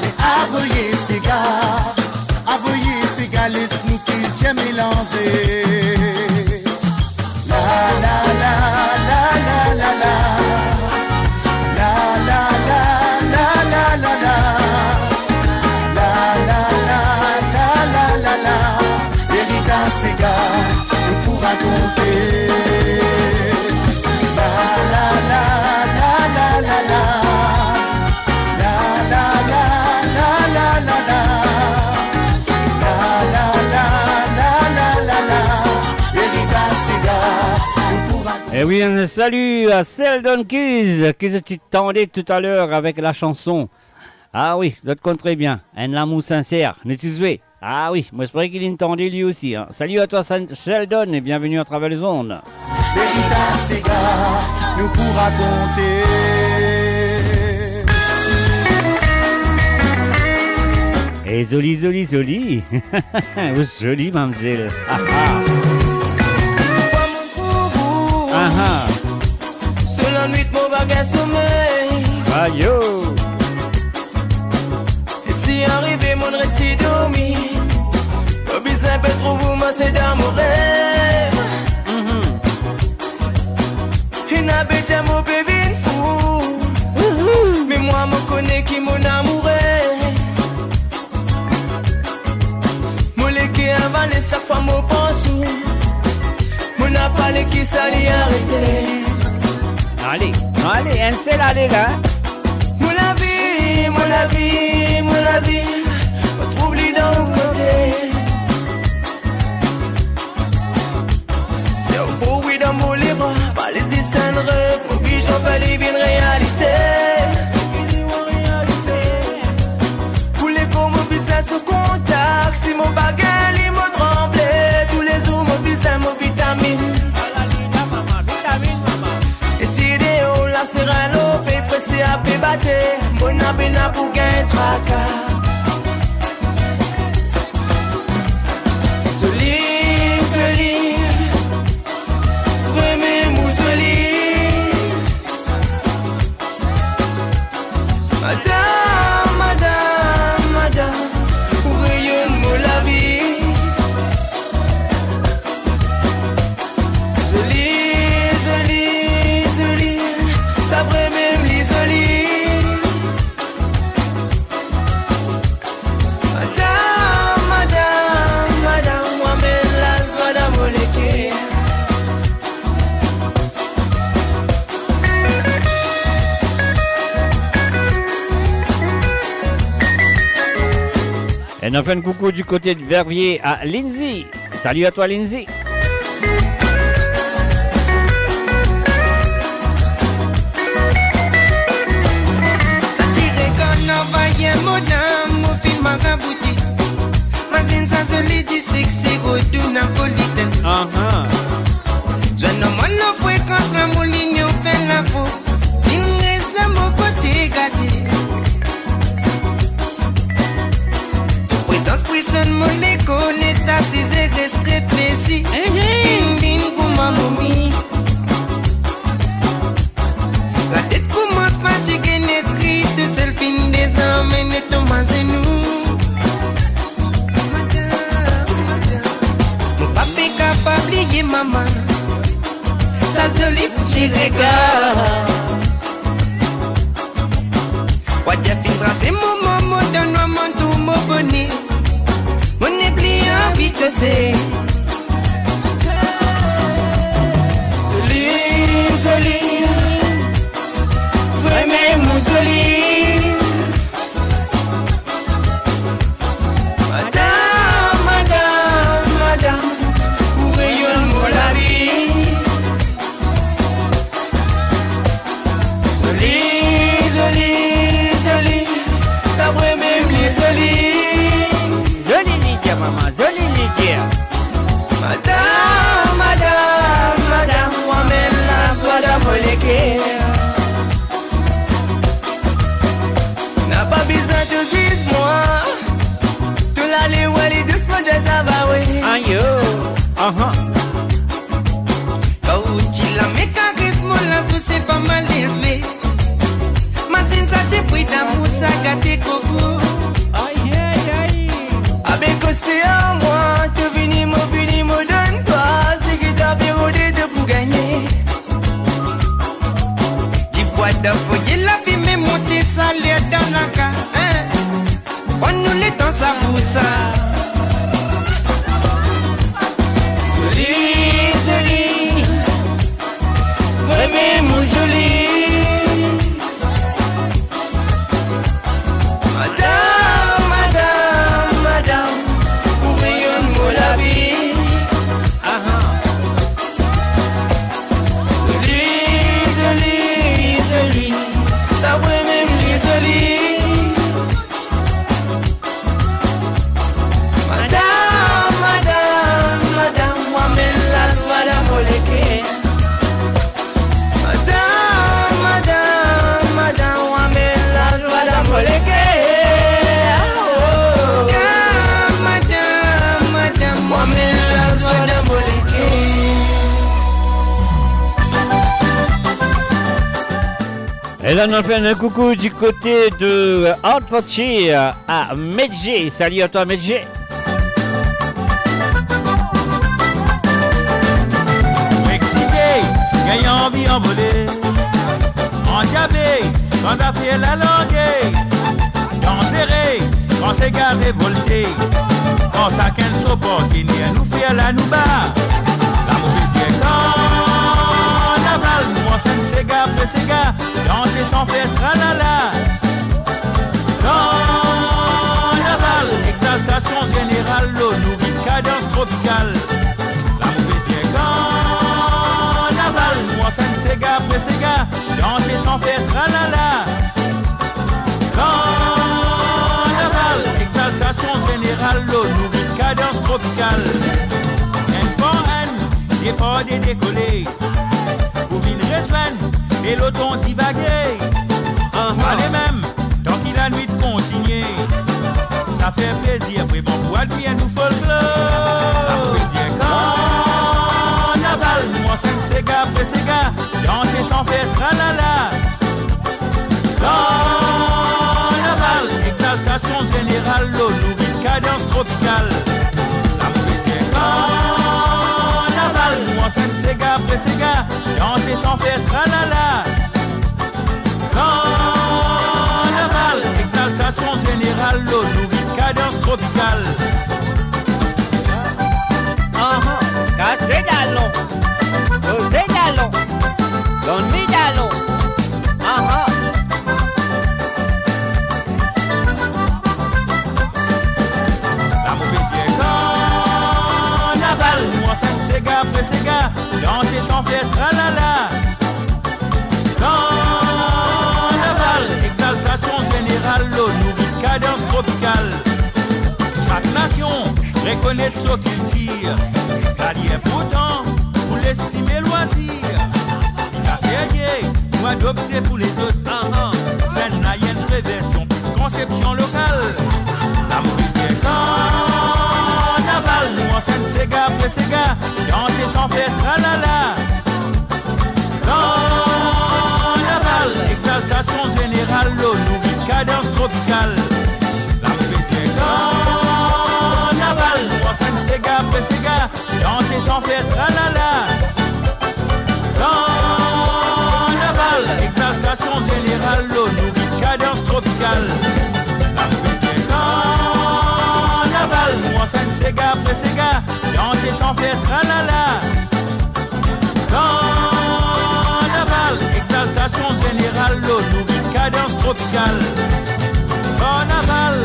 mais avoyez ces gars. Avoyez ces gars, laisse-nous qu'ils tiennent mélanger. La la la la la la la. La la la la la la la. Ces gars, nous pour raconter. La la la la la la la. La la la la la la la. La la la la la la la. Héritage ces gars, nous pour raconter. Et oui, un salut à Seldon Keys qui se tendait tout à l'heure avec la chanson. Ah oui, je te compte très bien. Un amour sincère, n'est-ce pas? Ah oui, moi j'espère qu'il entendait lui aussi. Hein. Salut à toi Sheldon et bienvenue à travers les ondes. Héritage ces gars, nous pour raconter. Et Zoli, Zoli, Zoli. Joli, mademoiselle. Ah ah. Sur la nuit, mon bagage sommeil. Aïe. Et si arrivé, mon récit dormi. Le bizarre peut trouver moi, c'est d'amour. Il n'a pas de mon bébé fou. Mais moi, me connais qui mon amour. qui s'allait arrêter. Allez, un seul aller là. Mon la vie, retrouve-les dans le côté. C'est un faux oui dans mon livre, pas les essais de rêve, mon vision fallait bien une réalité. Pour les gros, mon business au contact, si mon bagage, il m'a tremblé. Tous les jours, mon business, mon vitamine. Et si des hauts, la serrano, fait fresser à pébater. Bon abena pour gagner tracas. Joli, remets mousoli. Madame, pour rayonner la vie. Joli, ça vrai même l'isolie. Madame, moi-même la joie d'amoleke. Et on fait un coucou du côté de Verviers à Lindsay. Salut à toi Lindsay. Ça tire qu'on envoyait mon âme, mon film à rabouti. Ma zine ça se lit dit sexy, godou napolitaine. Je ne m'en fréquence la mouline, on fait la force. Il reste de mon côté gâté. Puissance mon écho n'est assise et reste réfléchi. Fin comme ma momie. La tête commence fatiguée, net triste. C'est le fin des hommes et net en nous. Mon papa est capable d'oublier maman. Ça se livre, j'y regarde. What you think, c'est mon maman, donne-moi mon tout, mon bonnet. Mon épliant vite c'est Joli, vraiment mousoli. Madame, pour rayonner la vie. Joli, ça vrai même l'isolie. Jolie Lydia, maman, jolie Lydia. Madame, moi-même la joie d'amoleke. N'a pas besoin de dire moi. Tout l'aller où elle est doucement de tabaoué. Aïe, Kauchi la mécanisme, la sous c'est pas mal élevé. Ma zine ça t'est pris d'amour, ça gâté coco. Avec costé à moi, te vini, me donne-toi. C'est que t'as bien rodé de pour gagner. Dis bois de feuillet, la fumée monter, ça l'air dans la case. On nous les temps, ça pour ça. Joli, vraiment mousoli. Madame, pour rayonner la vie. Joli, ça vrai même l'isolie. Madame, moi-même la joie d'amoleke. Madame, moi-même la joie d'amoleke. Madame, moi-même la joie d'amoleke. Et là, on fait un coucou du côté de Hertfordshire à Medjay. Salut à toi, Medjay. Excité, ayant envie envolée, endiablé, quand ça fait la langue, dangeré, quand c'est garé volté, quand ça qu'elle s'opportunité, nous fait la nous bas, la mauvaise quand. pressé gars, danser sans faire tralala. Carnaval, exaltation générale, l'eau nourrit cadence tropicale. La mauvaise tient carnaval, moi ça ne s'égare, pressé gars, danser sans faire tralala. Carnaval, exaltation générale, l'eau nourrit cadence tropicale. J'ai pas de décoller, pour une rejoindre et l'automne divaguer. Allez même, tant qu'il a nuit de consigner, ça fait plaisir, vraiment pour admirer nous folklore. La poésie carnaval, moi c'est Sega, Sega, danser sans faire tralala. Carnaval, exaltation générale, l'eau nourrit cadence tropicale. La poésie carnaval, moi c'est Sega, Sega, danser sans faire tralala. Carnaval, exaltation générale, l'eau nourrit cadence tropicale. Casedalo, Rosedalo, Don Midalo. La mauvaise carnaval, moi c'est Sega, Sega, danser sans faire tralala. Carnaval, exaltation générale, l'eau nourrit cadence tropicale. Chaque nation reconnaît ce qu'il tire, ça y est pourtant pour l'estimer loisir. La série ou adopter pour les autres. C'est une réversion plus conception locale. La mauvaise carnaval, moi c'est Sega, Sega, danser sans faire tralala. Carnaval, exaltation générale, l'eau nourrit cadence tropicale. La mauvaise carnaval, moi c'est Sega, Sega, danser sans faire tralala. Carnaval, exaltation générale, l'eau nourrit cadence tropicale. La mauvaise carnaval, moi c'est Sega, Sega, danser sans faire tralala. Carnaval, exaltation générale, l'eau nourrit cadence tropicale. Carnaval.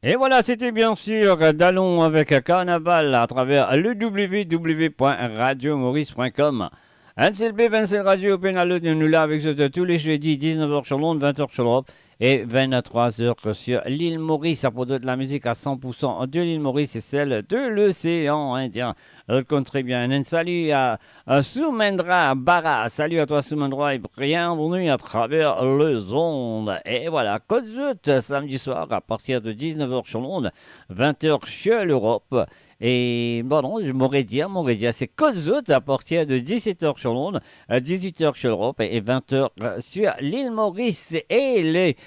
Et voilà, c'était bien sûr Dallon avec Carnaval à travers le www.radiomaurice.com. NCLB, Vincent Radio, Pénalo, nous là avec tous les jeudis, 19h sur Londres, 20h sur l'Europe et 23h sur l'île Maurice. À propos de la musique à 100% de l'île Maurice et celle de l'océan Indien. Très bien. Un salut à Soumendra Barra. Salut à toi Soumendra et bienvenue à travers les ondes. Et voilà, Côte Zout, samedi soir à partir de 19h sur Londres, 20h sur l'Europe. Et bon, non, Morédia, c'est Côte Zout à partir de 17h sur Londres, 18h sur l'Europe et 20h sur l'île Maurice. Et les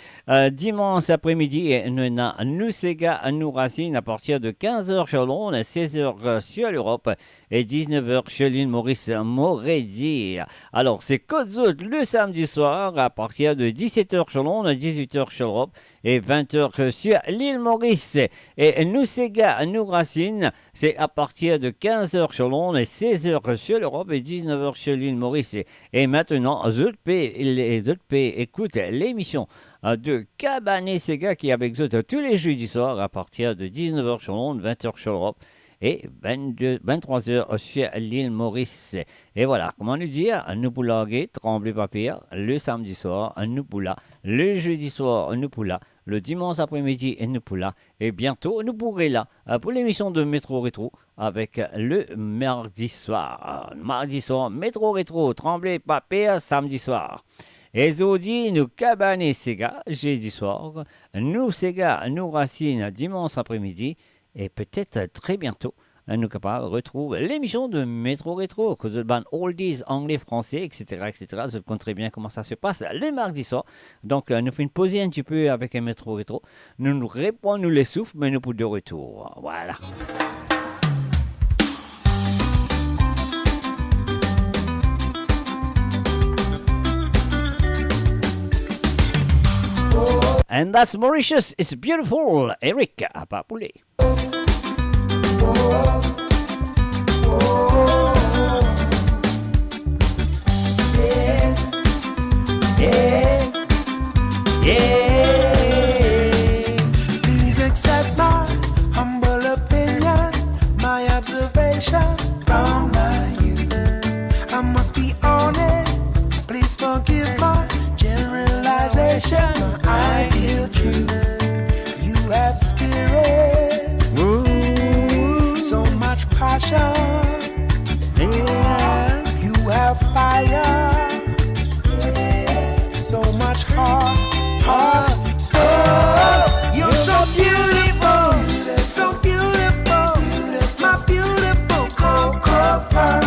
dimanche après-midi, nous Sega, nous Racine à partir de 15h sur Londres, 16h sur l'Europe et 19h sur l'île Maurice, Morédia. Alors, c'est Côte Zout le samedi soir à partir de 17h sur Londres, 18h sur l'Europe et 20h sur l'île Maurice. Et nous Sega, nous Racine, c'est à partir de 15h sur Londres, 16h sur l'Europe et 19h sur l'île Maurice. Et maintenant, les ZP écoutent l'émission de Cabanet Sega qui est avec eux tous les jeudis soirs à partir de 19h sur Londres, 20h sur l'Europe et 23h sur l'île Maurice. Et voilà, comment nous dire, nous poulaguer, trembler papier, le samedi soir, nous poula, le jeudi soir, nous poula, le dimanche après-midi, nous poula, et bientôt, nous pourrez là, pour l'émission de Métro Rétro, avec le mardi soir. Mardi soir, Métro Rétro, trembler papier, samedi soir. Et Zodi, nous Cabanet Sega, jeudi soir, nous Sega, nous Racine, dimanche après-midi, et peut-être très bientôt, nous capables de retrouver l'émission de Métro Rétro, que vous ban oldies, anglais, français, etc., etc. Vous comprenez très bien comment ça se passe le mardi soir. Donc, nous faisons une pause un petit peu avec un Métro Rétro. Nous répondons, nous les souffles, mais nous pour de retour. Voilà. And that's Mauritius. It's beautiful. Eric Apapule. Yeah. Yeah, yeah. Please accept my humble opinion, my observation from my youth. I must be honest, please forgive my generalization, my ideal truth. You have spirit, so much passion. You have fire, so much heart. Oh, you're so beautiful, so beautiful, my beautiful Coco Pearl.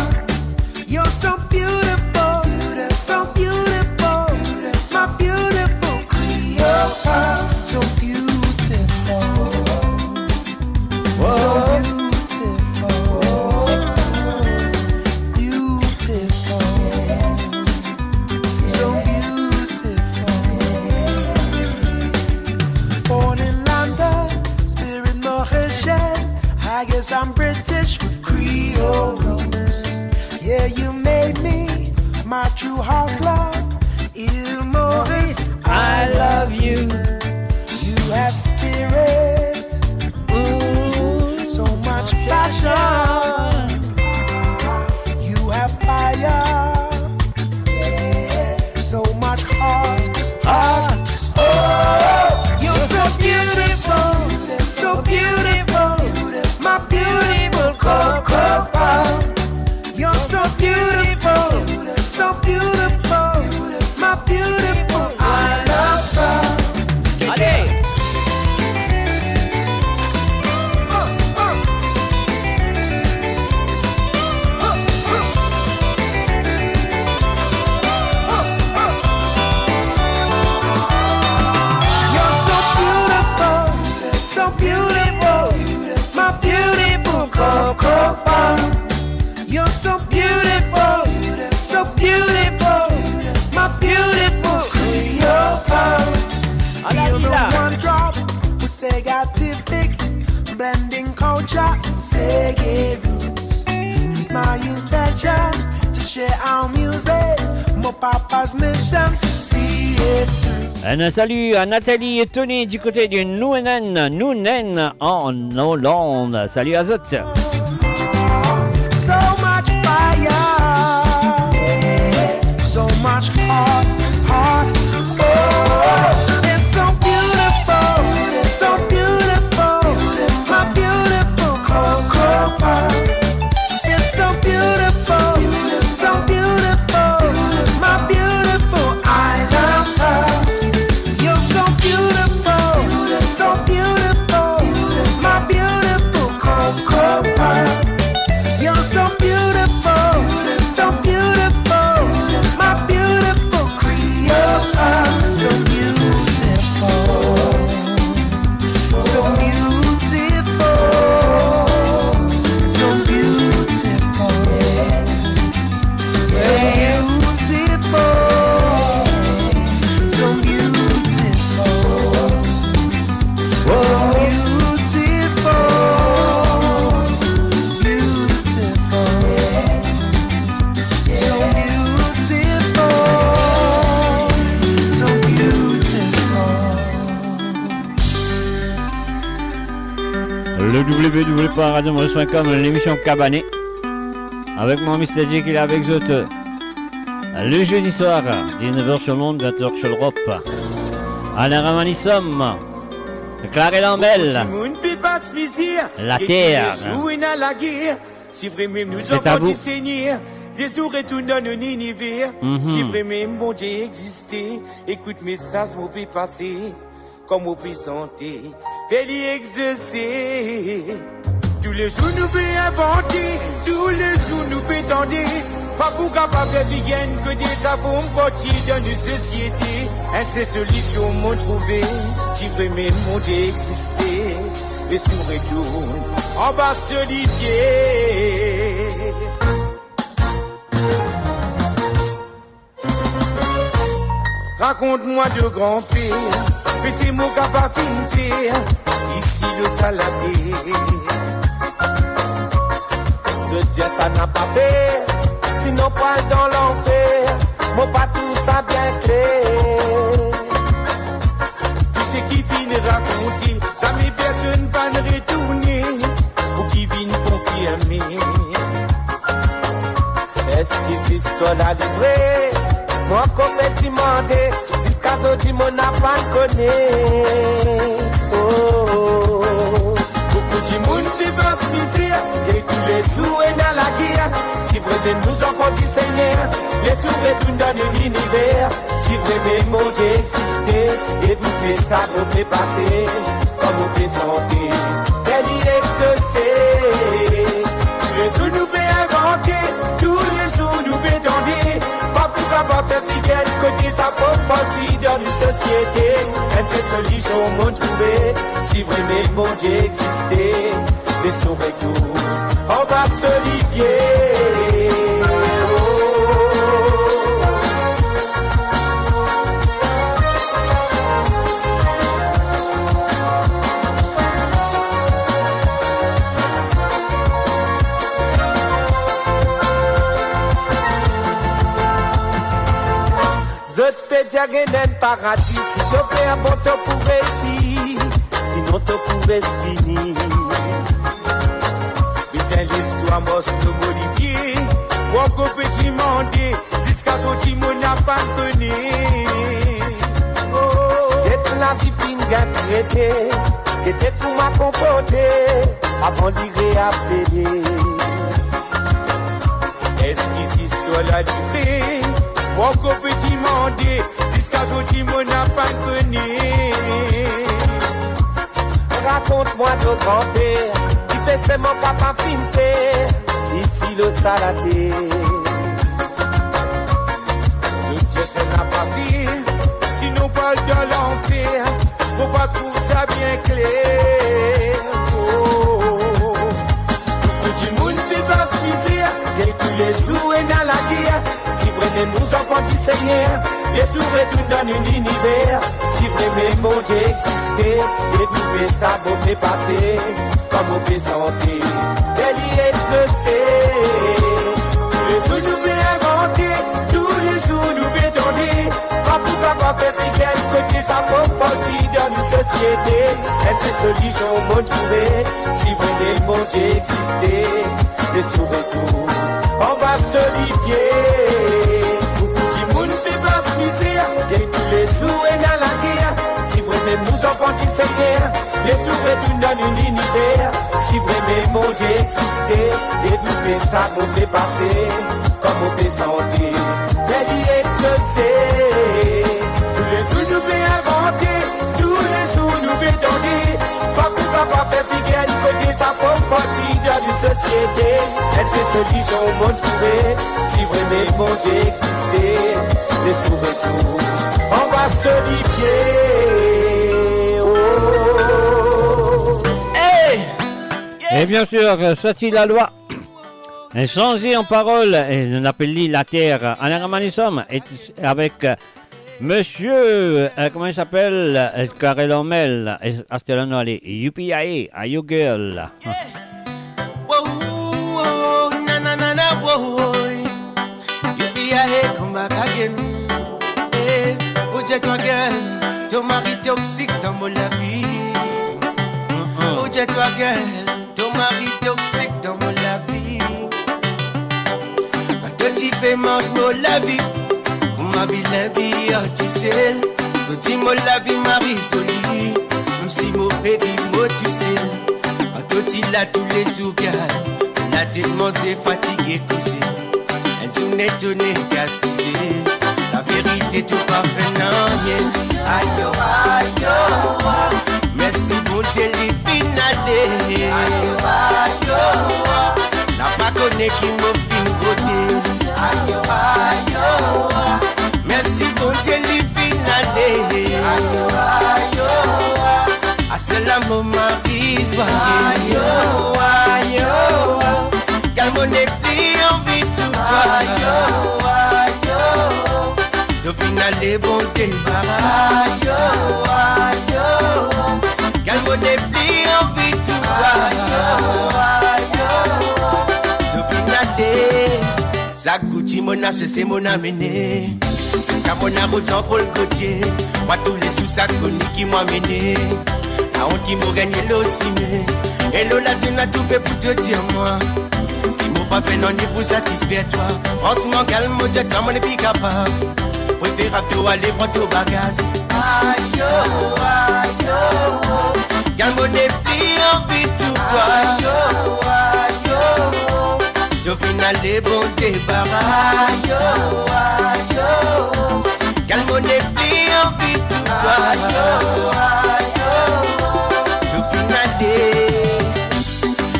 You're so beautiful, so beautiful, my beautiful Creole Pearl. So beautiful, so beautiful, beautiful, so beautiful. Born in London, spirit Mauritian. I guess I'm British with Creole roots. Yeah, you made me my true heart's love. Il Maurice, I love you. You have spirit, so much passion. You have fire, so much heart. Oh, you're so beautiful, so beautiful, my beautiful Coco Pearl. You're so beautiful, so beautiful, my beautiful I love her. Allez! You're so beautiful, so beautiful, my beautiful Coco Pearl. You're so beautiful, so beautiful, my beautiful Creole Pearl. You're the one drop with Sega-typic, blending culture, Sega roots. It's my intention to share our music, my papa's mission to see it through. Un salut à Nathalie et Tony du côté du Nounen en Hollande. Salut à toutes. So much fire, so much heart. Oh, it's so beautiful, my beautiful Coco Pearl. It's so beautiful, my beautiful I love her. You're so beautiful, my beautiful Coco Pearl. You're so beautiful, my beautiful Creole Pearl. So beautiful, so beautiful, so beautiful, so beautiful, so beautiful, so Le www.radiomaurice.com, l'émission Cabanet. Avec moi, Mr. J qui est avec vous. Le jeudi soir, 19h sur Londres, 20h sur l'Europe. Alain Ramanissom, Claire Lambel, La Terre. Si vraiment nous C'est à avons vous. du Seigneur, Jésus retourne dans l'univers. Si vraiment mon Dieu existait, écoute message mon peut passer, comme au présenté, fais-lui exercer. Tous les jours nous peut inventer, tous les jours nous peut tendre. Pas pour capable de vivre que des avons partis dans nos sociétés. Et ces solutions m'ont trouvé, si vraiment mon Dieu existait, laisse-nous retourner en bas sur les pieds. Raconte-moi de grand-père, que c'est mon capable de faire, ici le saladé. Je dis ça n'a pas fait, sinon pas dans l'enfer, mon pas tout ça bien clair. Tu sais qui vient raconter, ça mes personnes pas ne retourner, ou qui vient confirmer. Est-ce que c'est histoire là de vrai? Moi comme tu demandé, jusqu'à ce que mon n'a pas connu. Beaucoup de monde vit dans ce misère, et tous les jours est dans la guerre. Si vraiment nous enfants du Seigneur, les sous retournent dans l'univers. Si vraiment mon Dieu existait, et tout les ça nous peut passer, comme on peut santé. Elle y exaucer. Tous les jours nous peut inventer, tous les jours nous peut tendre. Pas pour capable faire fidèle, côté sa propre partie dans une société. Elle s'est solution au monde trouvé. Si vraiment mon Dieu existait, les sauver tout, on va se lier. Diagène paradis, si tu fais un bon temps pour réussir, sinon tu pourrais finir. Mais c'est l'histoire, moi, c'est le modifié. Pour qu'on peut demander, jusqu'à ce que tu m'as pas connu. Qu'est-ce la vie pinga traité, qu'est-ce pour m'a comporté, avant d'y réappeler. Est-ce que cette histoire-là du vrai? Pour qu'on peut demander, jusqu'à ce que tu m'as pas connu. Raconte-moi ton grand-père, qui fait seulement papa fin faire, ici le salaté. Je Dieu ça n'a pas vie, sinon parle de l'enfer, faut pas trouver ça bien clair. Beaucoup du monde vit dans ce misère, et tous les jours est dans la guerre. Si vraiment nous enfants du Seigneur, les sous retournent dans l'univers. Si vraiment mon Dieu existait, et tout les sabots peut passer, comme on peut santé. Elle y exaucer. Tous les jours nous peut inventer, tous les jours nous peut tendre. Pas pour papa faire fidèle, côté sa propre partie dans une société. Elle s'est solution au monde trouvé. Si vraiment mon Dieu existait, les sous retournent, on va se lier. Et tous les jours est dans la guerre. Si vraiment nous enfants du Seigneur, les sous retournent dans l'univers. Si vraiment mon Dieu existait, et tout les sabots peut passer, comme on peut santé. Elle y exaucer. Tous les jours nous peut inventer, tous les jours nous peut tendre. Pas pour papa faire fidèle, côté sa propre partie dans une société. Elle s'est solution au monde trouvé. Si vraiment mon Dieu existait, les sous retournent, on va se lier. Oh. Hey! Et bien sûr, sorti la loi. Changé en parole, et on appelle la terre. En Aramanissom, avec monsieur, comment il s'appelle? Karelomel, Astelano, allez, UPIA, are you girl? Whoa, whoa, na na na na, whoa. UPIA, come back again. Toi gueule, ton mari toxique dans mon la vie. Oh toi gueule, ton mari toxique dans mon la vie. Quand tu fais mange mon la vie, ma vie la vie, oh tu sais. So dis mon la vie, Marie solide, même si mon baby moi tu sais. Quand tu l'as tous les jours, la tête moi c'est fatigué cousin. Un journée tourné cassé. La vérité tout parfait non yeah. Ayo ayo, merci pour Dieu les finales. Ayo ayo, n'a pas connu qui me fin beauté. Ayo ayo, merci pour Dieu les finales. Ayo ayo, à cela mon mari soit. Ayo ayo, car mon épée envie tout toi. Ayo ayo, au final les bons débarras. Ayo, ayo, car mon épée envie tout toi. Ayo, ayo, au final les Zaguchi mon assez, c'est mon amené. Jusqu'à mon route Jean-Paul Gaultier. Moi, tous les sous-sacs connus qui m'ont amené. La honte qui m'a gagné l'ossimé. Et l'eau là, tu n'as tout fait pour te dire moi. Qui m'ont pas fait non ni pour satisfaire toi. En ce moment, calme, mon Dieu, comme on est plus capable. Préférable tout aller prendre ton bagage. Aïe, aïe, calme, on est plus envie tout toi. Aïe, aïe, au final, les bons débarras. Aïe, aïe, calme, on est plus envie tout toi. Au final,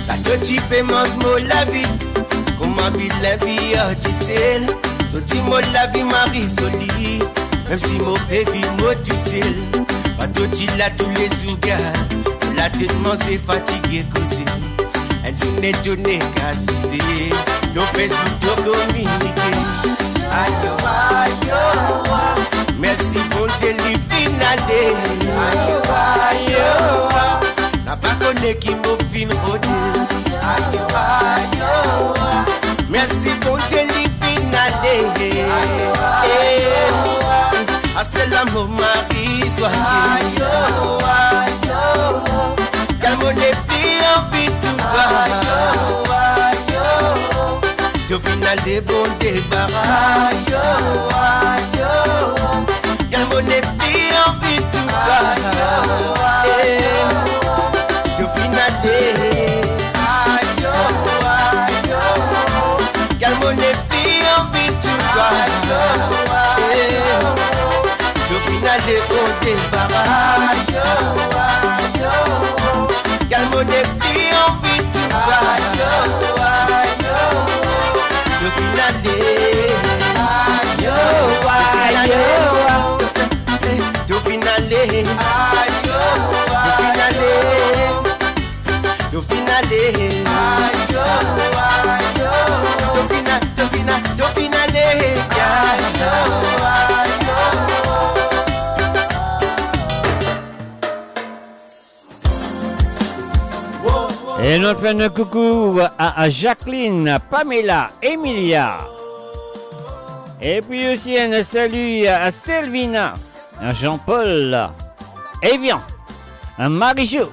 la petite paiement, la vie. Comment vit la vie, tu sais. Dis-moi la vie, Marie Soli. Même si mon pévi, moi tu sais. Pas tout il a tous les ougards. La tête c'est fatigué, causé. Un tourné, tourné, cassé. Nos Facebook, tout communiqué. Aïe, aïe, merci pour tes livres finalés. Aïe, aïe, n'a pas connu qui m'a fin rodé. Aïe, aïe, merci pour tes livres. Hasta l'amour Marie soignée. Calme on est plus envie tout toi. Au final des bons débarras. Calme on est plus envie tout toi. Au final des calme on est au final de bon débarras. Calme on est plus envie tout va. Au final de au final au final Et notre fait un coucou à Jacqueline, Pamela, Emilia. Et puis aussi un salut à Selvina, à Jean-Paul, Evian, à Marie-Jo,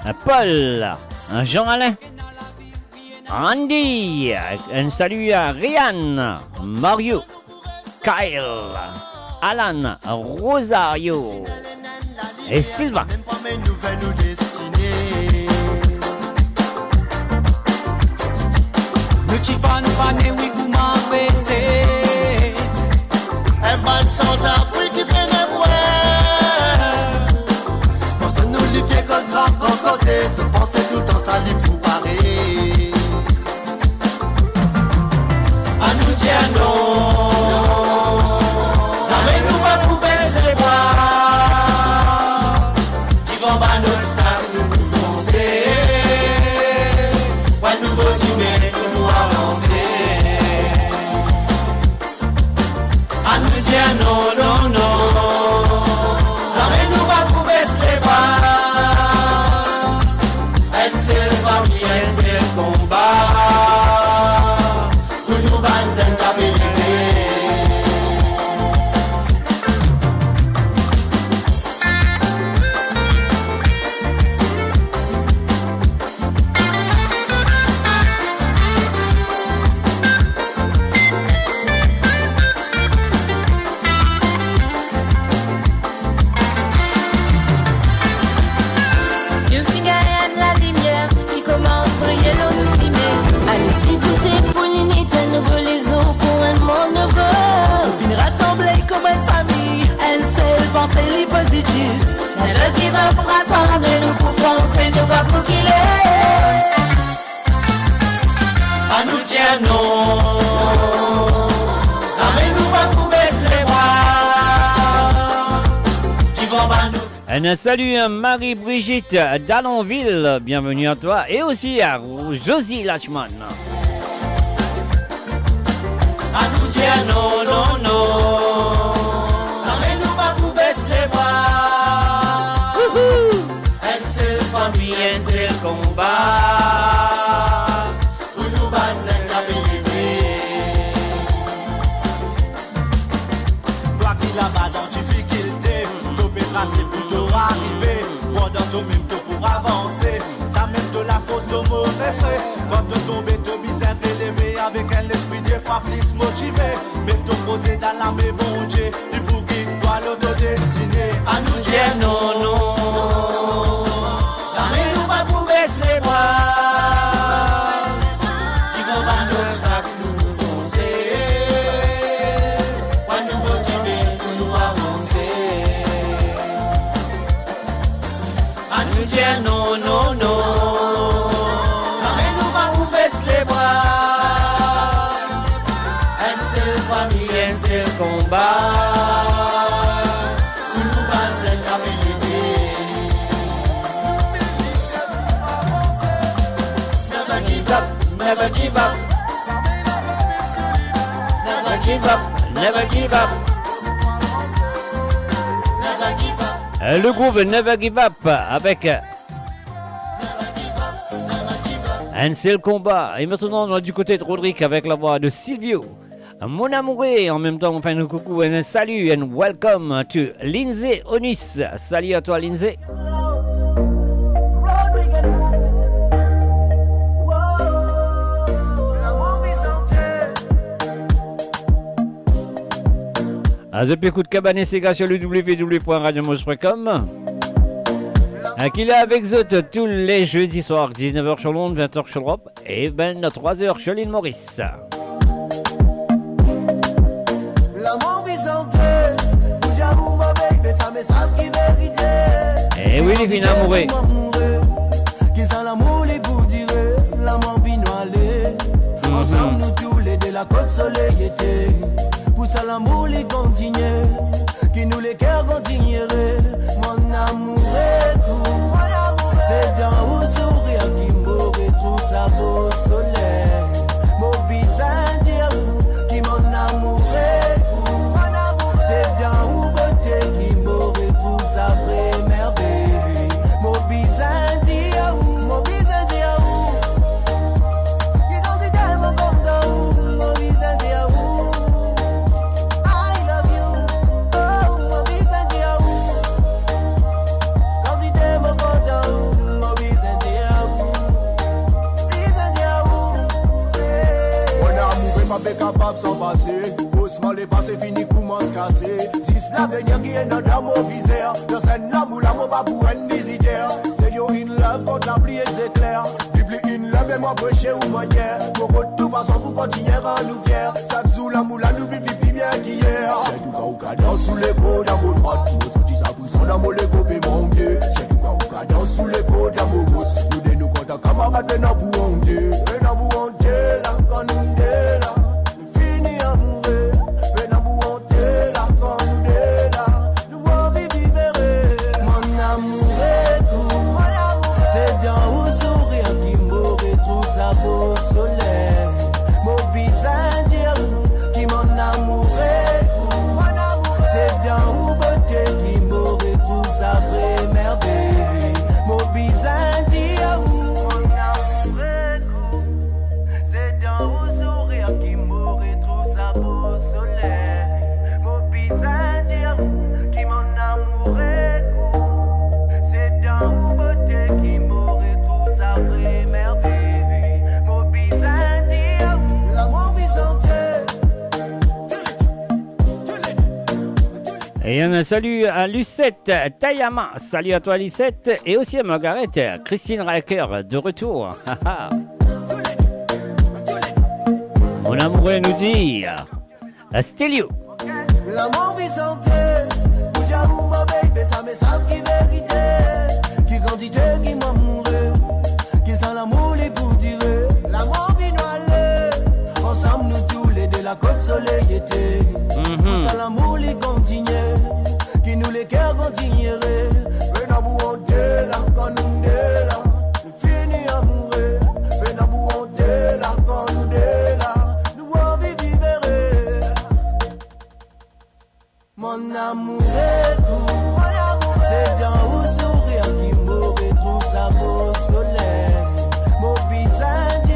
à Paul, à Jean-Alain, Andy, un salut à Rianne, Mario, Kyle, Alan, Rosario et Sylvain. Nous qui fan fané, oui, vous m'abaissez. Un bal sans abri qui vient de voir. Pour se nous les pieds cause grave grand causé. Se penser tout le temps ça lit pour parer. À nous dire non. Ça met nous pas pour baisser les bras. Qui vont bas notre sac nous foncer. Ouais, nous vaut du mène. Non, non, non. Ramène-nous pas pour baisser les bras. Un seul famille, un seul combat. Pour nous banzer un pensée positive. Ne qui va rassembler nous pour foncer, nous pas pour qu'il est. À nous dire non. Ramène-nous pas pour baisser les bras. Qui vont pas nous. Un salut à Marie-Brigitte d'Allonville, bienvenue à toi, et aussi à Josie Lachman. À nous dire non, non, non. Ramène-nous pas pour baisser les bras. Un seul famille, un seul combat. Pour nous banzer la vérité. c'est plutôt arrivé. Pendant ton même temps pour avancer, ça met de la fausse au mauvais frais. Quand tu tombes, tu bizarre élevé avec un esprit des fois plus motivé. Mais ton posé dans la main, bon Dieu, du bouquet, toi l'autodestiné. À nous dire non, non. Mais nous pas pour baisser les bras. Qui vont pas nous faire nous foncer. Quand nous motiver pour nous avancer. À nous dire non, non, non. Mais nous pas pour baisser les bras. Un seul famille, un seul combat. Pour nous battre avec les pieds. Never give up, never give up. Never give up, never give up. Never give up. Le groupe Never Give Up avec un seul combat. Et maintenant, on est du côté de Rodrigue avec la voix de Silvio. Mon amouré, en même temps, on fait un coucou et un salut and welcome to Lindsay Onis. Salut à toi, Lindsay. Depuis coup de cabane Sega sur le www.radiomos.com. Qu'il est avec vous tous les jeudis soirs, 19h sur Londres, 20h sur l'Europe et 23h sur l'île Maurice. L'amour présenté, j'avoue ma baby, ça message qui vérité. Eh oui, les vignes amoureux. Qui sont l'amour les bouts d'iré, l'amour vino aller. Ensemble nous tous les de la côte soleil été. Pour ça l'amour les continue, qui nous les cœurs continueraient. Mon amour est court, c'est dans vos sourires qui m'aurait tout ça beau soleil. Mon visage qui mon amour est court, c'est dans vos beautés qui m'aurait tout ça vraie merveille. Mon visage mon visage qui quand il t'aime mon content, mon visage pas capable sans passer. Osman les passés fini comment se casser. Si l'avenir qui est notre amour bizarre. Dans un amour l'amour pas pour un visiteur. Stay you in love quand la pluie est clair. Bibli in love et moi prêcher ou manière. Mon retour façon pour continuer à nous fier. Chaque jour l'amour là nous vit plus bien qu'hier. J'ai du caoucadon sous l'épaule d'amour droite. Nous senti sa puissance d'amour les copés monter. J'ai du caoucadon sous l'épaule d'amour gauche. Nous de nous comptons camarades de nos pour honter. Et nos pour honter là quand nous là. Beau soleil, mon visage qui mon amour est court. C'est dans vos beautés qui m'aurait tout ça vraie merveille. Mon visage mon amour est court. C'est dans vos sourires qui m'aurait tout ça beau soleil. Mon visage qui mon amour est court. C'est dans vos beautés qui m'aurait tout ça vraie merveille. Et un salut à Lucette Tayama, salut à toi Lucette, et aussi à Margaret, Christine Riker de retour. Mon amoureux nous dit Stelio. L'amour santé, j'avoue ma baby, ça message qui vérité, qui quantité qui m'amoureux, qui sans l'amour les bouts d'iré, l'amour vino aller, ensemble nous tous les de la côte soleil été, sans l'amour les continue, qui nous les cœurs continueraient, mais n'a vous honte là quand nous là, nous fini amoureux, mais n'a vous honte là quand nous là, nous envie vivre. Mon amour est court, c'est dans vos sourires qui m'aurait tout ça beau soleil. Mon visage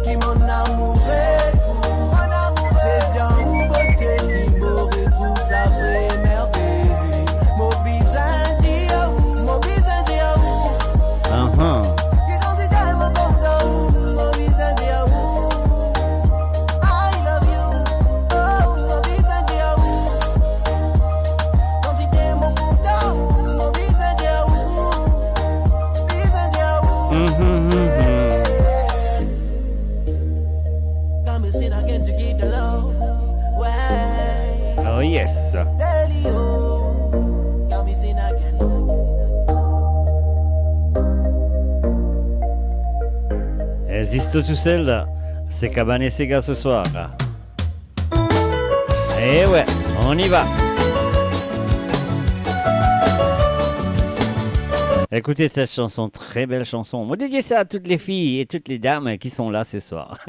qui mon amour est court, c'est dans vos beautés Zisto tout seul, c'est Cabane et Sega ce soir. Et ouais, on y va. Écoutez cette chanson, très belle chanson. On dédie ça à toutes les filles et toutes les dames qui sont là ce soir.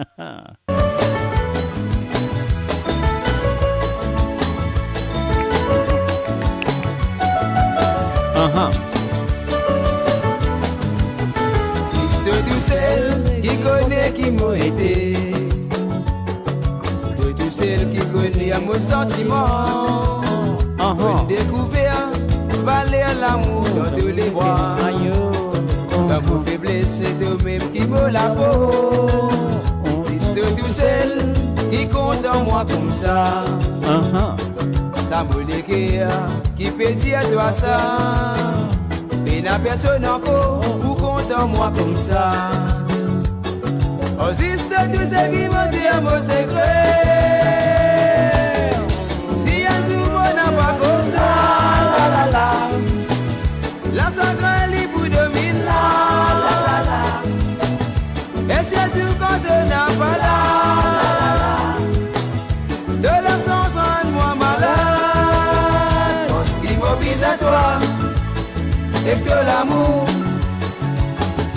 Juste tout seul qui connaît qui m'a été, de tout seul qui connaît mon sentiment, une découverte, valeur l'amour dans tous les bois. Dans vos faiblesses, c'est toi-même qui me la pose. Juste tout seul qui compte en moi comme ça. Ça me l'équerre qui peut dire toi ça. Mais n'a personne encore pour compte en moi comme ça. Oh, juste tout ce qui me dit mon secret. Si un jour on n'a pas constat, la sacrée libre pour 2000 et c'est tout quand on n'a pas là. De l'absence rend-moi malade. Oh, ce qui m'oblige à toi et que l'amour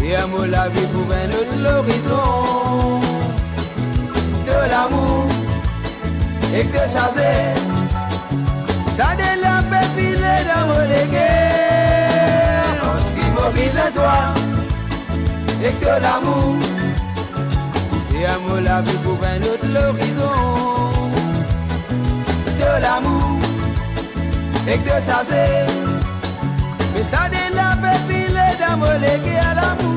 et amour la vie pour un autre l'horizon. De l'amour et que ça c'est ça délape filé dans mon légué. Oh, ce qui m'oblige à toi et que l'amour et amour la vie pour un autre l'horizon. De l'amour et que ça c'est mais ça délape filé dans mon légué à l'amour.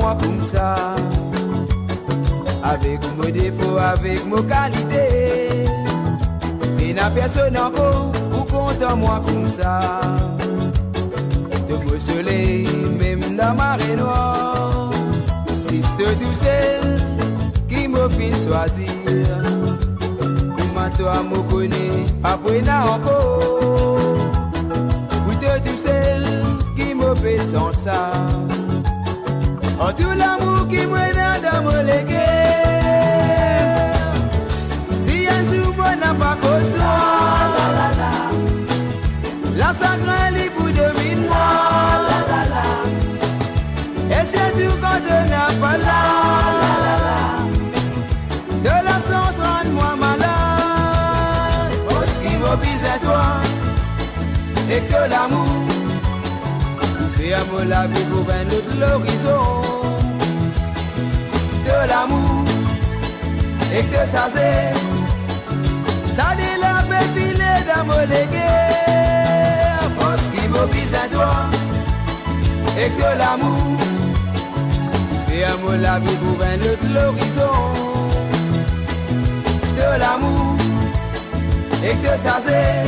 Moi comme ça, avec mes défauts, avec mes qualités, mais n'a personne encore pour compter moi comme ça. De beau soleil, même dans ma marée noire, si c'est tout seul qui me fait choisir. Moi toi me connais, après n'a encore, pour tout seul qui me fait sentir ça. Oh, tout l'amour qui me dans mon légué. Si un jour on n'a pas construit, la sacrée libre pour 2000 mois. Et c'est tout quand on n'a pas là. De l'absence rend-moi malade. Oh, ce qui m'oblige à toi et que l'amour et amour la vie pour un autre l'horizon. De l'amour et que ça c'est ça délape filé dans mon légué. Oh, ce qui m'oblige à toi et que l'amour et amour la vie pour un autre l'horizon. De l'amour et que ça c'est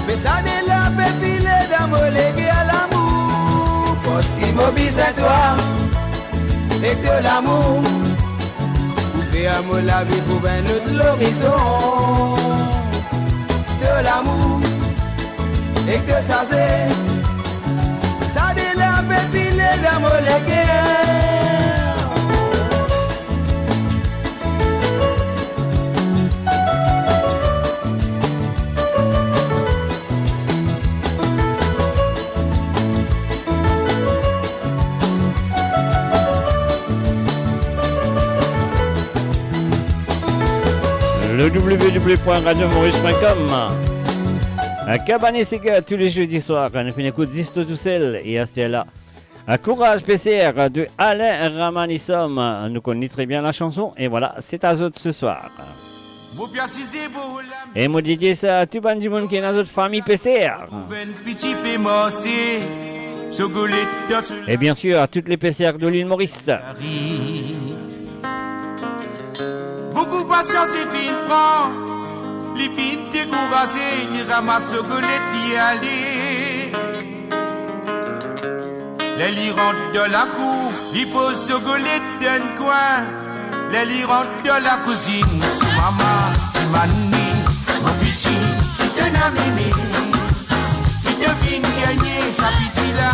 mais ça délape filé dans mon légué à l'amour. Ce qui m'oblige à toi et que l'amour et amour la vie pour un autre l'horizon. De l'amour et que ça c'est ça délape filé dans mon légué. Le www.radiomaurice.com. À Cabane et Sega tous les jeudis soirs. On fait une écoute Zisto tout seul et restez là. Un courage PCR de Alain Ramanissom. Nous connaissons très bien la chanson et voilà, c'est à autres ce soir. Et moi dédié ça à tout le monde qui est dans notre famille PCR. Et bien sûr à toutes les PCR de l'île Maurice. Beaucoup patience et fin prend, les fins découragées, ils ramassent chocolat d'y aller. Les lits rentrent de la cour, ils posent sur golette d'un coin. Les lits rentrent de la cousine, sous maman, tu mani, mon petit, qui te n'a mimi. Qui devine gagner sa petite là,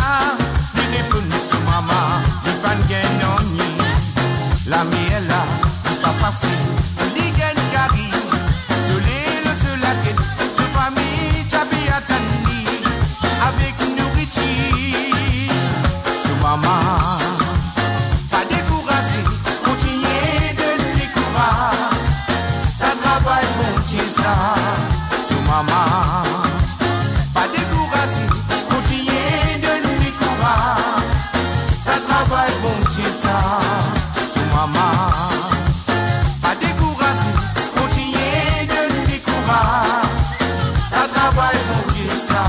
il répond sous maman, il va gagner non ni. La mienne là, il pas facile, il gagne carré. Sur l'île, sur la tête, sur famille, t'habilles à Tani, avec nourriture. Sous maman, pas découragé, continuez de lui courage. Ça travaille mon Dieu ça. Sous maman, pas découragé, continuez de lui courage. Ça travaille mon Dieu ça. Sous maman, pas découragé, continuez de lui courage. Ça travaille mon Dieu ça.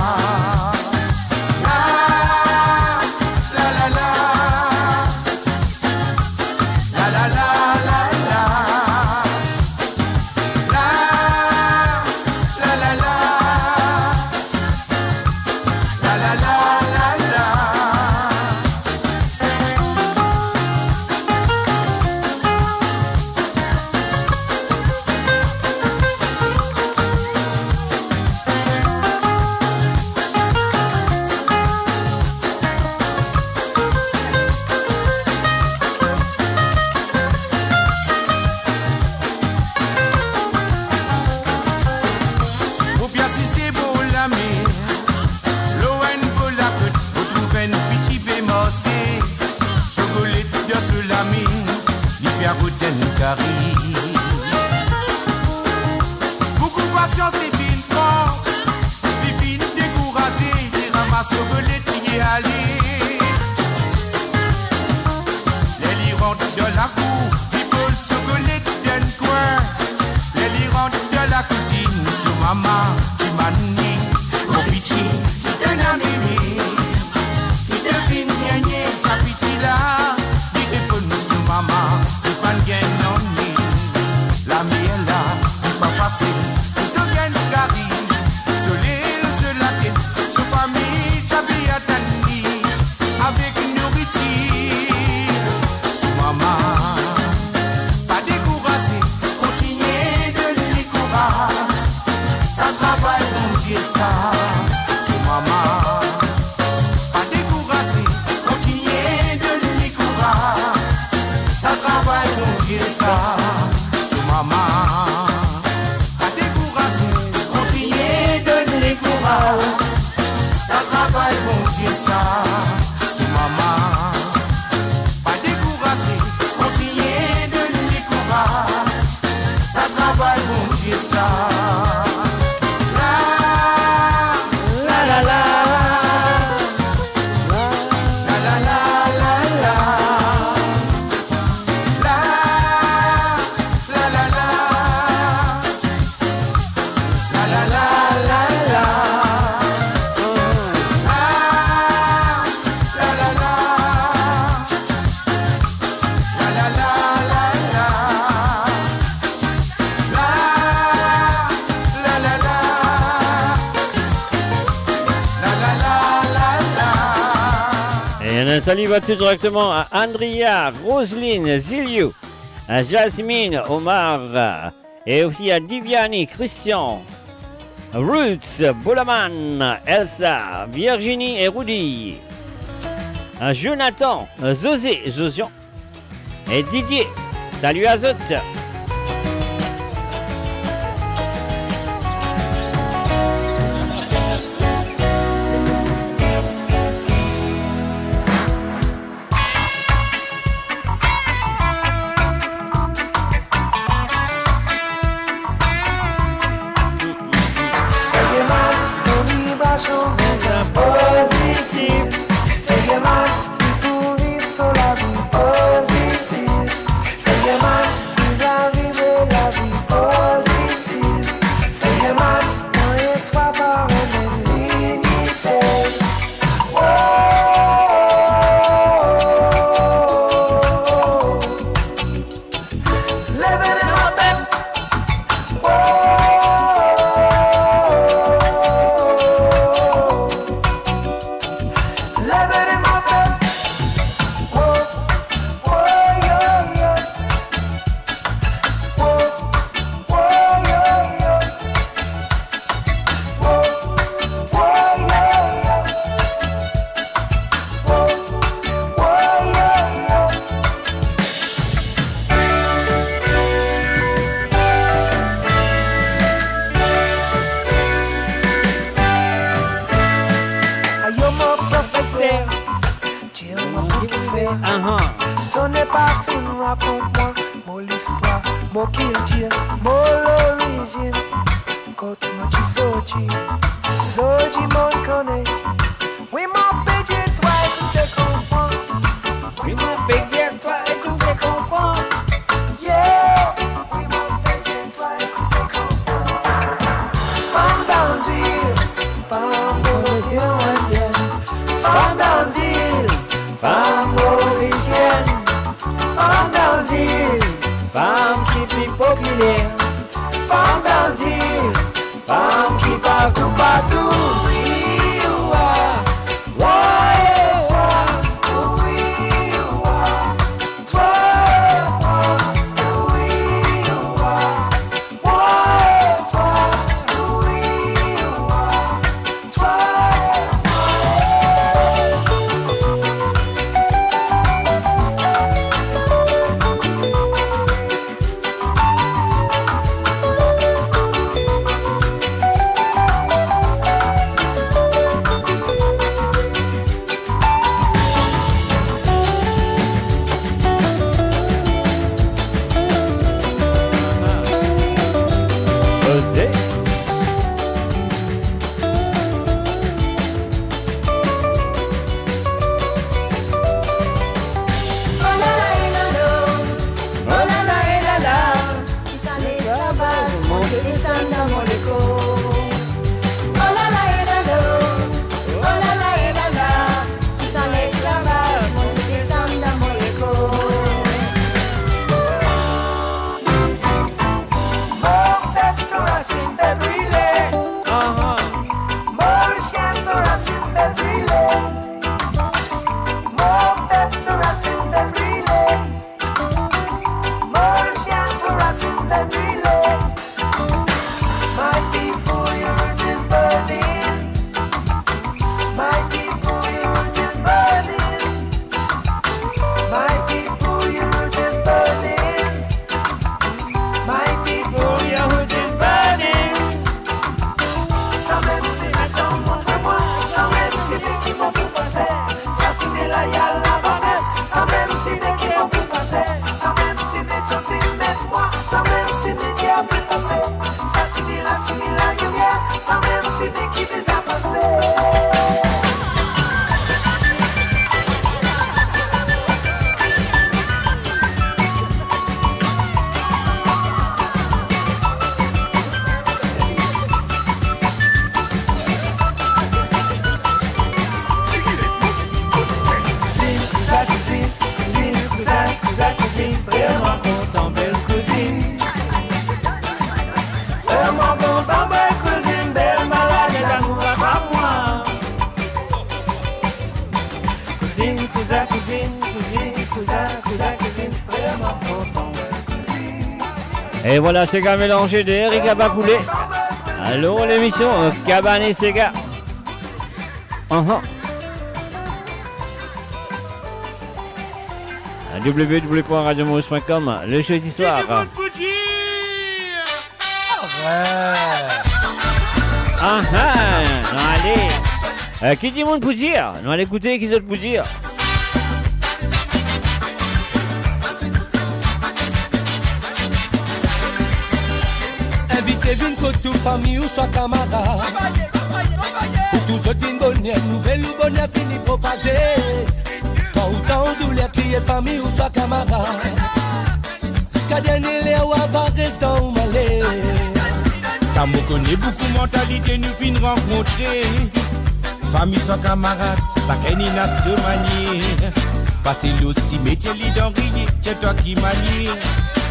Beaucoup de patience et d'une prend. Vivine découragée, il ramasse au golet qui est allé. Les lits rentrent de la cour, ils posent au golet d'un coin. Les lits rentrent de la cuisine, sur maman, tu m'as nié. Mon petit, qui te n'a mimi. Il devine gagner sa petite là. Il répond sur maman, il va gagner non ni. La mienne là, il pas facile. Il te gagne carré. Sur l'île, sur la tête, sur famille, t'habilles à Tani. Avec nourriture. Sur maman, pas découragé. Continuez de lui courage. Ça travaille mon Dieu ça. Sur maman, pas découragé. Continuez de lui courage. Ça travaille mon Dieu ça. Sur maman, pas découragé. Continuez de lui courage. Ça travaille mon Dieu ça. Sur maman, pas découragé. Continuez de lui courage. Ça travaille mon Dieu ça. Un salut va tout directement à Andrea, Roselyne, Ziliou, à Jasmine, Omar, et aussi à Diviani, Christian, Roots, Boulaman, Elsa, Virginie et Rudy, à Jonathan, Zosé, Josian et Didier. Salut à Zot. Positive, c'est kiltia, mon origine. Côte mochi soji, soji mon connaît. Oui mon pédier, toi écoute et comprends. Oui mon pédier, toi écoute et comprends. Yeah, oui mon pédier, toi écoute et comprends. Femme d'Anzil, femme d'Océan indienne. Femme d'Anzil, femme mauricienne. Femme d'Anzil, femme qui vit populaire. Femme d'Anzil, femme qui parcourt partout. Oui, ouah, ouah, et toi. Oui, ouah, toi, ouah, oui, ouah, ouah, et toi. Oui, ouah, toi, Et voilà, Sega mélangé de Eric Abakoulé. Alors l'émission Cabane et Sega. www.radiomorus.com le jeudi soir. Non, allez. Qui dit monde pour dire? Non, allez écouter qui d'autre pour dire? Invitez une côté famille ou soit camarade. Pour tous autres une bonne nouvelle ou bonne fini propager. Quand autant douleur crier famille ou soit camarade. Jusqu'à dernier l'air ou avant restant ou malé. Ça me connaît beaucoup mentalité nous fin rencontrer. Famille soit camarade, ça qu'elle n'a se manier. Passer aussi métier l'identité, c'est toi qui manie.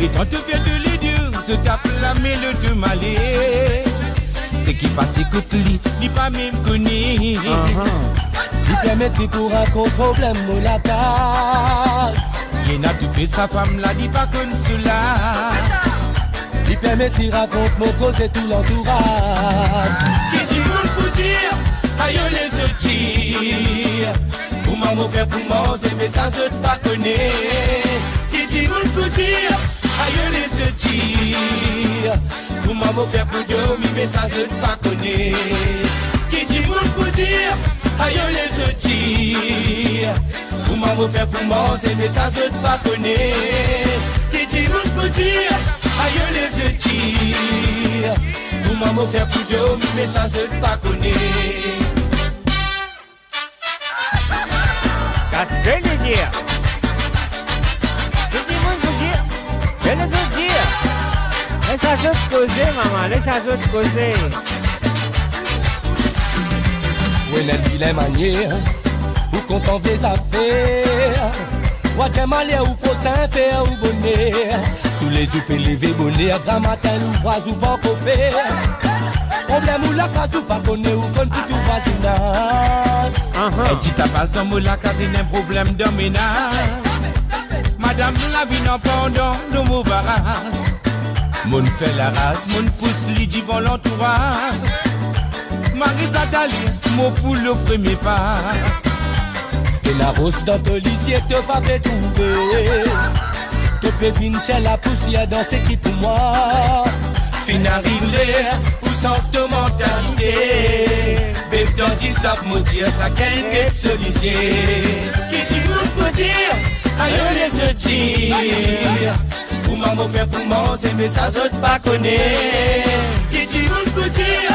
Et quand tu viens de les deux, se tape la mêle de malé. C'est qui passe écoute lui pas même connu. Il permet pour un gros problème ou la tasse. Il n'a tout fait sa femme là, dit pas comme cela. Il permet de raconter mon cause et tout l'entourage. Qui dit vous pour dire, aïe les outils. Pour maman faire pour manger, mais ça se pas connaît. Qui dit vous pour dire, aïe les outils. Pour maman faire pour dormir, mais ça se pas connaît. Qui dit vous pour dire, aïe les outils. Pour maman faire pour manger, mais ça se pas connaît. Qui dit vous pour dire, aïe les étirs. Pour maman faire plus de mais ça se pas connaît. Qu'est-ce que je veux dire? Je dis moi vous dire. Je le veux dire. Laisse à autres causer, maman. Laisse à autres causer. Oui, les vilaines manières, ou content des affaires. Ou à malien ou faut faire ou bonnet. Tous les jours peut lever bonnet. Grand matin ou croise ou pas qu'on fait. Problème ou la case ou pas connaît ou qu'on tout voisinage. Et tu t'appelles dans mon la case, un problème de ménage. Madame la vie n'a pas de mon barrage. Mon fait la race, mon pousse l'idée dans l'entourage. Marisa Dali, mon poule le premier pas. Fais la rose dans ton lycée, te pas peut trouver. Te peux venir la poussière dans ce qui pour moi. Fin arrive l'air, ou sens de mentalité. Bébé dans 10 sacs, mon Dieu, ça gagne ce lycée. Qui tu veux pour dire, aïe les dire. Pour maman faire pour manger, mais ça saute pas connaît. Qui tu veux pour dire,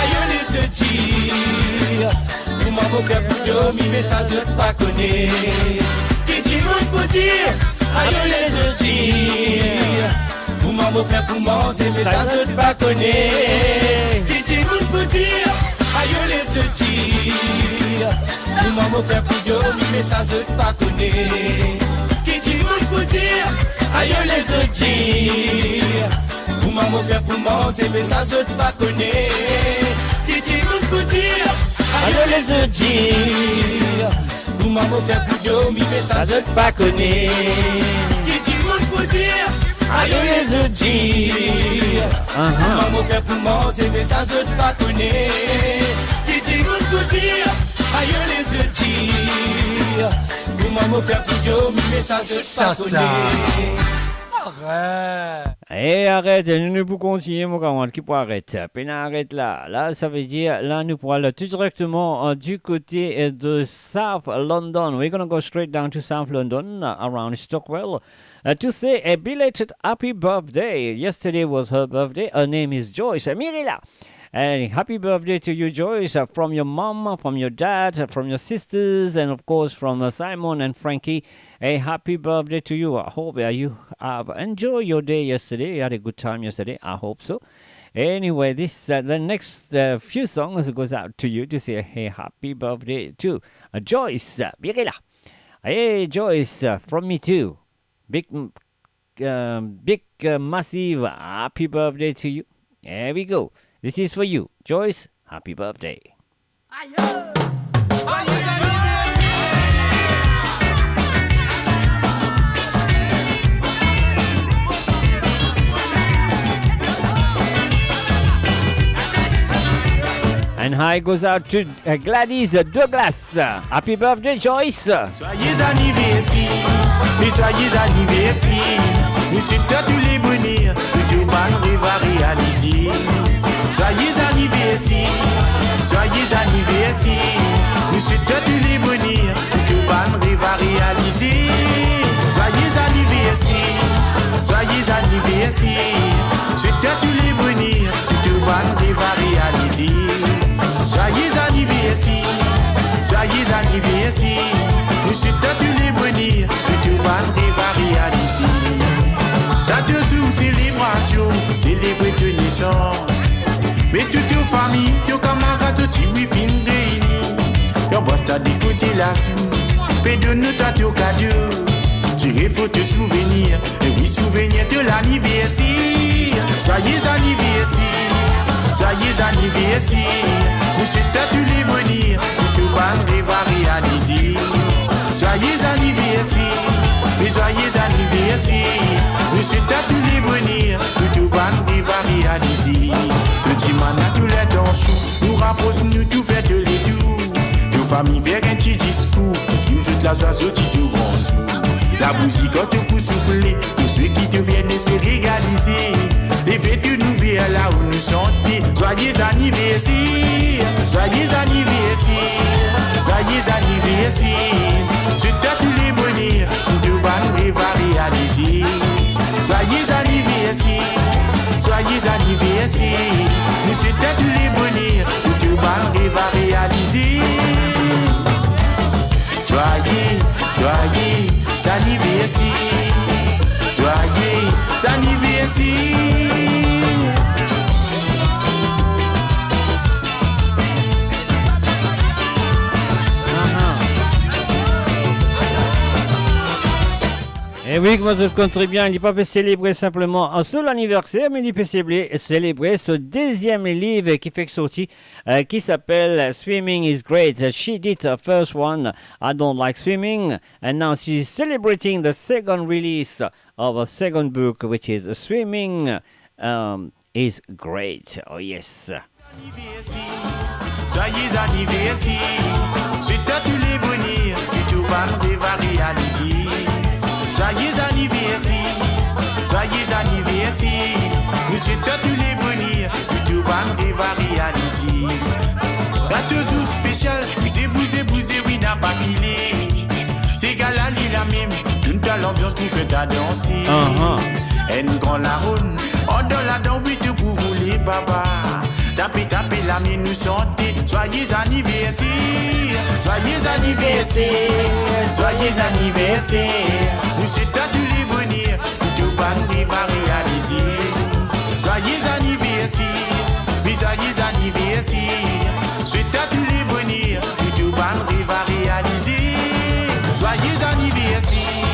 aïe les dire. Pour maman faire pour dormir, mais ça saute pas connaît. Qui tu veux pour dire, aïe les dire. Pour maman faire pour manger, mais ça saute pas connaît. Qui tu veux pour dire, aïe les dire. Pour maman faire pour dormir, mais ça saute pas connaît. Qui tu veux pour dire, aïe les dire. Pour maman faire pour manger, mais ça saute pas connaît. Qui tu veux pour dire, aïe les dire. Pour maman faire pour dormir, mais ça saute pas connaît. Qui tu veux pour dire, aïe les dire. Pour maman faire pour manger, mais ça saute pas connaît. Qui tu veux pour dire, aïe les dire. Pour maman faire pour dormir, mais ça saute pas connaît. Arrête. Eh, arrête, nous ne pouvons continuer, mon gars, qui peut arrêter. Peine arrête là. Là, ça veut dire, là, nous pourrons aller tout directement du côté de South London. We're going to go straight down to South London, around Stockwell, to say a belated happy birthday. Yesterday was her birthday. Her name is Joyce. Mirila. And happy birthday to you, Joyce, from your mom, from your dad, from your sisters, and of course from Simon and Frankie. A happy birthday to you. I hope you have enjoyed your day yesterday. You had a good time yesterday. I hope so. Anyway, this the next few songs goes out to you to say hey, happy birthday to Joyce. Birela. Hey, Joyce, from me too. Big, massive happy birthday to you. There we go. This is for you, Joyce. Happy birthday. And hi goes out to Gladys Douglas. Happy birthday, Joyce. Joyeux anniversaire, mais joyeux anniversaire. Nous souhaitons tous les bonheurs, que tout le monde va réaliser. Joyeux anniversaire, joyeux anniversaire. Nous souhaitons tous les bonheurs, que tout le monde va réaliser. Joyeux anniversaire, joyeux anniversaire. Souhaitons tous les bonheurs, que tout le monde va réaliser. Joyeux anniversaire, joyeux anniversaire. Nous souhaitons tous les bonheurs, que tout le monde va réaliser. Chaque jour, célébration, célébrer ton naissance. Mais toute ta famille, tes camarades, tu m'y fin réunis. Ton boss t'a d'écouter la sou, pédonne toi ton cadeau. Tirer photo souvenir, et oui, souvenir de l'anniversaire. Joyeux anniversaire, joyeux anniversaire. Nous souhaitons tous les bonheurs, que tout le monde va réaliser. Joyeux anniversaire, mais joyeux anniversaire. Nous souhaitons tous les bonheurs, que tout le monde va réaliser. Petit man a tous les tensions, nous rapprochons, nous tout fait de les tours. Nos familles vers un petit discours, parce que nous souhaitons la joie, sauter tout grand jour. La musique a tout coup soufflé, pour ceux qui te viennent espérer réaliser. Les fêtes de nouvelles là où nous chantons. Joyeux anniversaire, joyeux anniversaire, joyeux anniversaire. Je t'ai tous les bonheurs, tout le monde va réaliser. Joyeux anniversaire, anniversaire. Nous souhaitons tous les bonheurs, tout le monde va réaliser. Joyeux anniversaire. Joyeux anniversaire. Et oui, comme vous comprenez bien, il ne peut pas célébrer simplement un seul anniversaire, mais il peut célébrer ce deuxième livre qui fait sortir, qui s'appelle Swimming is Great. She did the first one, I Don't Like Swimming, and now she's celebrating the second release of a second book, which is Swimming is Great. Oh yes. Joyeux anniversaire, suite à tous les bonheurs que tout le monde va réaliser. Joyeux anniversaire, nous souhaitons tous les bonheurs que tout le monde va réaliser. Gâteau spécial, bousez, oui, n'a pas pilé. C'est gala, la même, toute l'ambiance qui fait à danser. En grand la ronde, on donne la dent, oui, tout pour vous les babas. Tapez la mienne, nous santé. Joyeux anniversaire, joyeux anniversaire, joyeux anniversaire. Nous souhaitons tous les bonheurs que tout le monde va réaliser. Joyeux anniversaire, oui, joyeux anniversaire. Souhaitons tous les bonheurs que tout le monde va réaliser. Joyeux anniversaire,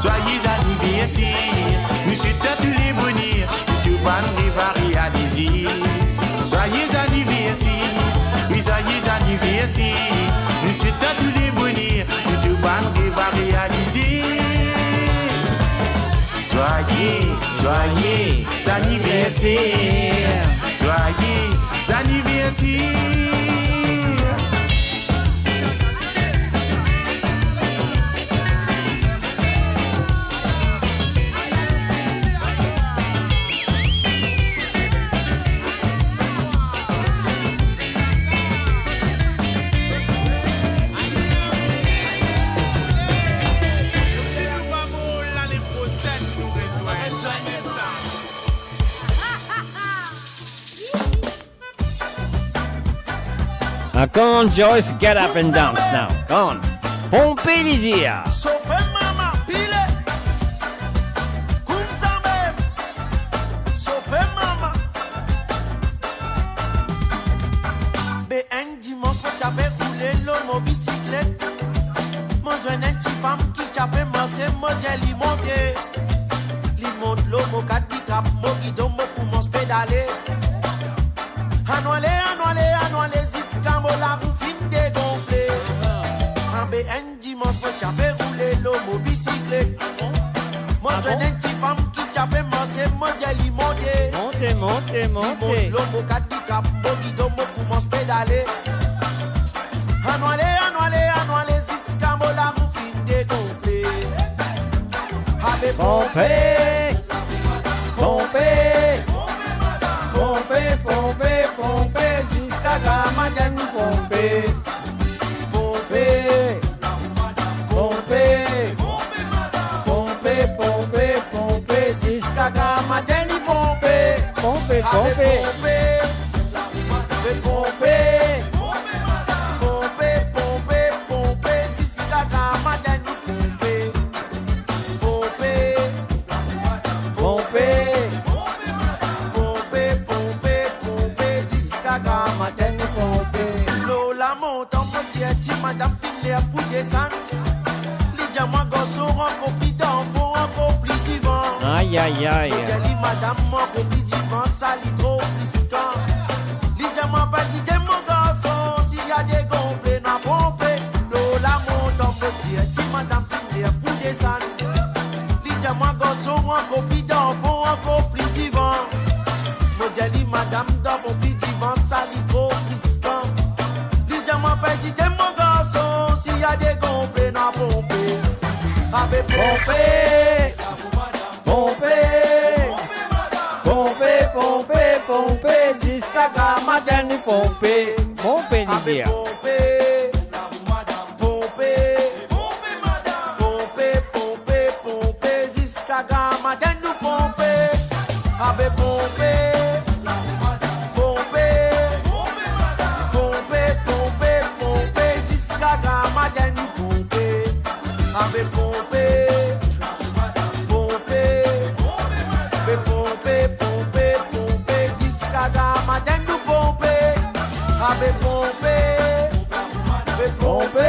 joyeux anniversaire. Nous souhaitons tous les bonheurs que tout le monde va réaliser. Joyeux anniversaire, oui, joyeux anniversaire. Nous souhaitons tous les bonheurs que tout le monde va réaliser. Joyeux anniversaire, joyeux anniversaire. Come on, Joyce, get up and dance now. Come on. Pompez les yeux. Un dimanche, pour t'aper rouler l'homme bicyclette. Moi, je une petite femme qui t'appelle manger, moi, j'ai limonté. Limonte l'homme, quatre cap, mon guidon, moi, pour mon pédaler. Anoualé, jusqu'à mon la roue fin dégonflée. Un dimanche, pour t'aper rouler l'homme bicyclette. Moi, je une petite femme qui t'appelle manger, moi, j'ai limonté. Montez. Limonte l'homme, quatre cap, mon guidon, moi, pour mon pédaler. Anoualé, jusqu'à mon la roue fin dégonflée. Pompé, jusqu'à Gamadan, pompé. Pompé, jusqu'à Gamadan, pompé. Pompé, jusqu'à Gamadan, pompé, jusqu'à Gamadan, pompé. L'eau la monte en petit, madame Filet pour descendre. Les diamants gossons remplis d'enfants, remplis d'ivants. Aïe. Les madame remplis d'ivants, ça lit trop risquant. Les diamants pas si t'es mon garçon, s'il y a des gonflés, n'a pompé. L'eau la monte en petit, madame Filet pour descendre. Les diamants gossons remplis d'enfants, remplis d'ivants. Modèle madame dans mon petit divan, ça lit trop risquant. Les diamants pas si t'es mon garçon, s'il y a des gonflés, n'a pompé. Avec pompé, jusqu'à Gamadan, pompé. Pompez les yeux. Pompé, jusqu'à Gamadan, pompé. Avec pompé. Abe pompe, pompe,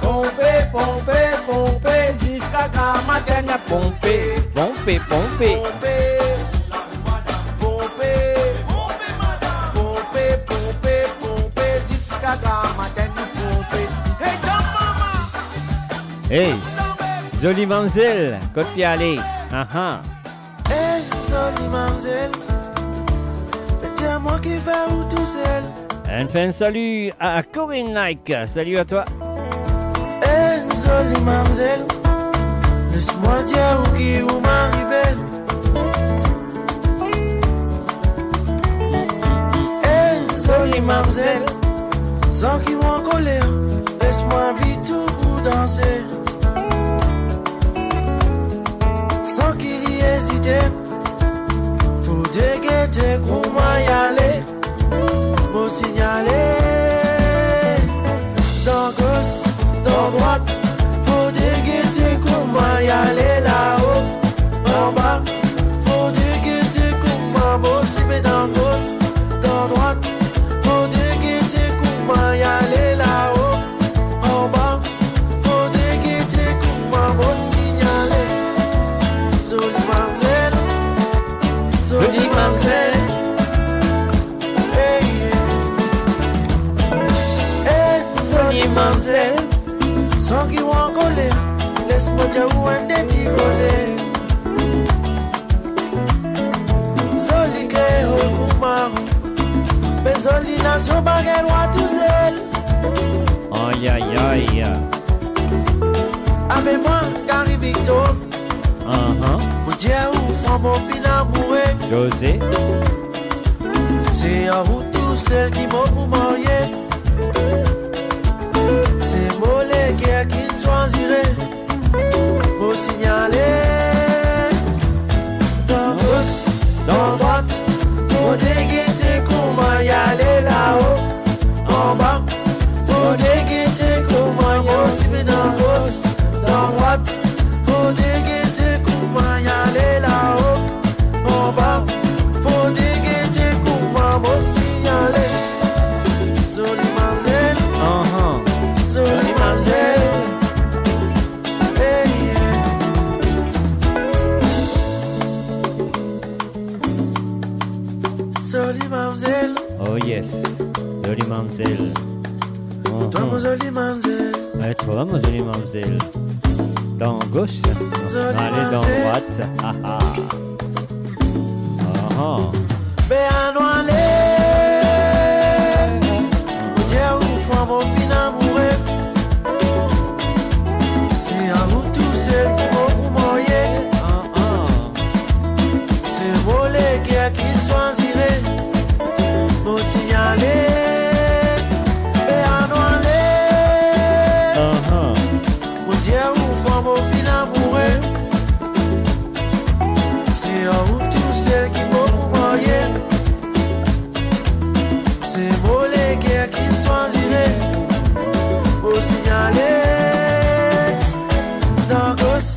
pompe, pompe, pompe, jusqu'à quand matin pompe, Pompe, pompe. Jusqu'à quand matin pompe. Hey, maman. Hey, jolie mademoiselle, quand tu y allais. Ah ah. Hey, jolie mademoiselle, c'est moi qui vais où tout seul. On fait un salut à Corinne Nike. Salut à toi. Hey, jolie mademoiselle, laisse-moi dire où qui vous m'arrivez. Hey, jolie mademoiselle, sans qu'ils m'en colère, laisse-moi vite tout pour danser. Sans qu'il y hésite, faut déguetter comment y aller. Faut signaler dans gauche, dans droite. Faut déguetter comment y aller là-haut, en bas. Faut déguetter comment bosser dans gauche, dans droite. Faut déguetter comment y aller là-haut, en bas. Faut déguetter comment bosser signaler. Jolie mademoiselle, jolie mademoiselle. Jolie mademoiselle, sans qu'ils vont coller, laisse-moi dire où un des petits causés. Jolie créole pour marron, mais jolie nation baguette roi tout seul. Aïe aïe aïe. Avec moi, Gary Victor, mon Dieu, où font mon fin amoureux. José. C'est à vous tout seul qui m'ont pour marier. C'est moi les guerres qui choisirait. Faut signaler dans gauche, dans droite. Faut déguetter comment y aller là-haut, en bas. Faut déguetter comment y aller dans gauche, dans droite. Faut déguetter comment y aller là-haut, en bas. Faut déguetter comment me signaler. Jolie mademoiselle, jolie mademoiselle. Hey, yeah. Jolie mademoiselle. Oh yes, jolie mademoiselle. Toi, mon jolie mademoiselle. Ouais, toi, mon jolie mademoiselle. Dans gauche, Jolie allez dans mademoiselle. droite. Ah ah. Ah ah. Béano aller. Mon Dieu, où font mon fin amoureux. C'est à vous tous ceux qui m'ont marié. C'est moi les guerres qui choisirait. Pour signaler. Béano aller. Mon Dieu, où font mon fin amoureux. C'est à vous tous ceux qui m'ont marié. C'est moi les guerres qui choisirait. Faut signaler dans gauche,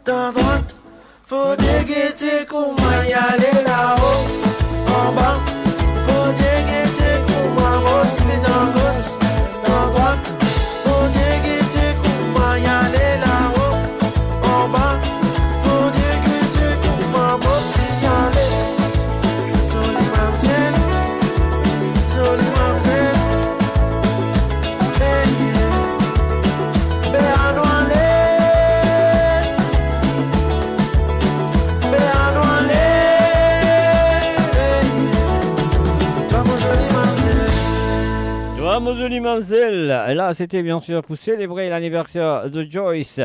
dans droite. Faut déguetter comment y aller là-haut, en bas. Faut déguetter comment bosser dans gauche, dans droite. Faut déguetter comment y aller là-haut, en bas. Faut déguetter comment bosser y aller. Jolie mademoiselle, jolie mademoiselle. Hey, yeah. Béano aller. Béano aller. Hey, yeah. Toi, mon jolie mademoiselle. Toi, mon jolie mademoiselle. Et là, c'était bien sûr pour célébrer l'anniversaire de Joyce.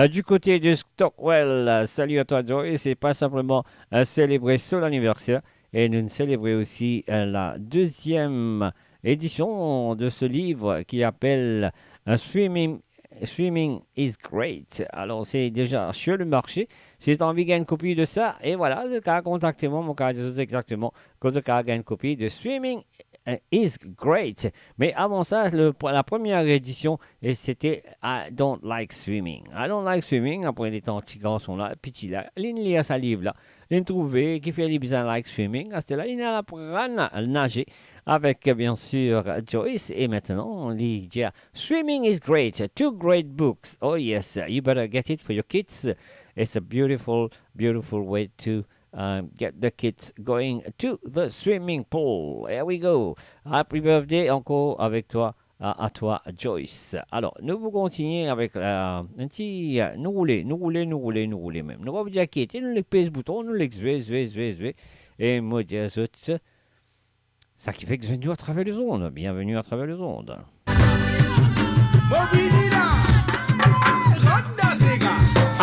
Du côté de Stockwell, salut à toi Joyce, et pas simplement célébrer son anniversaire, et nous célébrer aussi la deuxième édition de ce livre qui appelle Swimming is Great. Alors c'est déjà sur le marché, Si tu as envie de une copie de ça, et voilà, contactez-moi, mon cas, exactement, quand tu as une copie de Swimming is Great. Mais avant ça, la première édition, et c'était I Don't Like Swimming. I Don't Like Swimming, après les temps, petits garçons là, petit là, l'in lit sa livre là, l'in trouvé, qui fait les bizarres like swimming, c'était là, il a appris à nager. Avec bien sûr Joyce, et maintenant on lit Swimming is Great, 2 great books. Oh yes, you better get it for your kids. It's a beautiful, beautiful way to get the kids going to the swimming pool. Here we go. Happy birthday encore avec toi, à toi Joyce. Alors, nous vous continuer avec un petit... nous rouler même. Nous va vous dire qui était, nous les pèse bouton, nous les jouer. Et moi dire ça qui fait que bienvenue à travers les ondes. Bienvenue à travers les ondes.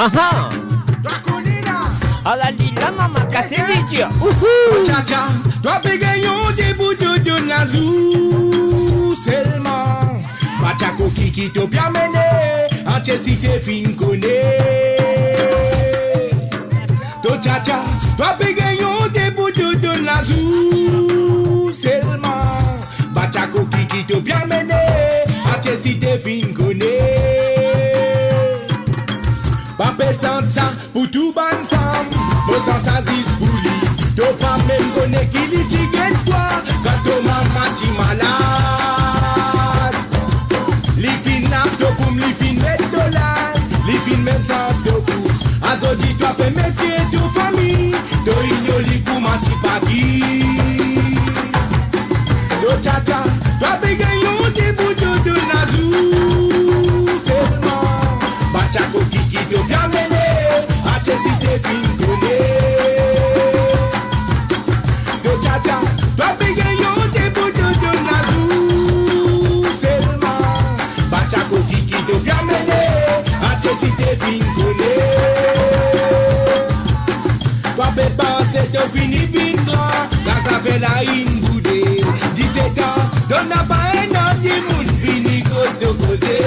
Aha! Alali la mama cassé les yeux. Cha-cha, toi bégayon des bouts de nazou seulement. Bachako kiki to bien mené, en cité fin connaît. To cha-cha, toi bégayon des bouts de nazou seulement. Bachako kiki to bien mené, en cité fin connaît. Pas sans ça pour tout bonne femme, moi sans ça zis pour lui. To pas même connaît qui li tigen toi, quand to maman ti malade. Li fin nap to poum, li fin met dollars, li fin même sans to pouce. Azo dit toi peux méfier tout famille, to igno li kouman si pa qui. To cha-cha, toi bégayon des bouts de nazou seulement. Bachako kiki to bien mené, ache si te fin connaît. To cha-cha, toi bégayon te boudo de nazou seulement. Bachako kiki to bien mené, ache si te fin connaît. Toi peux penser to fini fin grand, la ça fait la in boudé. 17 ans, donne pas un an di moun fini cause de causer.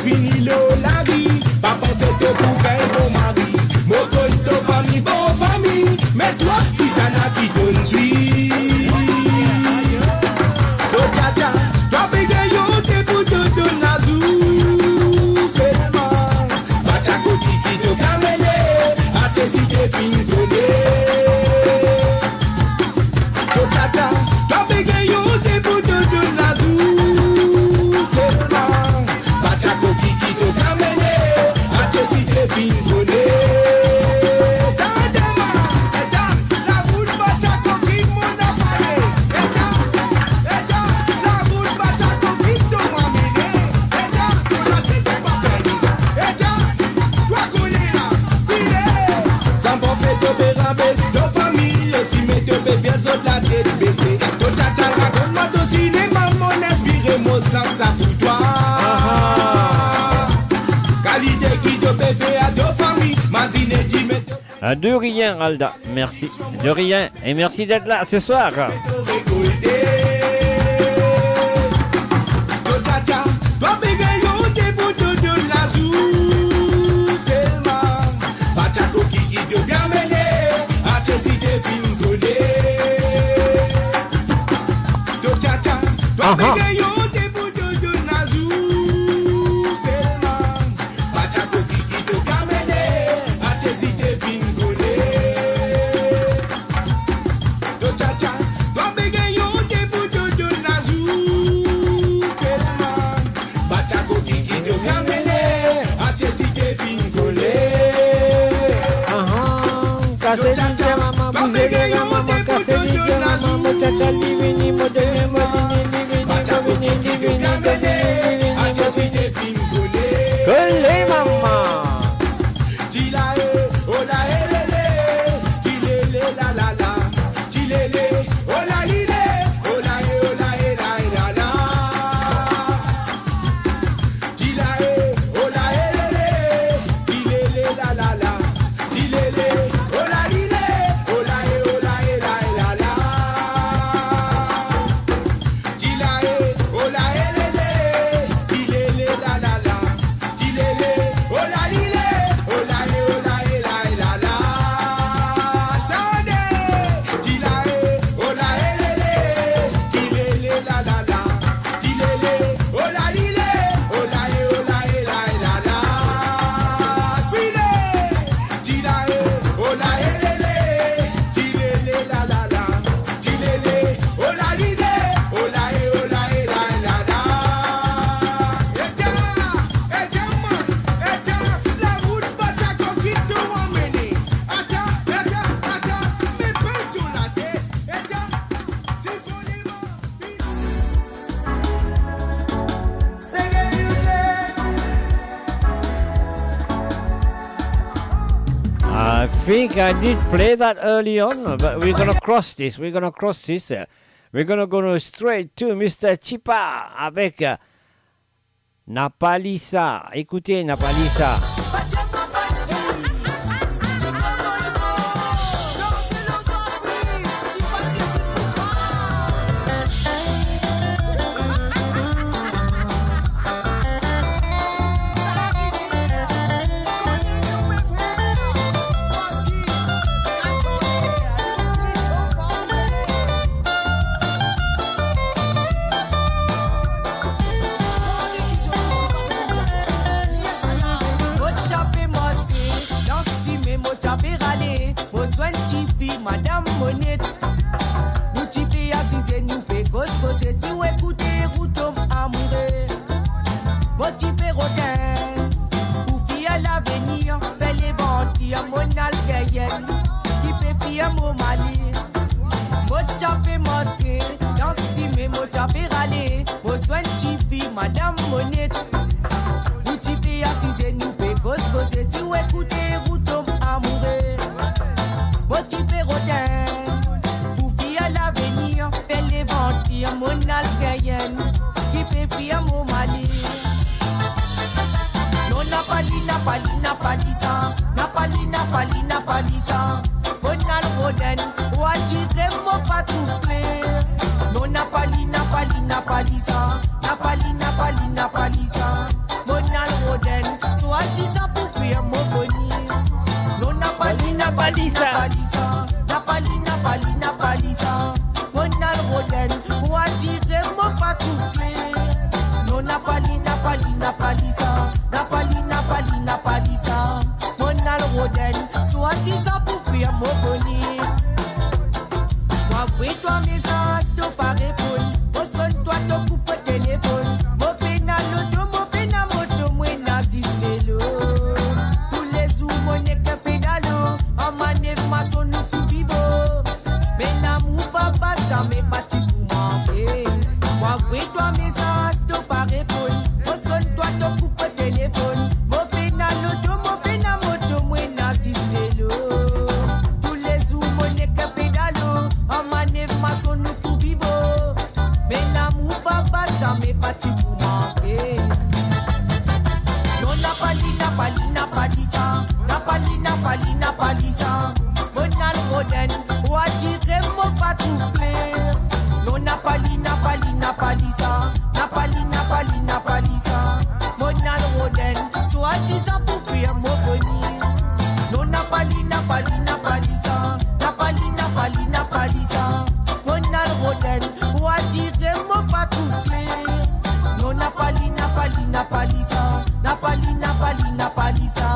Vinilo la vie, pas penser te pour faire bon mari. Moko to famille, bon famille, mais toi, qui ça n'a qui donne suite. To cha-cha, toi bégayon te pour de nazou seulement. Bachako kiki to kamene, ache si te fin connaît. To cha-cha, toi bégayon te pour de nazou seulement. Bachako kiki to kamene, ache si te fin connaît. Dadama, la boule bachako ki mon affaire. La boule bachako ki to mamine. To la tete bakani. Toi connais la pile. Sans penser to be rabes, to famille, si me te be fiel zot la tête baissée. To cha-cha raconte-moi to cinéma, mon inspiré, mon sang ça pour toi. De rien, Alda. Merci. De rien. Et merci d'être là ce soir. think I did play that early on, but we're gonna cross this. We're gonna cross this. We're gonna go straight to Mr. Chipa avec Napalisa. Écoutez Napalisa. Madame Monette, nous typez assisez nous pécos, causer si vous écoutez, vous tombez amoureux. Mon type requin, pour fier à l'avenir, fait les ventes, mon algérienne, qui peut fier mon mali. Mon type mossé, dans si mais mon type râlé, mon soin type, Madame Monette, nous typez assisez nous pécos, causer si vous écoutez, vous tombez amoureux. Mon type rodin, pour fier à l'avenir, fait les ventes, mon algérienne, qui peut fier mon mali. Non, Napali ça, Napali ça, mon algodin, ou à tirer mon pas tout clair. Non, Napali ça, Napali ça, mon algodin, soit dit ça pour fier mon boni. Non, Napali ça. Napali ça. Mon algodin, ou à tirer mon pas tout clair. Non, Napali ça. Napali ça. Mon algodin, soit dit ça pour fuir mon bonnet. Moi, oui, toi, mes as, t'as pas répondu. Moi, sonne, toi, t'as coupé téléphone. Mon pénal, moto, moi, nazis, vélo. Tous les jours, mon équipe pédalo. En manèvre, ma son, nous tout vivons. Mais l'amour, papa, ça m'est parti pour m'emmener. Moi, oui, toi, mes as, t'as pas répondu. Moi, sonne, toi, t'as coupé téléphone. Mon pénal, moto, moi, nazis, vélo. Tous les jours, mon équipe pédalo. En manèvre, ma son, nous tout vivons. Mais l'amour, papa, ça m'est parti pour m'emmener. Non, Napali ça. Napali ça. Mon algodin, ou à tirer mon pas tout clair. Non, Napali ça. Napali ça. Mon algodin, soit dit ça pour fuir mon boni. Non, Napali ça. Napali ça. Mon algodin, ou à tirer mon pas tout clair. Non, Napali ça. Napali ça.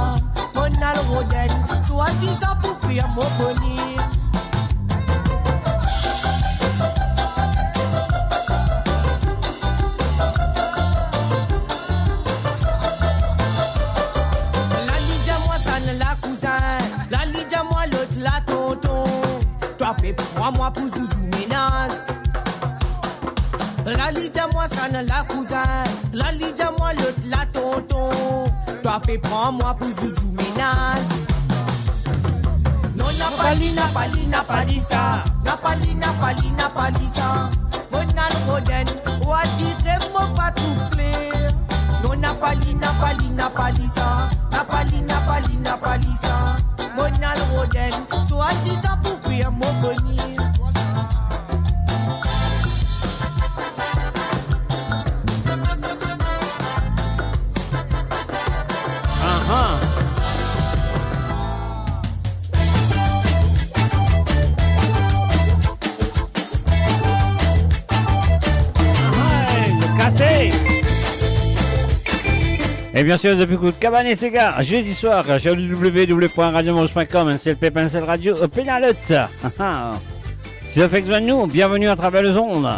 Mon algodin, soit dit ça pour fuir mon boni. La Lydia, moi, ça ne la cousin. La Lydia, moi, l'autre, la tonton. Toi, paie 3 mois pour Zouzou ménage. La Lydia, moi, ça ne la cousin. La Lydia, moi, l'autre, la tonton. Toi, paie 3 mois pour Zouzou ménage. Non, Napali ça. Napali ça. Mon algodin, ou à tirer mon pas tout clair. Non, Napali ça. Napali ça. Mon algodin, soit dit ça pour fuir mon boni. Et bien sûr, depuis coup de Cabane et Sega, jeudi soir, sur www.radiomons.com, c'est le Pépin Radio Pénalote. Si ça fait que de nous, bienvenue à travers les ondes.